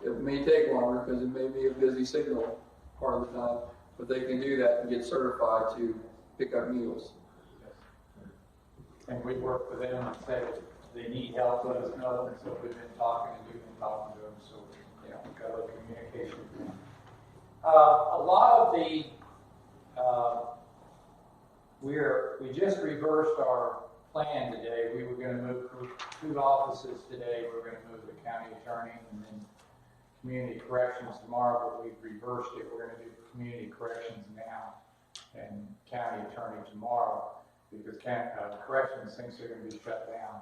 it may take longer because it may be a busy signal part of the time, but they can do that and get certified to pick up meals. And we work with them and say if they need help, let us know. And so we've been talking and you've been talking to them. So, you know, we've got a communication. A lot of the, we just reversed our plan today. We were going to move 2 offices today. We're going to move the county attorney and then community corrections tomorrow, but we've reversed it. We're going to do community corrections now and county attorney tomorrow because corrections thinks they're going to be shut down.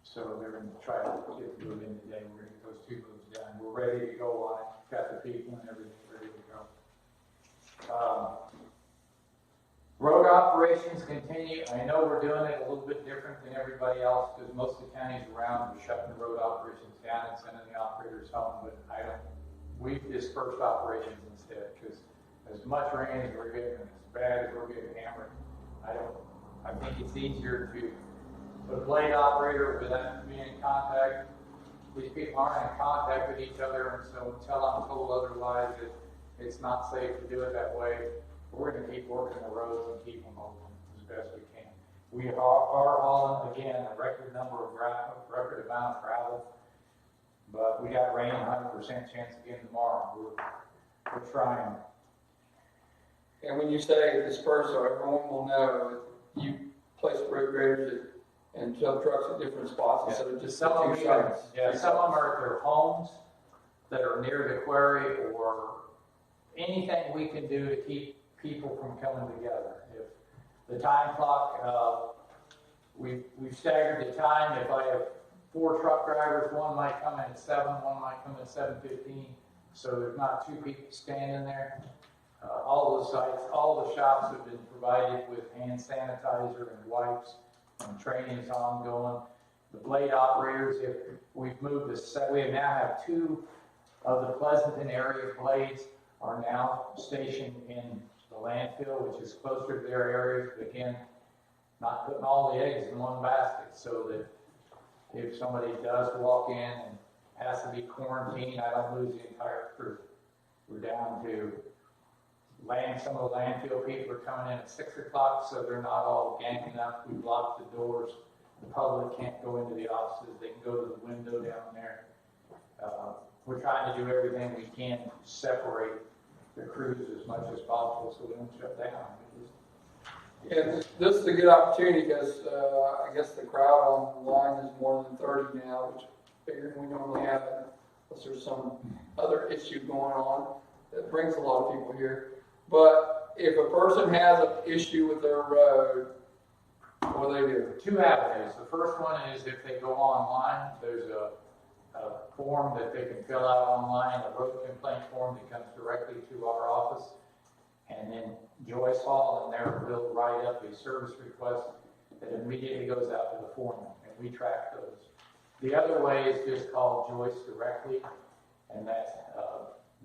So they're going to try to get the move in today. We're going to get those 2 moves done. We're ready to go on it. Got the people and everything ready to go. Road operations continue. I know we're doing it a little bit different than everybody else because most of the counties around are shutting the road operations down and sending the operators home, but we've dispersed operations instead because as much rain as we're getting and as bad as we're getting hammered, I think it's easier to put a blade operator without being in contact. These people aren't in contact with each other, and so until I'm told otherwise, it's not safe to do it that way. We're going to keep working the roads and keep them open as best we can. We are hauling, again, a record amount of gravel, but we got rain, 100% chance again tomorrow. We're trying. And when you say disperse, so everyone will know, you place road graders and dump trucks at different spots instead of just some of 2 sites. Some of them are at their homes that are near the quarry or anything we can do to keep people from coming together. If the time clock, we've staggered the time. If I have 4 truck drivers, one might come in at 7, one might come at 7:15, so there's not 2 people standing there. All the sites, all the shops have been provided with hand sanitizer and wipes, and training is ongoing. The blade operators, if we've moved we now have 2 of the Pleasanton area blades are now stationed in the landfill, which is closer to their areas. But again, not putting all the eggs in one basket, so that if somebody does walk in and has to be quarantined, I don't lose the entire crew. We're down to some of the landfill people are coming in at 6 o'clock, so they're not all ganging up. We've locked the doors. The public can't go into the offices. They can go to the window down there. We're trying to do everything we can to separate the crews as much as possible so we don't shut down. Yeah, this is a good opportunity because I guess the crowd on the line is more than 30 now, which bigger than we normally have, unless there's some other issue going on that brings a lot of people here. But if a person has an issue with their road, what do they do? 2 avenues. The first one is if they go online, there's a form that they can fill out online, a road complaint form that comes directly to our office. And then Joyce Hall and there will write up a service request that immediately goes out to the foreman, and we track those. The other way is just call Joyce directly, and that's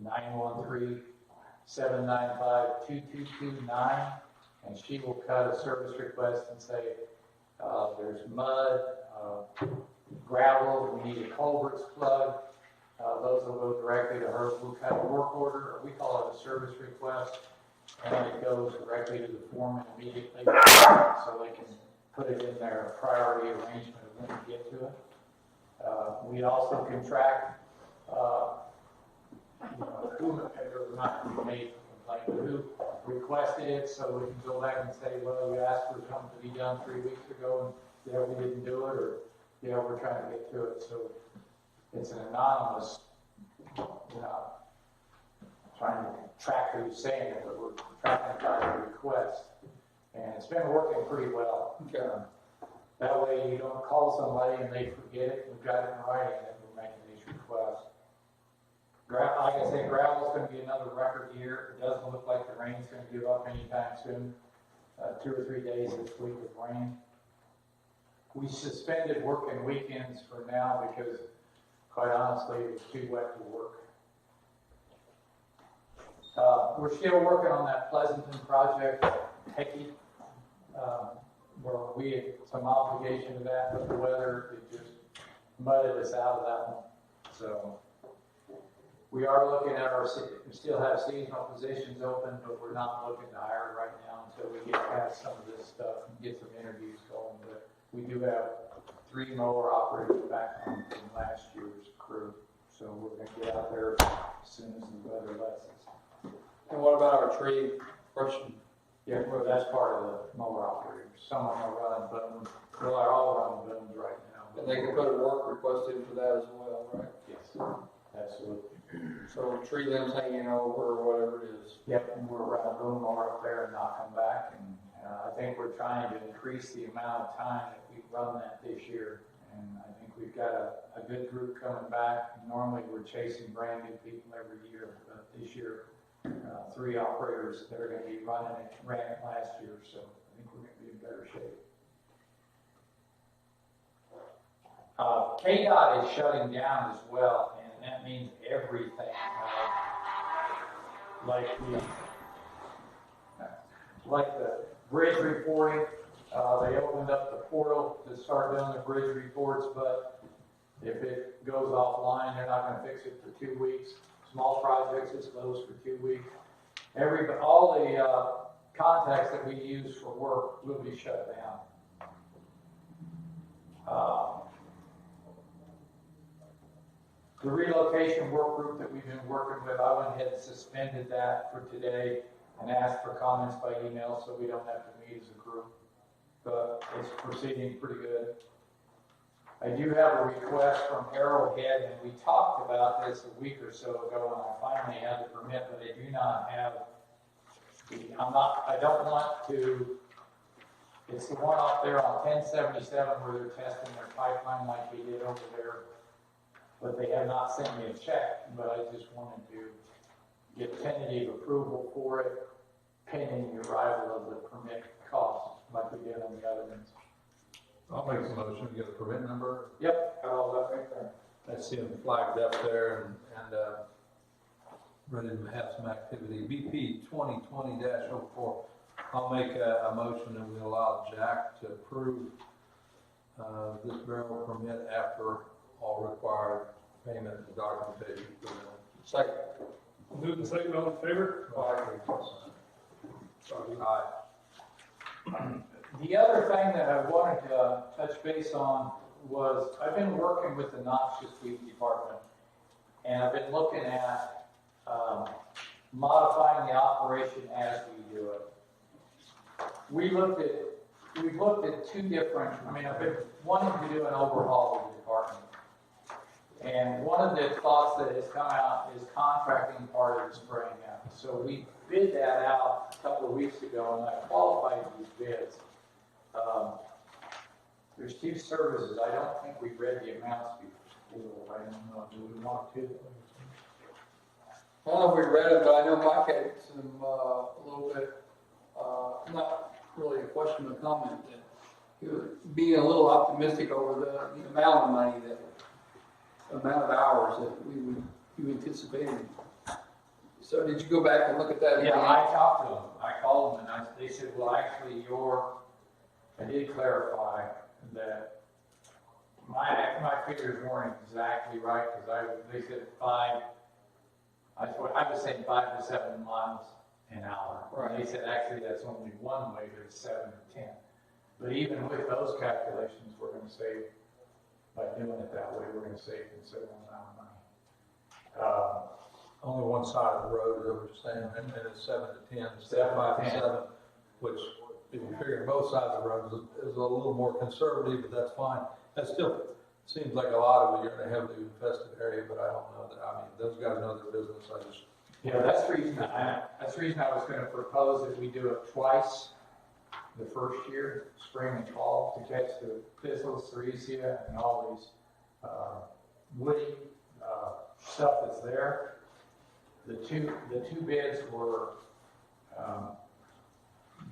913-795-2229, and she will cut a service request and say, there's mud, gravel, we need a culverts plug. Those will go directly to her. We'll cut a work order, or we call it a service request, and it goes directly to the foreman immediately, so they can put it in their priority arrangement of when to get to it. We also can track whomever might be made like who requested it, so we can go back and say, well, you asked for something to be done 3 weeks ago, and yeah, we didn't do it, or yeah, we're trying to get to it. So it's an anonymous, you know, trying to track who's saying it, but we're tracking by the request. And it's been working pretty well. Okay. That way you don't call somebody and they forget it, we've got it in writing that we're making these requests. Like I said, gravel's gonna be another record year. It doesn't look like the rain's gonna give up anytime soon. 2 or 3 days this week of rain. We suspended working weekends for now because, quite honestly, it was too wet to work. We're still working on that Pleasanton project, Hecky, where we had some obligation to that, but the weather, it just mudded us out of that one. So we are looking at we still have seasonal positions open, but we're not looking to hire right now until we get past some of this stuff and get some interviews going. But we do have 3 mower operators back on from last year's crew. So we're going to get out there as soon as the weather lessens. And what about our tree brushing? Yeah, well, that's part of the mower operators. Some of them are running booms. Well, they're all running booms right now. And they can put a work request in for that as well, right? Yes, absolutely. So tree limbs hanging over or whatever it is. Yep, and we're running a boom mower up there and knock them back. And I think we're trying to increase the amount of time that we run that this year. And I think we've got a good group coming back. Normally we're chasing brand new people every year, but this year 3 operators that are going to be running it ran it last year, so I think we're going to be in better shape. KDOT is shutting down as well, and that means everything. Like the bridge reporting, they opened up the portal to start doing the bridge reports, but if it goes offline, they're not going to fix it for 2 weeks. Small projects, it's closed for 2 weeks. All the contacts that we use for work will be shut down. The relocation work group that we've been working with, I went ahead and suspended that for today and asked for comments by email so we don't have to meet as a group. But it's proceeding pretty good. I do have a request from Arrowhead, and we talked about this a week or so ago, and I finally had the permit, but I do not have, I don't want to, it's the one up there on 1077 where they're testing their pipeline like they did over there, but they have not sent me a check, but I just wanted to get tentative approval for it, pending the arrival of the permit cost, like we did on the other ones. I'll make a motion to get a permit number. Yep, got all that right there. I see them flagged up there and ready to have some activity. BP 2020-04. I'll make a motion that we allow Jack to approve this barrel permit after all required payment and documentation. Second. Move the second, all in favor? Aye. The other thing that I wanted to touch base on was I've been working with the noxious weed department, and I've been looking at modifying the operation as we do it. We've looked at 2 different. I've been wanting to do an overhaul of the department, and one of the thoughts that has come out is contracting part of the spraying out. So we bid that out a couple of weeks ago, and I qualified these bids. There's 2 services. I don't think we read the amounts before. I don't know. Do we want to? I don't know if we read it, but I know Mike had some, a little bit, not really a question, but a comment that he was being a little optimistic over the amount of money the amount of hours that you anticipated. So did you go back and look at that? Yeah, I talked to them. I called them and they said, well, actually I did clarify that my figures weren't exactly right because they said 5. I was saying 5 to 7 miles an hour. Right. They said actually that's only one way, there's 7 or 10. But even with those calculations, we're going to save, by doing it that way, we're going to save a considerable amount of money. only one side of the road, that we're saying, and it's 7 to 10, instead of 5 to 7, which, if you figure both sides of the road is a little more conservative, but that's fine. That still seems like a lot of it, you're in a heavily infested area, but I don't know that, I mean, those guys know their business, I just. Yeah, that's the reason I was gonna propose that we do it twice the first year, spring and fall, to catch the thistles, sericea, and all these, woody, stuff that's there. The two bids were,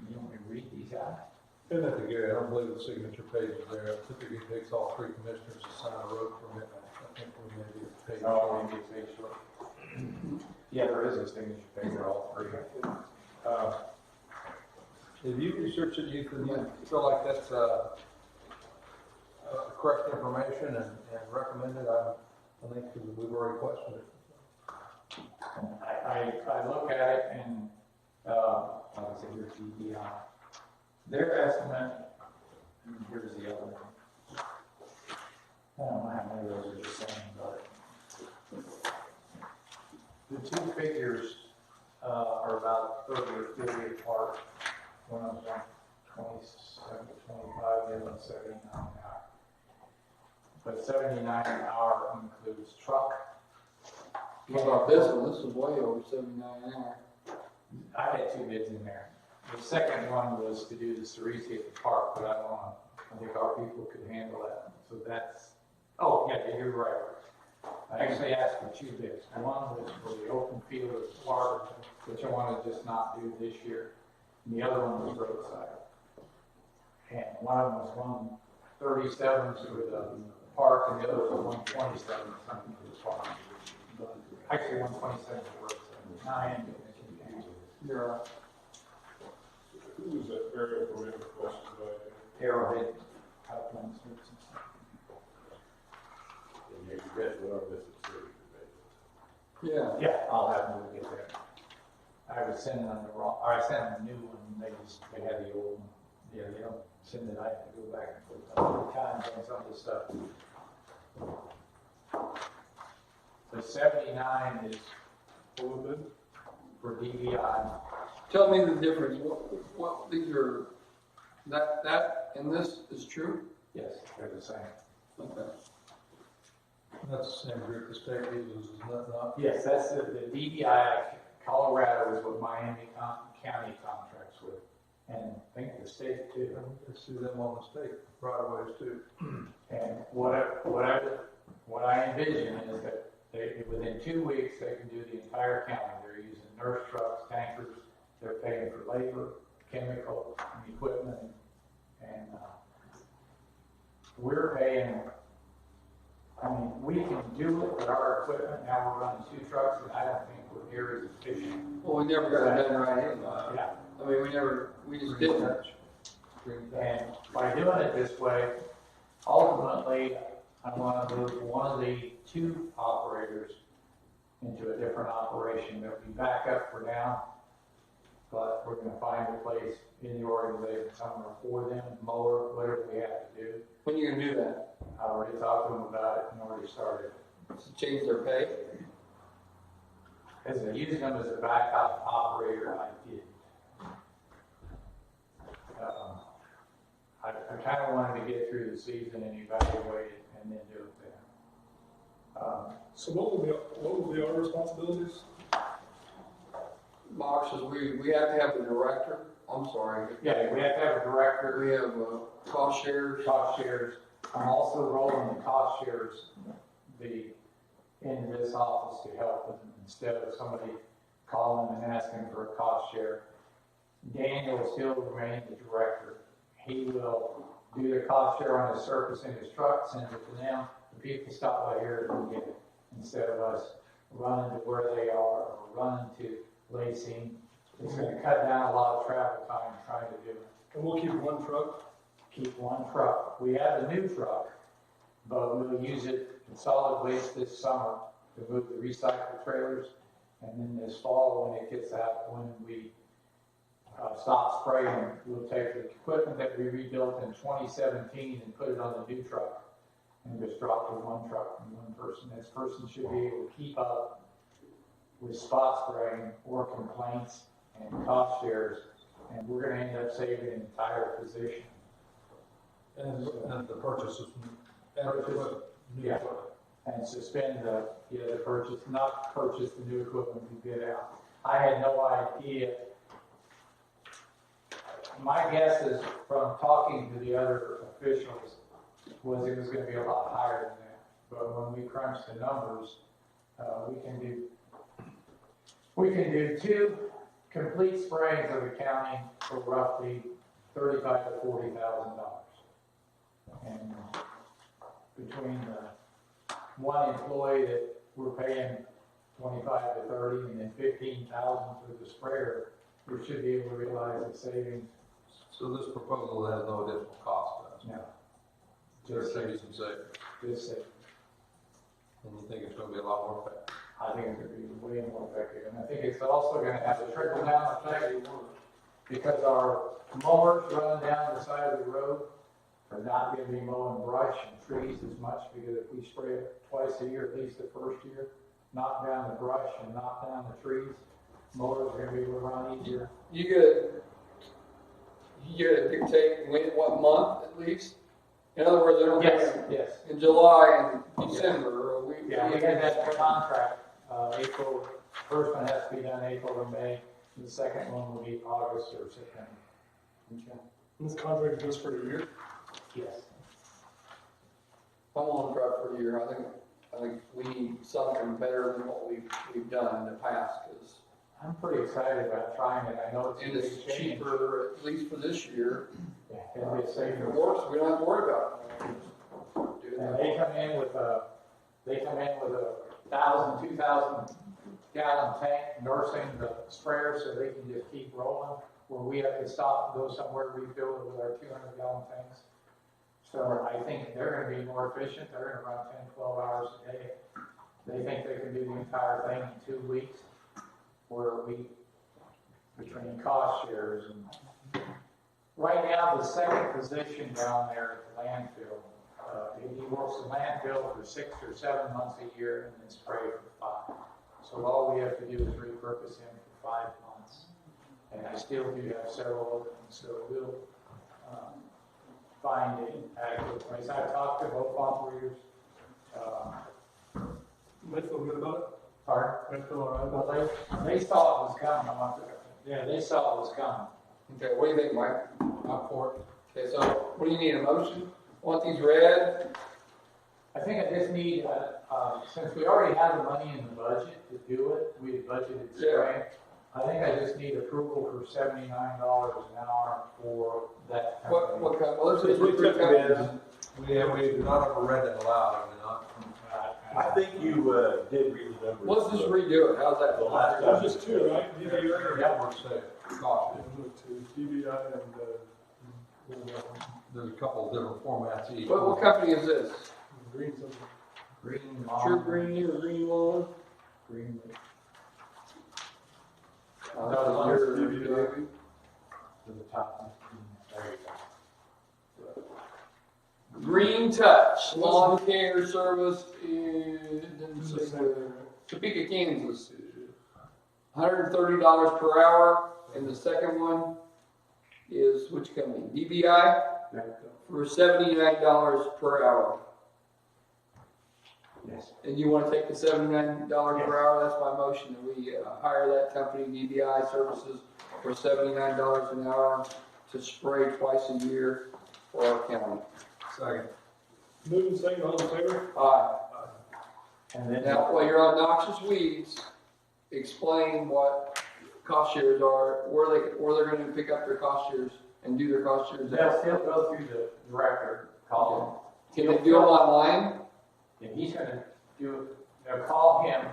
you want me to read these out? Isn't that the Gary? I don't believe the signature page is there. It typically takes all 3 commissioners to sign a road permit. I think we may be a page. Oh, maybe it's page short. Yeah, there is a signature page for all 3. If you research it, you feel like that's correct information and recommend it, I think we've already questioned it. I look at it and, like I said, here's DBI. Their estimate, and here's the other one. I don't know how many of those are the same, but the 2 figures are about 30 or 40 apart. One of them 27 to 25, the other one's 79 an hour. But 79 an hour includes truck. What about this one? This is way over 79 an hour. I had 2 bids in there. The second one was to do the Cerisi at the park, but I think our people could handle that. So that's, oh, yeah, you're right. I actually asked for 2 bids. One was for the open field at the park, which I want to just not do this year. And the other one was roadside. And one of them was 137 for the park, and the other was 127 something for the park. Actually, 127 for roadside. You're right. Who was that area permit requested by? Arrowhead Pipeline Services. And you get what our visit to Yeah. Yeah, I'll have them get there. I was sending them the wrong, or I sent them a new one, and they had the old one. Yeah, they don't send it, I have to go back and put times on some of the stuff. The 79 is for DVI. Tell me the difference. What these are, that and this is true? Yes, they're the same. Okay. That's the same group the state uses, is that not? Yes, that's the DVI, Colorado is what Miami County contracts with, and I think the state too. Let's see them on the state right of ways too. And what I envision is that within 2 weeks, they can do the entire county. They're using nurse trucks, tankers, they're paying for labor, chemical, and equipment, and we're paying. I mean, we can do it with our equipment. Now we're running 2 trucks, and I don't think we're near as efficient. Well, we never got it done right anyway. Yeah. I mean, we just didn't. And by doing it this way, ultimately, I want to move one of the 2 operators into a different operation. There'll be backup for now, but we're going to find a place in the organization somewhere for them, mower, whatever we have to do. When are you going to do that? I already talked to them about it and already started. To change their pay? As I use them as a backup operator, I did. I kind of wanted to get through the season and evaluate it and then do it then. So what will be our responsibilities? Box says we have to have a director. I'm sorry. Yeah, we have to have a director. We have cost shares. Cost shares. I'm also rolling the cost shares into this office to help them instead of somebody calling and asking for a cost share. Daniel will still remain the director. He will do the cost share on his surface in his truck, send it to them. The people stop by here and get it instead of us running to where they are or running to Lacing. It's going to cut down a lot of travel time trying to do it. And we'll keep 1 truck? Keep 1 truck. We have a new truck, but we'll use it in solid waste this summer to move the recycle trailers. And then this fall, when it gets out, when we stop spraying, we'll take the equipment that we rebuilt in 2017 and put it on the new truck and just drop it in 1 truck and 1 person. This person should be able to keep up with spot spraying or complaints and cost shares, and we're gonna end up saving an entire position. And the purchases. Yeah, and suspend the purchase, not purchase the new equipment we bid out. I had no idea. My guess is from talking to the other officials was it was gonna be a lot higher than that. But when we crunch the numbers, we can do 2 complete sprayings of the county for roughly $35,000 to $40,000. And between the one employee that we're paying 25 to 30, and then 15,000 for the sprayer, we should be able to realize a savings. So this proposal has no additional cost to us? No. Just save you some savings. Just savings. And you think it's gonna be a lot more effective? I think it's gonna be way more effective, and I think it's also gonna have a trickle down effect because our mowers running down the side of the road are not gonna be mowing brush and trees as much, because if we spray it twice a year, at least the first year, knock down the brush and knock down the trees, mowers are gonna be able to run easier. You get to dictate when, what month at least? In other words, they don't Yes. in July and December, or we. Yeah, we had that contract, April, first one has to be done April or May, and the second one will be August or September. Okay. This contract goes for a year? Yes. I'm on track for a year. I think we need something better than what we've done in the past, because. I'm pretty excited about trying it. I know And it's cheaper, at least for this year. Yeah, it'll be a If savings. it works, we don't have to worry about it. Do And that. they come in with a 1,000, 2,000 gallon tank nursing the sprayer so they can just keep rolling, where we have to stop and go somewhere, refill it with our 200 gallon tanks. So I think they're gonna be more efficient. They're gonna run 10, 12 hours a day. They think they can do the entire thing in 2 weeks, where between cost shares and, right now, the second position down there at the landfill, he works the landfill for 6 or 7 months a year and then spray for 5. So all we have to do is repurpose him for 5 months. And I still do have several openings, so we'll find an adequate place. I've talked to both operators. They feel good about it? Pardon? They feel all right Well, about it? they saw it was coming a month ago. Yeah, they saw it was coming. Okay, what do you think, Mike? Up for it. Okay, so what do you need, a motion? Want these read? I think I just need, since we already have the money in the budget to do it, we had budgeted spraying. I think I just need approval for $79 an hour for that company. What kind, well, let's just We read took through bids. companies. We've not ever read that aloud, have we not? I think you did read the numbers. Let's just redo it, how's that? The last There's time. just 2, right? DBI Yeah, we're safe. Caution. and DBI and, There's a couple of different formats each. What company is this? green something. Green Sure lawn. Green or Green Lawn? Green. Your- To the top. There you go. Green Touch, lawn care service in Topeka, Kansas. $130 per hour, and the second one is which company? DBI for $79 per hour. Yes. And you want to take the $79 per hour? That's my motion, that we hire that company, DBI Services, for $79 an hour to spray twice a year for our county. Second. Moving second, all in favor? Aye. And then, Now, while you're on noxious weeds, explain what cost shares are, where they're going to pick up their cost shares and do their cost shares. they'll still go through the record column. Can they do them online? And he's gonna do, they'll call him,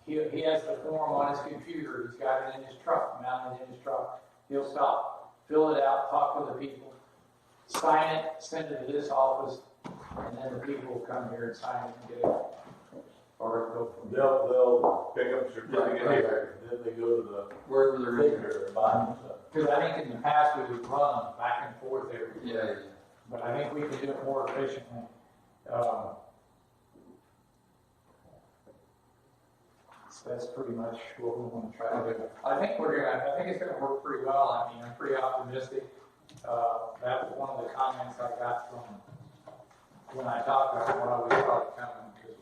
he has the form on his computer, he's got it in his truck, mounted in his truck. He'll stop, fill it out, talk with the people, sign it, send it to this office, and then the people will come here and sign it and get it. Or go from there. They'll pick up a certificate Right. here, then they go to the Wherever they're going. figure and buy them stuff. Because I think in the past we would run back and forth every Yeah, day, but I think we can do it more efficiently. that's pretty much what we want to try to do. I think it's gonna work pretty well. I mean, I'm pretty optimistic. That was one of the comments I got from when I talked about why we thought it coming, because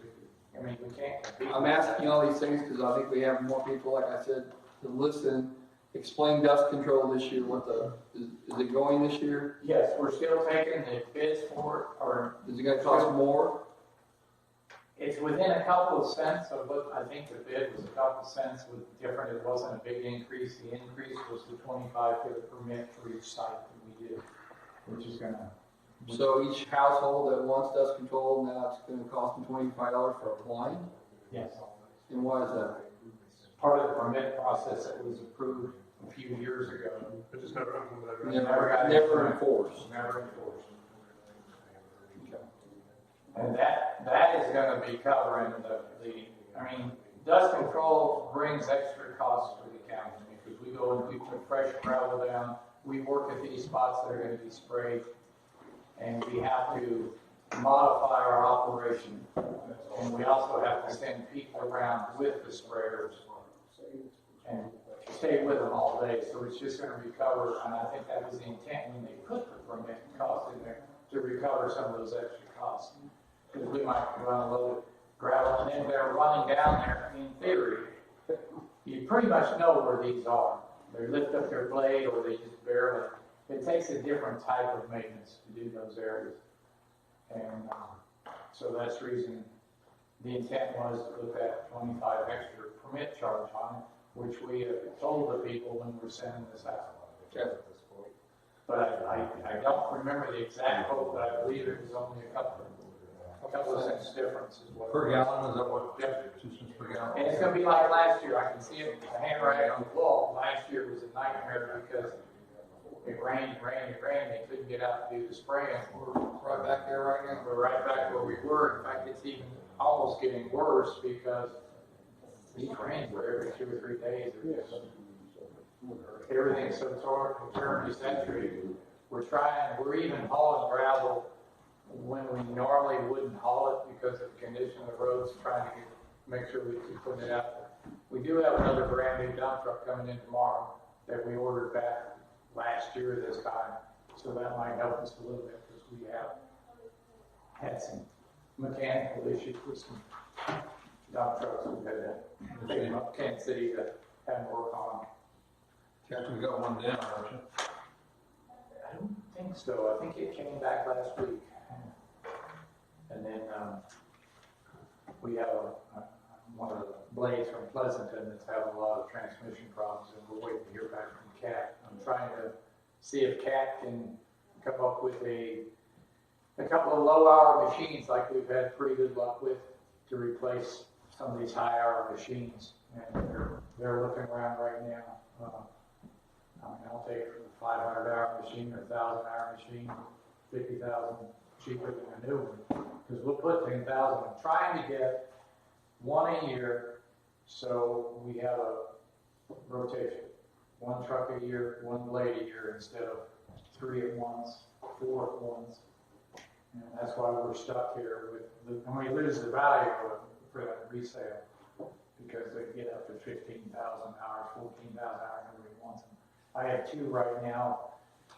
we can't compete. I'm asking you all these things because I think we have more people, like I said, to listen. Explain dust control this year. Is it going this year? Yes, we're still taking the bids for it, or Is it going to cost more? it's within a couple of cents of what I think the bid was. A couple of cents was different. It wasn't a big increase. The increase was the 25 for the permit for each site that we did, which is gonna. So each household that wants dust control, now it's going to cost them $25 for applying? Yes. And why is that? Part of the permit process that was approved a few years ago. But just never implemented, right? Never enforced. Never enforced. And that is gonna be covering dust control brings extra costs for the county, because we go and we put fresh gravel down, we work at these spots that are gonna be sprayed, and we have to modify our operation. And we also have to send people around with the sprayers and stay with them all day, so it's just gonna recover, and I think that was the intent when they put the permit cost in there, to recover some of those extra costs. Because we might run a load of gravel, and then they're running down there, in theory, you pretty much know where these are. They lift up their blade, or they just barely, it takes a different type of maintenance to do those areas. And so that's the reason the intent was to put that 25 extra permit charge on it, which we have told the people when we're sending this out. Okay. But I don't remember the exact quote, but I believe it was only a couple of cents difference is what. Per gallon, is that what? Yep. 2 cents per gallon. And it's gonna be like last year, I can see it, the handwriting on the wall. Last year was a nightmare because it rained, they couldn't get out to do the spraying. We're right back there right now. We're right back where we were. In fact, it's even almost getting worse because these rains were every 2 or 3 days. Everything's so terribly saturated. We're even hauling gravel when we normally wouldn't haul it because of the condition of the roads, trying to make sure we keep putting it out there. We do have another brand new dump truck coming in tomorrow that we ordered back last year this time, so that might help us a little bit because we have had some mechanical issues with some dump trucks. We've had to take them up to Kansas City to have them work on. Captain, we got one down, aren't you? I don't think so. I think it came back last week. And then we have one of the blades from Pleasanton that's had a lot of transmission problems, and we're waiting to hear back from CAT. I'm trying to see if CAT can come up with a couple of low-hour machines like we've had pretty good luck with to replace some of these high-hour machines. And they're looking around right now. I'll take a 500-hour machine or 1,000-hour machine, 50,000 cheaper than a new one, because we'll put 10,000. I'm trying to get one a year, so we have a rotation. One truck a year, one blade a year, instead of 3 at once, 4 at once. And that's why we're stuck here and we lose the value of it for that resale, because they get up to 15,000 hours, 14,000 hours, nobody wants them. I have 2 right now,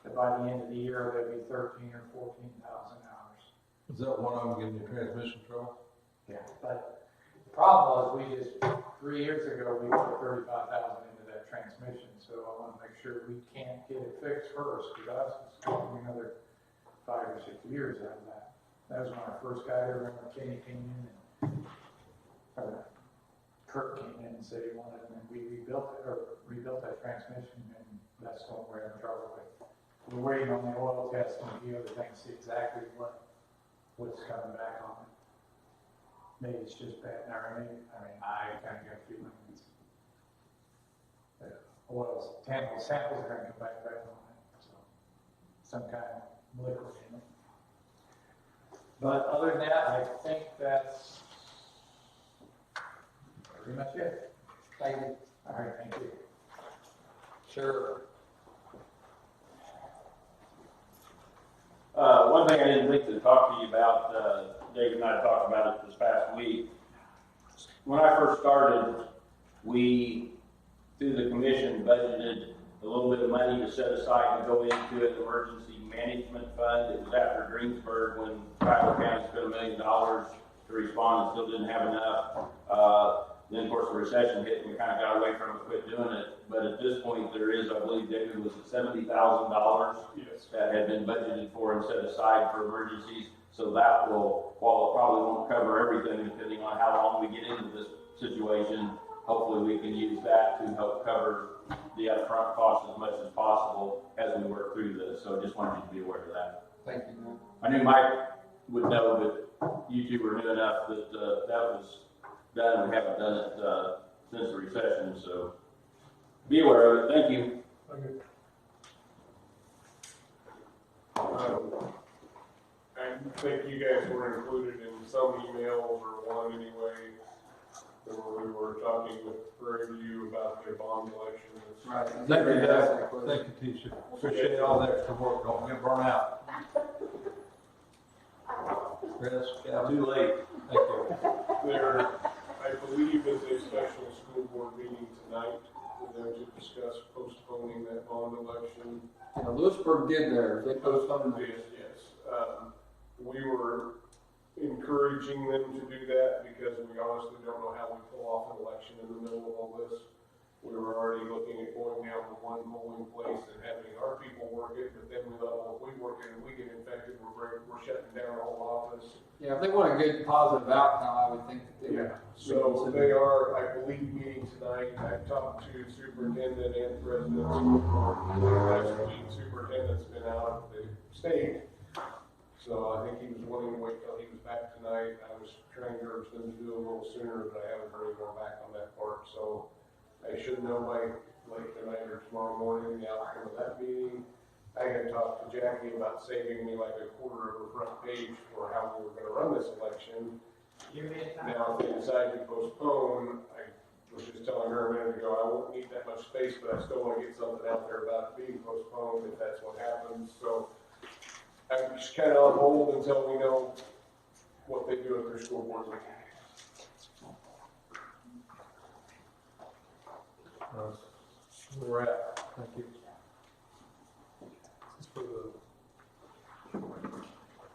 that by the end of the year, they'll be 13,000 or 14,000 hours. Is that one of them giving you transmission trouble? Yeah, but the problem was 3 years ago, we put 35,000 into that transmission, so I want to make sure we can't get it fixed first, because that's costing another 5 or 6 years out of that. That was when I first got here. Remember Kenny came in and Kurt came in and said he wanted it, and we rebuilt that transmission, and that's what we're in trouble with. We're waiting on the oil test and a few other things to see exactly what's coming back on it. Maybe it's just bad. I kind of get a feeling it's oil samples are going to come back bad on it. So some kind of liquid in it. But other than that, I think that's pretty much it. Thank you. All right, thank you. Sure. One thing I didn't think to talk to you about, Dave and I talked about it this past week. When I first started, We, through the commission, budgeted a little bit of money to set aside to go into an emergency management fund. It was after Greensburg when Tyler County spent $1 million to respond and still didn't have enough. Then of course the recession hit and we kind of got away from it, quit doing it. But at this point there is, I believe, David, was it $70,000 Yes. that had been budgeted for and set aside for emergencies. So that will, while it probably won't cover everything depending on how long we get into this situation, hopefully we can use that to help cover the upfront costs as much as possible as we work through this. So I just wanted you to be aware of that. Thank you. I knew Mike would know, but you two were new enough that that was done. We haven't done it since the recession, so be aware of it. Thank you. Okay. I think you guys were included in some emails, or one anyway, where we were talking with Prairie View about their bond election. Right. Thank you, Dad. Thank you, teacher. Appreciate all the extra work. Don't get burnt out. Chris, Too late. thank you. There, I believe, is a special school board meeting tonight for them to discuss postponing that bond election. Yeah, Lewisburg did theirs. They postponed it. Yes, yes. We were encouraging them to do that because we honestly don't know how we pull off an election in the middle of all this. We were already looking at going down to one polling place and having our people work it, but then we thought, well, if we work it and we get infected, we're shutting down the whole office. Yeah, if they want a good positive outcome, I would think that they would. So they are, I believe, meeting tonight. I've talked to superintendent and president of the school board. Last week, superintendent's been out of the state. So I think he was wanting to wait till he was back tonight. I was trying to urge them to do it a little sooner, but I haven't heard anyone back on that part. So I should know by late tonight or tomorrow morning the outcome of that meeting. I had talked to Jackie about saving me like a quarter of a front page for how we were gonna run this election. Now, if they decide to postpone, I was just telling her a minute ago, I won't need that much space, but I still wanna get something out there about it being postponed if that's what happens. So I'm just kind of on hold until we know what they do at their school board meeting. Where we're at. Thank you.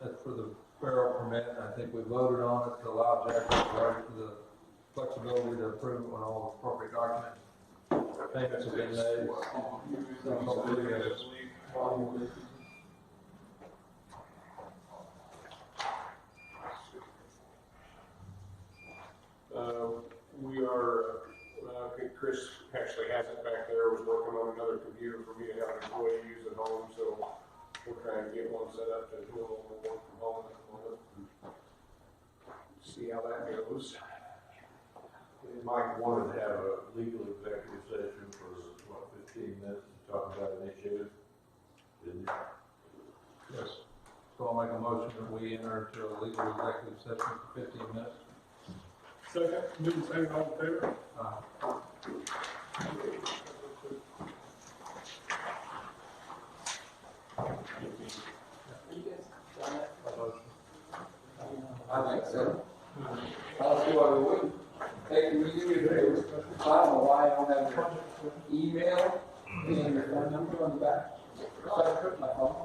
That's for the burial permit, and I think we voted on it to allow Jack the flexibility to approve it when all the appropriate documents, payments have been made. So hopefully, We are, I think Chris actually has it back there, was working on another computer for me to have an employee use at home, so we're trying to get one set up to do a little more work from home at the moment. See how that goes. Mike wanted to have a legal executive session for, 15 minutes to talk about an issue, didn't you? yes. So I'll make a motion that we enter into a legal executive session for 15 minutes. Second, moving second, all in favor? I think so. I don't see why we wouldn't. Hey, can we do me a favor? I don't know why I don't have your email and your phone number on the back. So I put my phone.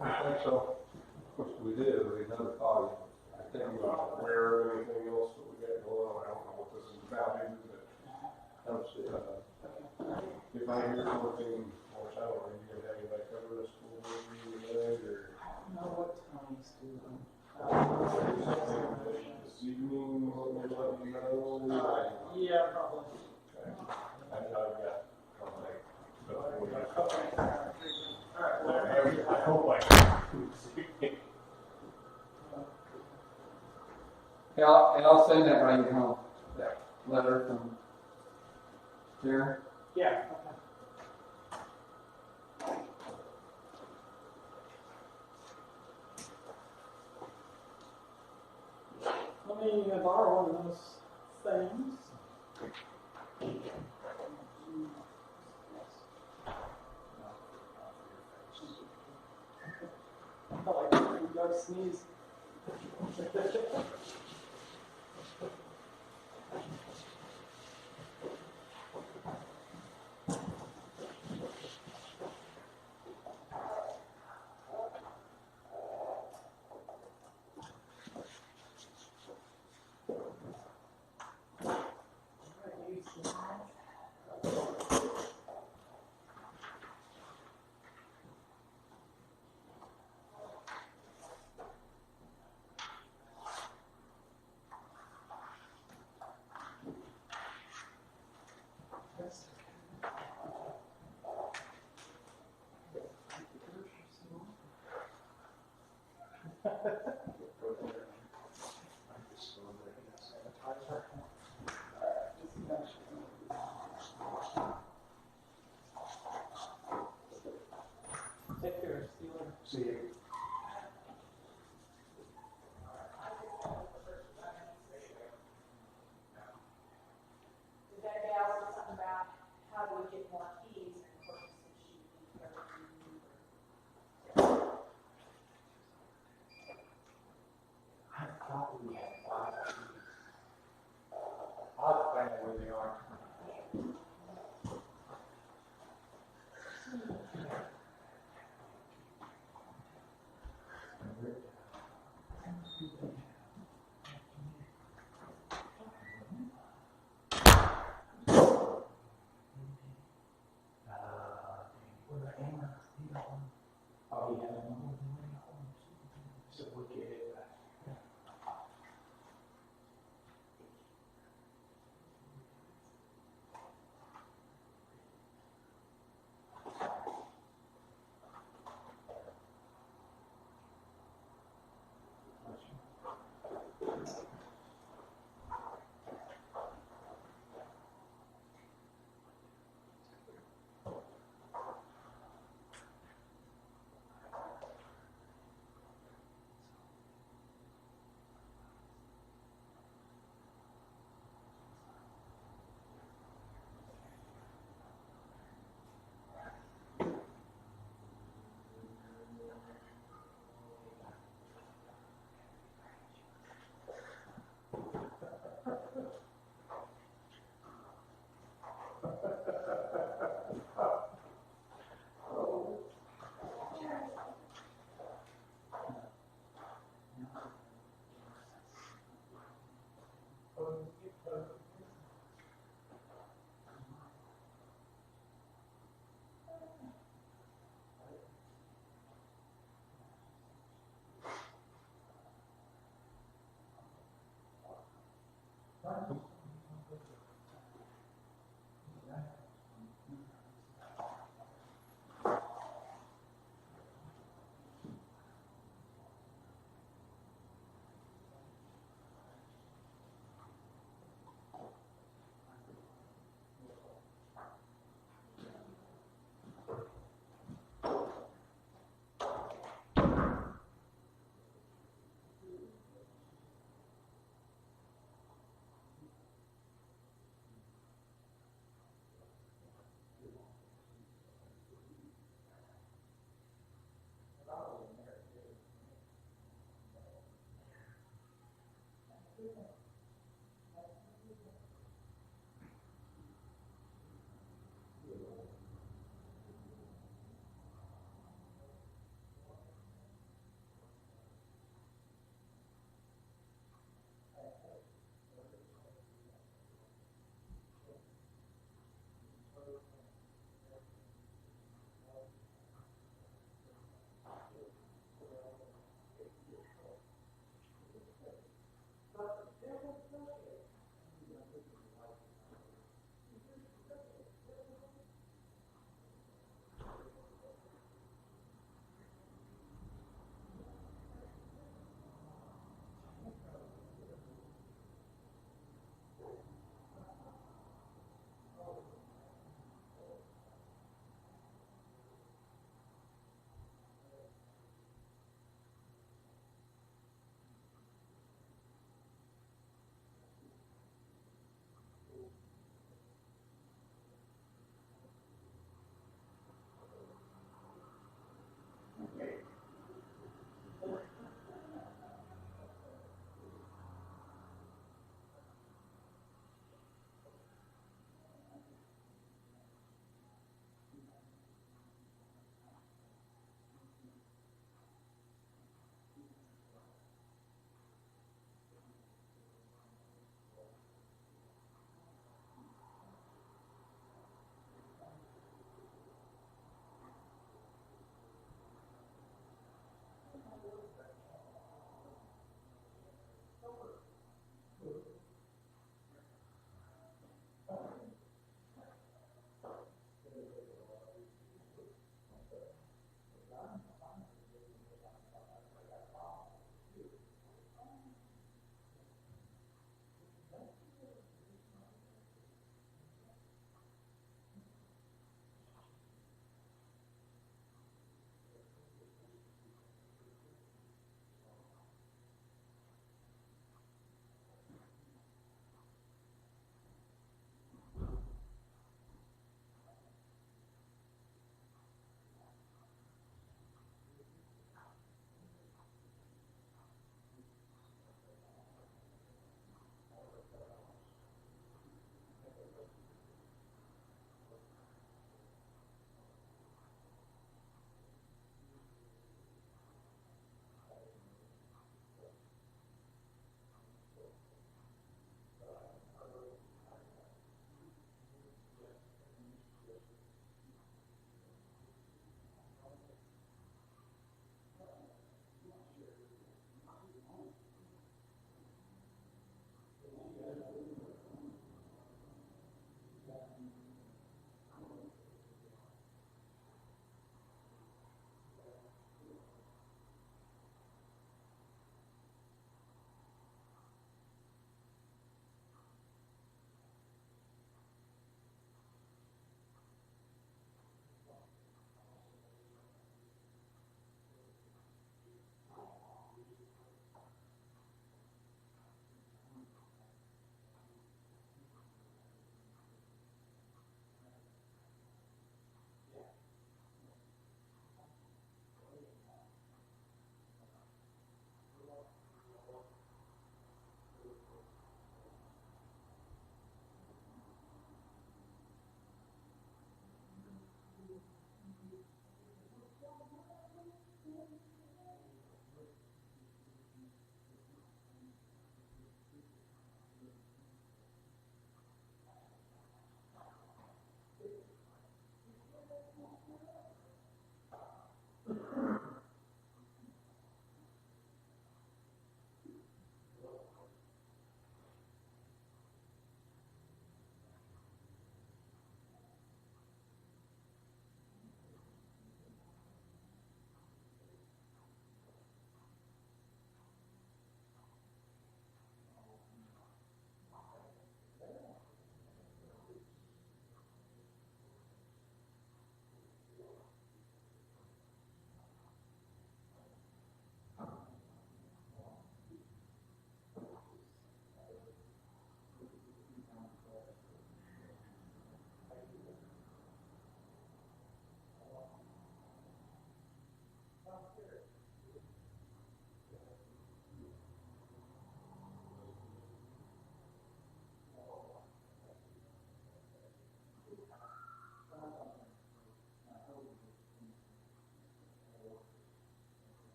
I think so. Of course, we did, we another copy. I think I'm not aware of anything else that we got going on. I don't know what this is about either, but if I hear something, or I don't know, you gonna have anybody cover the school board meeting today, or? What times do This evening, we'll let you know. Yeah, probably. Okay. I've got company. I hope I can. Yeah, I'll send that right now, that letter from there. Yeah. Let me borrow one of those things. I felt like Doug sneezed. Take care, Steeler. See you. Did that gal say something about how do we get more keys? And of course, she said I thought we had 5 keys. I'll have to find out where they are. Oh, he had one. So we get it back.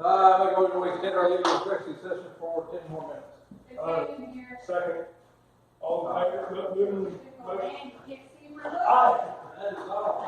Make a motion to extend our legal executive session for 10 more minutes. Second. All in favor, moving, motion. Aye. That is all.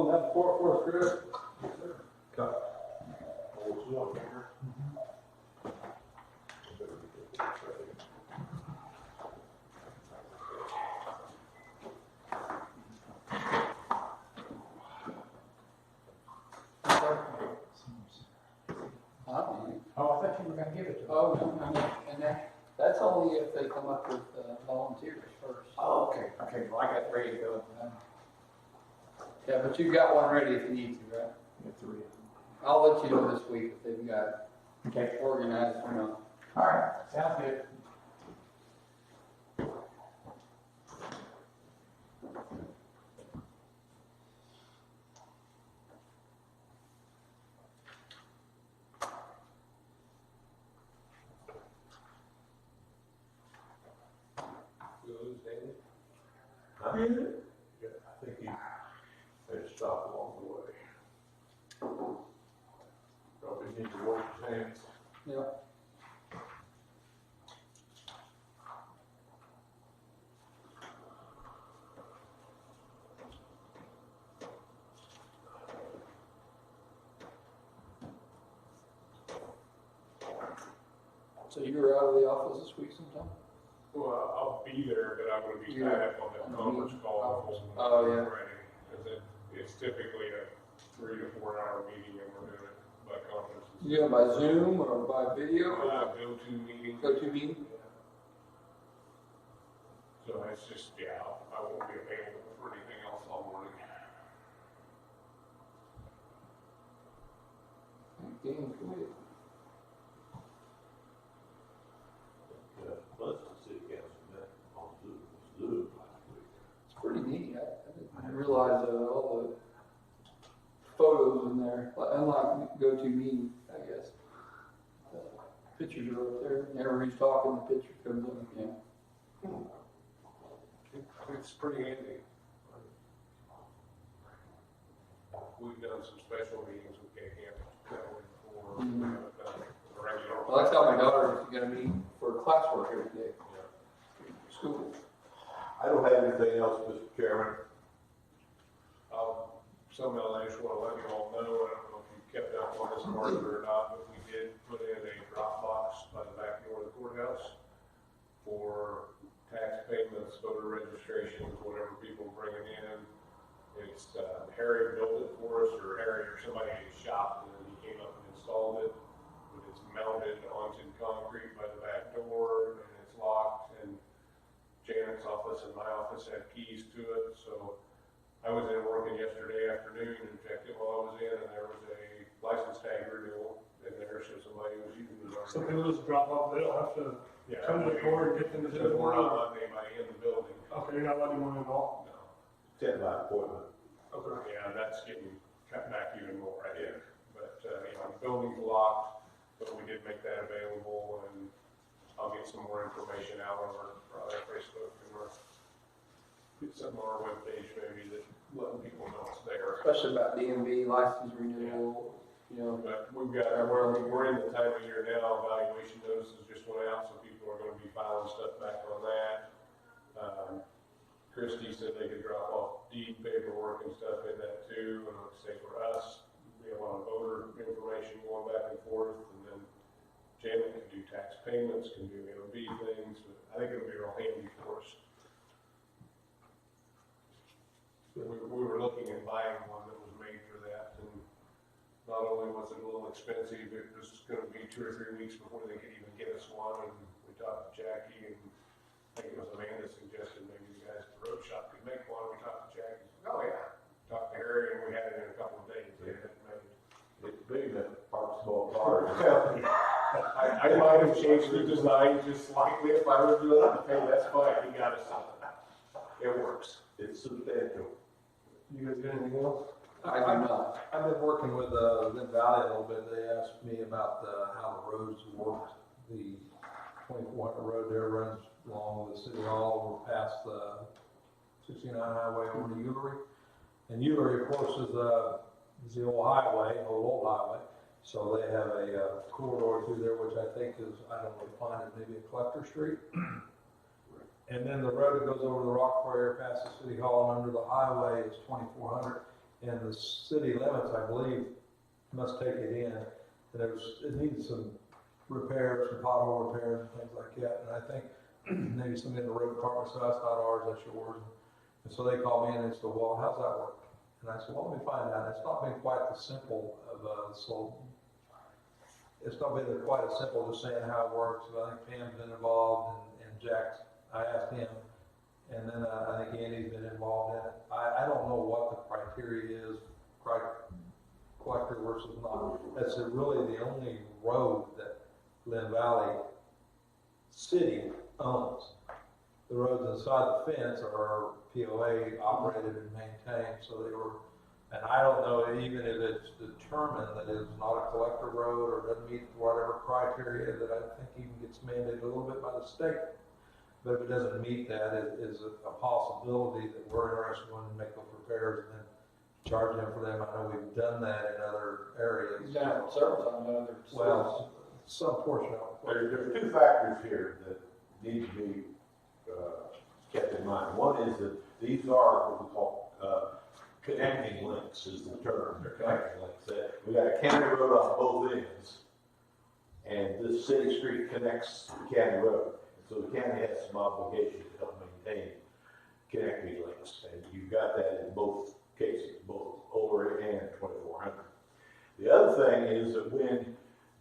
on that report for us, Chris? Huh? Oh, I thought you were gonna give it to me. Oh, no, and that's only if they come up with volunteers first. Oh, okay, well, I got ready to go. Yeah, but you've got one ready if you need to, right? Got 3. I'll let you know this week if they've got Okay. organized or not. All right, sounds good. Huh? Yeah, I think he had to stop along the way. Probably need to wash his hands. Yeah. So you were out of the office this week sometime? Well, I'll be there, but I'm gonna be You're- tied up on that conference call. Oh, yeah. Friday, because it's typically a 3 to 4 hour meeting and we're doing it by conference. You do it by Zoom or by video? Go-to meeting. Go-to meeting? So it's just, yeah, I won't be available for anything else all morning. Game committee. Pleasant City Council met on Zoom last week. It's pretty neat. I didn't realize all the photos in there, unlike go-to meeting, I guess. Pictures are up there, and everybody's talking, the picture comes in, yeah. It's pretty handy. We've done some special meetings with K-Camp before. We haven't done a regular. Well, that's how my daughter's gonna meet for classwork every day. School. I don't have anything else, Mr. Chairman. Something I just want to let you all know, I don't know if you kept up on this part of it or not, but we did put in a drop box by the back door of the courthouse for tax payments, voter registrations, whatever people bringing in. It's, Harry built it for us, or Harry or somebody at his shop, and then he came up and installed it. But it's mounted onto concrete by the back door, and it's locked, and Janet's office and my office have keys to it, so I was in working yesterday afternoon and checked it while I was in, and there was a license tag renewal in there, so somebody was using the. So people just drop off, they don't have to come to the court and get them to Because do it. we're not letting anybody in the building. Okay, you're not letting one in at all? No. Sent by appointment. Okay. Yeah, that's getting cut back even more, I think. But, you know, the building's locked, but we did make that available, and I'll get some more information out on our Facebook and get something on our webpage maybe that letting people know it's there. Especially about DMV license renewal, you know. But we've got, we're in the time of year now, evaluation notices just went out, so people are gonna be filing stuff back on that. Christie said they could drop off deed paperwork and stuff in that too, and like say for us, we have a lot of voter information going back and forth, and then Janet can do tax payments, can do MB things, but I think it'll be real handy for us. We were looking at buying one that was made for that, and not only was it a little expensive, it was gonna be 2 or 3 weeks before they could even get us one, and we talked to Jackie, and I think it was Amanda suggested maybe you guys at the road shop could make one. We talked to Jackie, oh yeah, talked to Harry, and we had it in a couple of days. They had it made. It's big, that park small cars. I might have changed the design just slightly if I were doing it. Hey, that's fine, you got us something. It works. It's substantial. You guys got anything else? I do not. I've been working with Linn Valley a little bit. They asked me about how the roads worked. The 2400 road there runs along the city hall, we're past the 69 highway over to Ewry. And Ewry, of course, is the old highway, old highway. So they have a corridor through there, which I think is, I don't know, define it, maybe a collector street. And then the road that goes over the rock quarry past the city hall and under the highway is 2400. and the city limits, I believe, must take it in. And it needs some repairs, some pothole repairs and things like that. And I think maybe somebody in the road department said, that's not ours, that's yours. And so they called me in and said, well, how's that work? And I said, well, let me find out. It's not been quite as simple of it's not been quite as simple as saying how it works. But I think Pam's been involved and Jack's, I asked him. And then I think Andy's been involved in it. I don't know what the criteria is, collector versus not. That's really the only road that Linn Valley City owns. The roads inside the fence are POA operated and maintained, so they were, and I don't know, even if it's determined that it's not a collector road or doesn't meet whatever criteria, that I think even gets mandated a little bit by the state. But if it doesn't meet that, it is a possibility that we're interested in make those repairs and then charge them for them. I know we've done that in other areas. You've done it several times in other cities. Well, some portion of it. There are two factors here that need to be kept in mind. One is that these are what we call connecting links is the term. They're connecting links. That we got a county road on both ends, and this city street connects the county road. So the county has some obligation to help maintain connecting links, and you've got that in both cases, both Ulrich and 2400. The other thing is that when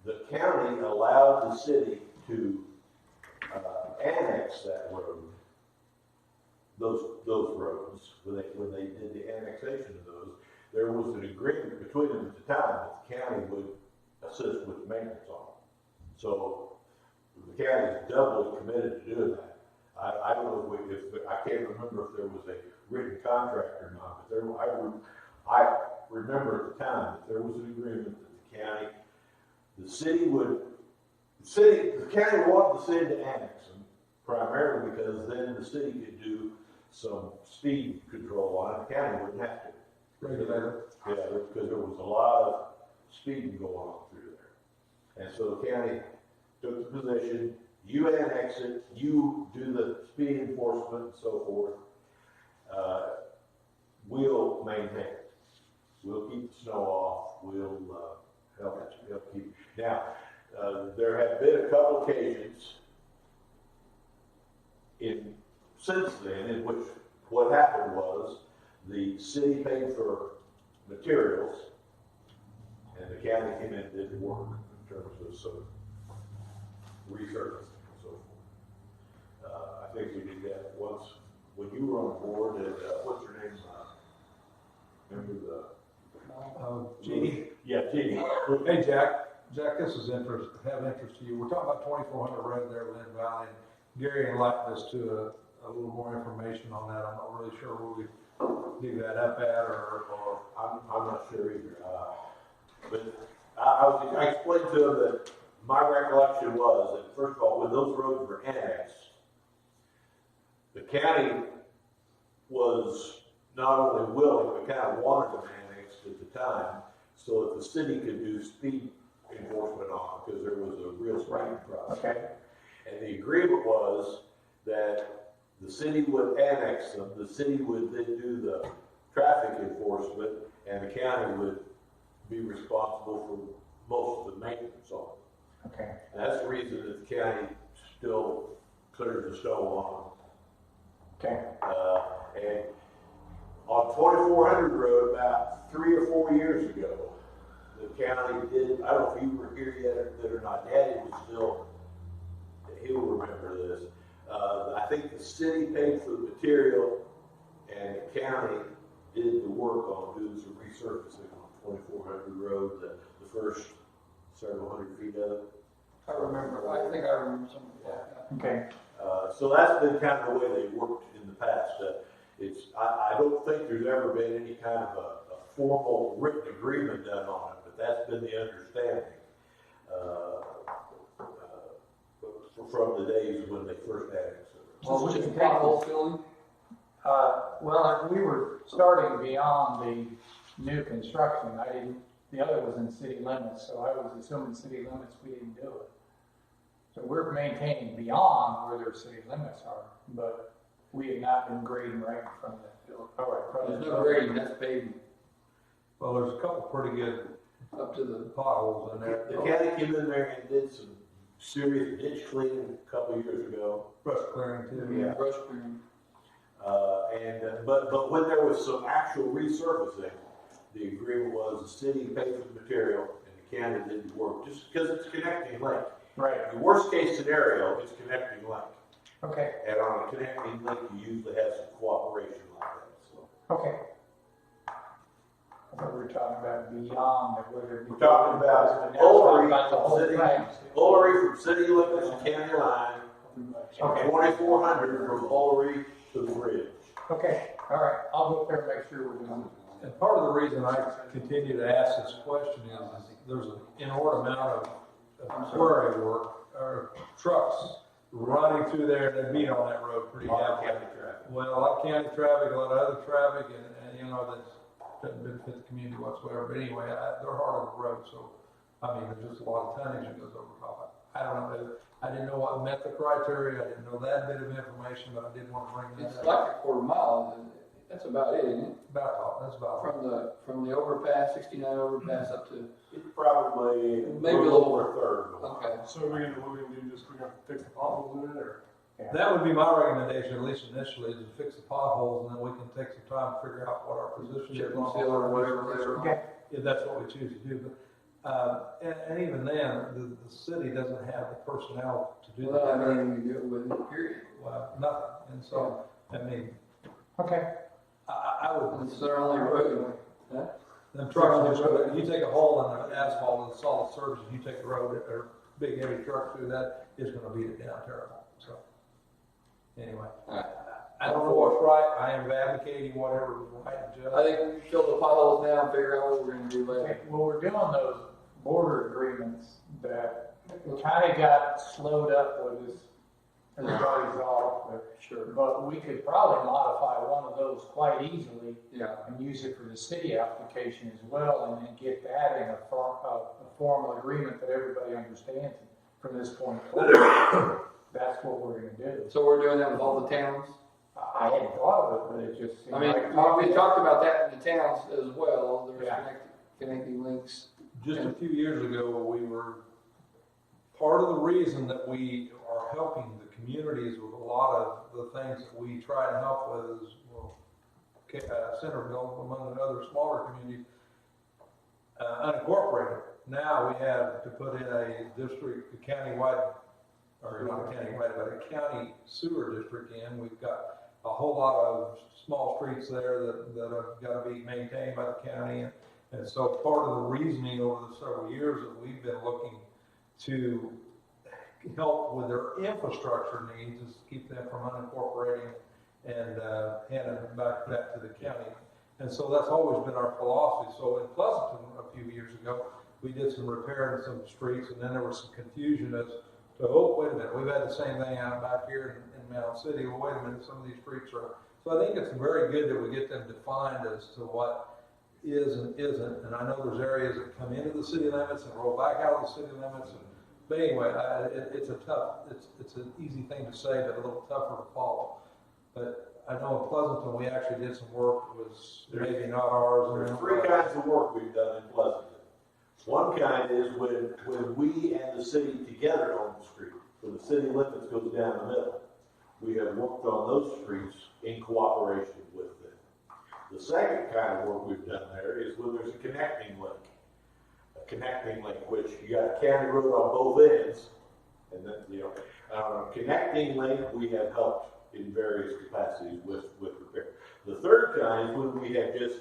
the county allowed the city to annex that road, those roads, when they did the annexation of those, there was an agreement between them at the time that the county would assist with maintenance on them. So the county is doubly committed to doing that. I don't know if I can't remember if there was a written contract or not, but I remember at the time that there was an agreement that the county, the county wanted the city to annex them, primarily because then the city could do some speed control on it. The county wouldn't have to. Regulator. Yeah, because there was a lot of speeding going on through there. And so the county took the position, you annex it, you do the speed enforcement and so forth. We'll maintain it. We'll keep the snow off. We'll help keep. Now, there have been a couple occasions since then in which what happened was the city paid for materials and the county came in and did the work in terms of some resurfacing and so forth. I think we did that once when you were on board. And what's your name? Remember Jeannie? Yeah, Jeannie. Hey, Jack. Jack, this is have interest to you. We're talking about 2400 road there in Linn Valley. Gary enlightened us to a little more information on that. I'm not really sure where we dig that up at, or I'm not sure either. But I explained to him that my recollection was that, first of all, when those roads were annexed, the county was not only willing, but kind of wanted them annexed at the time so that the city could do speed enforcement on them because there was a real speed problem. Okay. And the agreement was that the city would annex them, the city would then do the traffic enforcement, and the county would be responsible for most of the maintenance on them. Okay. And that's the reason that the county still clears the snow on them. Okay. And on 2400 Road, about 3 or 4 years ago, the county did, I don't know if you were here yet or not, Daddy was still, he'll remember this. I think the city paid for the material and the county did the work on doing some resurfacing on 2400 Road, the first several hundred feet of it. I think I remember something like that. Okay. So that's been kind of the way they worked in the past. I don't think there's ever been any kind of a formal written agreement done on it, but that's been the understanding from the days when they first annexed it. Well, just pothole filling. Well, we were starting beyond the new construction. The other was in city limits, so I was assuming city limits, we didn't do it. So we're maintaining beyond where their city limits are, but we have not been grading right from the. There's no grading, that's paving. Well, there's a couple pretty good up to the, potholes in there. The county came in there and did some serious ditch cleaning a couple of years ago. Brush clearing too. Yeah. brush clearing. But when there was some actual resurfacing, the agreement was the city paid for the material and the county did the work, just because it's connecting link. Right. The worst case scenario is connecting link. Okay. And on a connecting link, you usually have some cooperation like that, so. Okay. I thought we were talking about beyond the whether. We're talking about Ullery from city, Ullery from city limits to county line, Okay. 2,400 from Ullery to the bridge. Okay, all right, I'll go up there and make sure we're doing it. And part of the reason I continue to ask this question is there's an inordinate amount of quarry work, or trucks running through there, and they beat on that road pretty heavily. Well, a lot of county traffic, a lot of other traffic, and you know, that doesn't benefit the community whatsoever. But anyway, they're hard on the road, so, I mean, there's just a lot of tonnage that goes over top of it. I don't know, I didn't know what met the criteria, I didn't know that bit of information, but I did want to bring that It's up. like a quarter mile, and that's about it, isn't it? That's about it. From the overpass, 69 overpass up to, It's probably Maybe a little- over a third. okay. So we're gonna do just, we're gonna fix the potholes in it, or? That would be my recommendation, at least initially, is to fix the potholes, and then we can take some time to figure out what our position is. Chip and on seal or all whatever that. later on. Okay. If that's what we choose to do, but, and even then, the city doesn't have the personnel to do Well, I that. mean, you do it with it, period. Well, nothing, and so, I mean, Okay. I would, It's their only road. them trucks, you take a hole in the asphalt with solid surface, you take a road, or big heavy truck through that, it's gonna beat it down terrible, so. Anyway, I don't know what's right, I am advocating whatever is right and just. I think we fill the potholes now and figure out what we're gonna do Okay, later. well, we're doing those border agreements that kind of got slowed up with this, everybody's off, but we could probably modify one of those quite easily Yeah. and use it for the city application as well, and then get that in a formal agreement that everybody understands from this point forward. That's what we're gonna do. So we're doing that with all the towns? I hadn't thought of it, but it just seemed I mean, like. we talked about that in the towns as well. There's Yeah. connecting links. Just a few years ago, we were, part of the reason that we are helping the communities with a lot of the things that we try to help with is, well, Centerville, among other smaller communities, unincorporated. Now we have to put in a district, a countywide, or not a countywide, but a county sewer district in. We've got a whole lot of small streets there that have got to be maintained by the county. And so part of the reasoning over the several years that we've been looking to help with their infrastructure needs is keep them from unincorporating and handing them back to the county. And so that's always been our philosophy. So in Pleasanton a few years ago, we did some repair in some streets, and then there was some confusion as to, oh, wait a minute, we've had the same thing out back here in Mound City. Well, wait a minute, some of these streets are. So I think it's very good that we get them defined as to what is and isn't. And I know there's areas that come into the city limits and roll back out of the city limits. But anyway, it's an easy thing to say, but a little tougher to follow. But I know in Pleasanton, we actually did some work. It was maybe not ours. There's three kinds of work we've done in Pleasanton. One kind is when we and the city together own the street, so the city limits goes down the middle. We have worked on those streets in cooperation with them. The second kind of work we've done there is when there's a connecting link. A connecting link, which you got a county road on both ends, and then, connecting link we have helped in various capacities with repair. The third kind is when we have just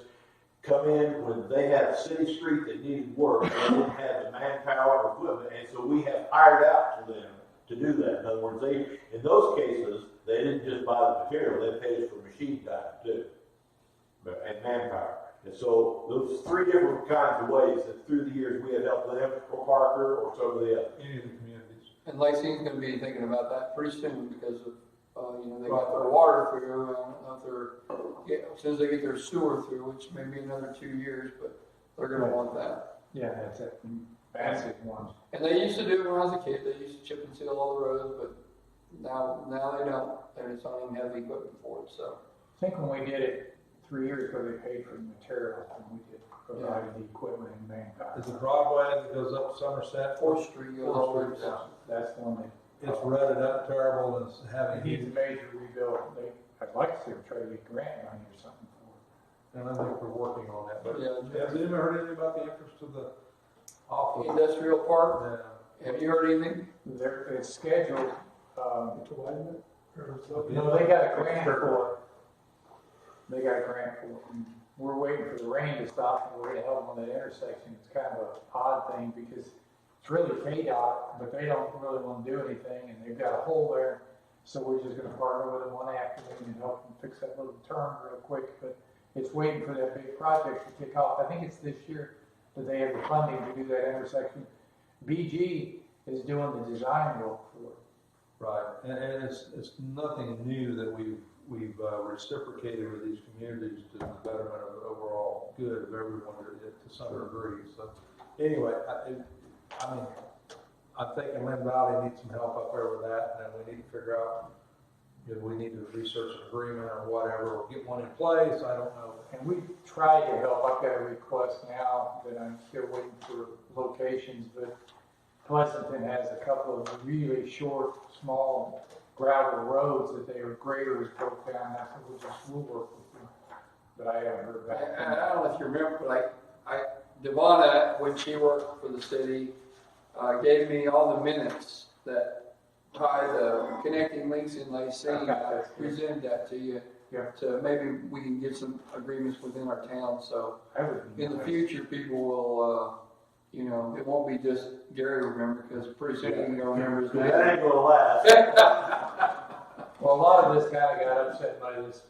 come in when they had a city street that needed work, and they didn't have the manpower or equipment, and so we have hired out to them to do that. In other words, in those cases, they didn't just buy the material, they paid us for machine time too, and manpower. And so those three different kinds of ways that through the years we have helped them, or Parker, or some of the others. Any of the communities. And Lansing's gonna be thinking about that pretty soon because of, they got their water through, I don't know if as soon as they get their sewer through, which may be another 2 years, but they're gonna want that. Yeah, that's a massive one. And they used to do it when I was a kid, they used to chip and seal all the roads, but now they don't, and it's not even have the equipment for it, so. I think when we did it 3 years ago, they paid for the materials, and we did provide the equipment and manpower. Is the Broadway that goes up Somerset? 4th Street, Fourth Street. That's the one that. It's rutted up terrible and it's It having. needs a major rebuild. I'd like to see them try to get grant money or something for it. And I think we're working on that, but Yeah. have you ever heard anything about the interest of the office? Industrial Park, Yeah. have you heard anything? It's scheduled, To widen it? Or something? no, they got a grant for it. They got a grant for it. And we're waiting for the rain to stop, and we're gonna help them on that intersection. It's kind of an odd thing, because it's really KDOT, but they don't really wanna do anything, and they've got a hole there. So we're just gonna partner with them one afternoon and help them fix that little turn real quick, but it's waiting for that big project to kick off. I think it's this year that they have the funding to do that intersection. BG is doing the design work for it. Right, and it's nothing new that we've reciprocated with these communities to the betterment of the overall good of everyone to some degree. So anyway, I mean, I'm thinking Linn Valley needs some help up there with that, and then we need to figure out if we need to research an agreement or whatever, or get one in place, I don't know. And we tried to help. I've got a request now that I'm still waiting for locations, but Pleasanton has a couple of really short, small gravel roads that their graders broke down. I said, we'll work with them. But I haven't heard back. I don't know if you remember, like, Devonna, when she worked for the city, gave me all the minutes that tie the connecting links in Lacey. I presented that to you. Yeah. So maybe we can get some agreements within our town, so in the future, people will, you know, it won't be just Gary remember, because pretty soon you're gonna remember his name. That ain't gonna last. Well, a lot of this kind of got upset by this.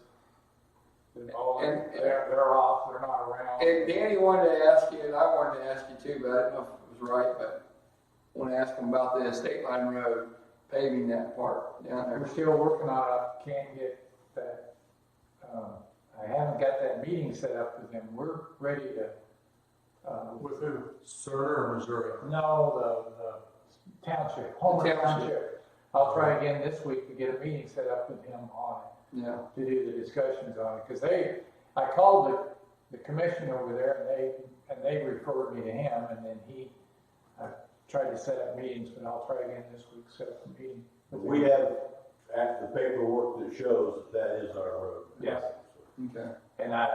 They're off, they're not around. And Danny wanted to ask you, and I wanted to ask you too, but I don't know if it was right, but I want to ask him about the State Line Road, paving that part down there. We're still working on it. I can't get that. I haven't got that meeting set up with him. We're ready to. With who? Cerner or Missouri? No, the township, Homer Township. I'll try again this week to get a meeting set up with him on it. Yeah. To do the discussions on it, because I called the commissioner over there, and they referred me to him, and then he tried to set up meetings, but I'll try again this week, set up a meeting. We have the paperwork that shows that is our road. Yes. Okay. And I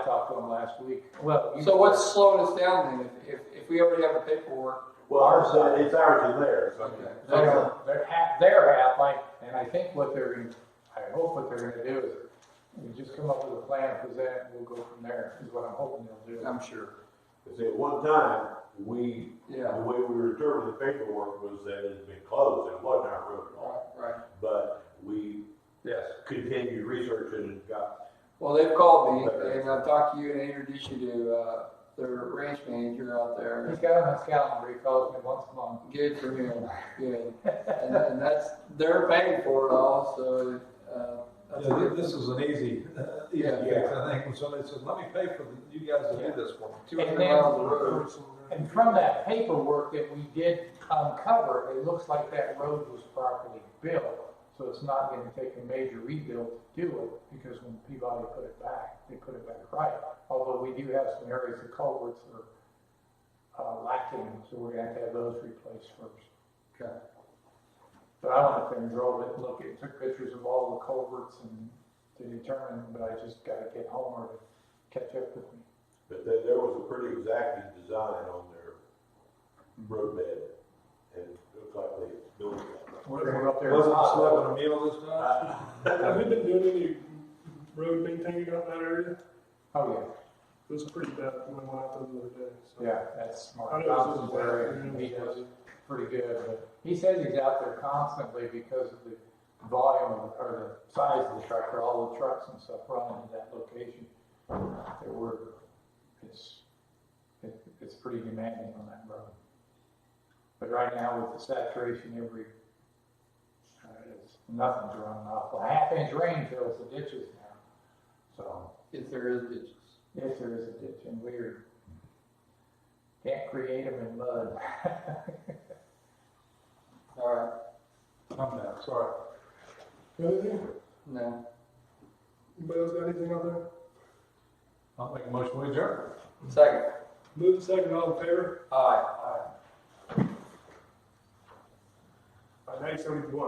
talked to him last week. Well, So what's slowing us down then? If we already have the paperwork? Well, it's ours and theirs. I mean, they're half, and I think I hope what they're gonna do is we just come up with a plan, present it, and we'll go from there, is what I'm hoping they'll do. I'm sure. because at one time, the way we were interpreting the paperwork was that it had been closed, it wasn't our road at all. Right. But we continued researching and got. Well, they've called me, and I've talked to you and introduced you to their ranch manager out there. He's got him on his calendar, he calls me once a month. Good for him, good. And they're paying for it all, so, that's Yeah, good. this is an easy fix, I think, when somebody says, let me pay for you guys to do this for me. 200 miles of road. And from that paperwork that we did uncover, it looks like that road was properly built. So it's not going to take a major rebuild to do it, because when Peabody put it back, they put it back right. Although we do have some areas of culverts that are lacking, so we're going to have those replaced first. Okay. But I went up there and drove it, took pictures of all the culverts and to determine, but I just got to get Homer to catch up with me. But there was a pretty exacting design on their roadbed, and it looked like they built it. We're going to go up there. Wasn't slipping a meal this time? Have we been doing any road maintaining out that area? Oh, yeah. It was pretty bad when I went out there the other day. So. Yeah, that's Mark I know Johnson's it's just area, bad, and he does it pretty good, but he says he's out there constantly because of the volume or the size of the tractor, all the trucks and stuff running to that location. It's pretty demanding on that road. But right now with the saturation, nothing's running off. A half-inch rain fills the ditches now, so. If there is ditches. If there is a ditch, and can't create them in mud. All right. I'm down, sorry. Anything? No. Anybody else got anything out there? I'll make a motion to adjourn. Second. Move the second, all in favor? Aye. 9:71.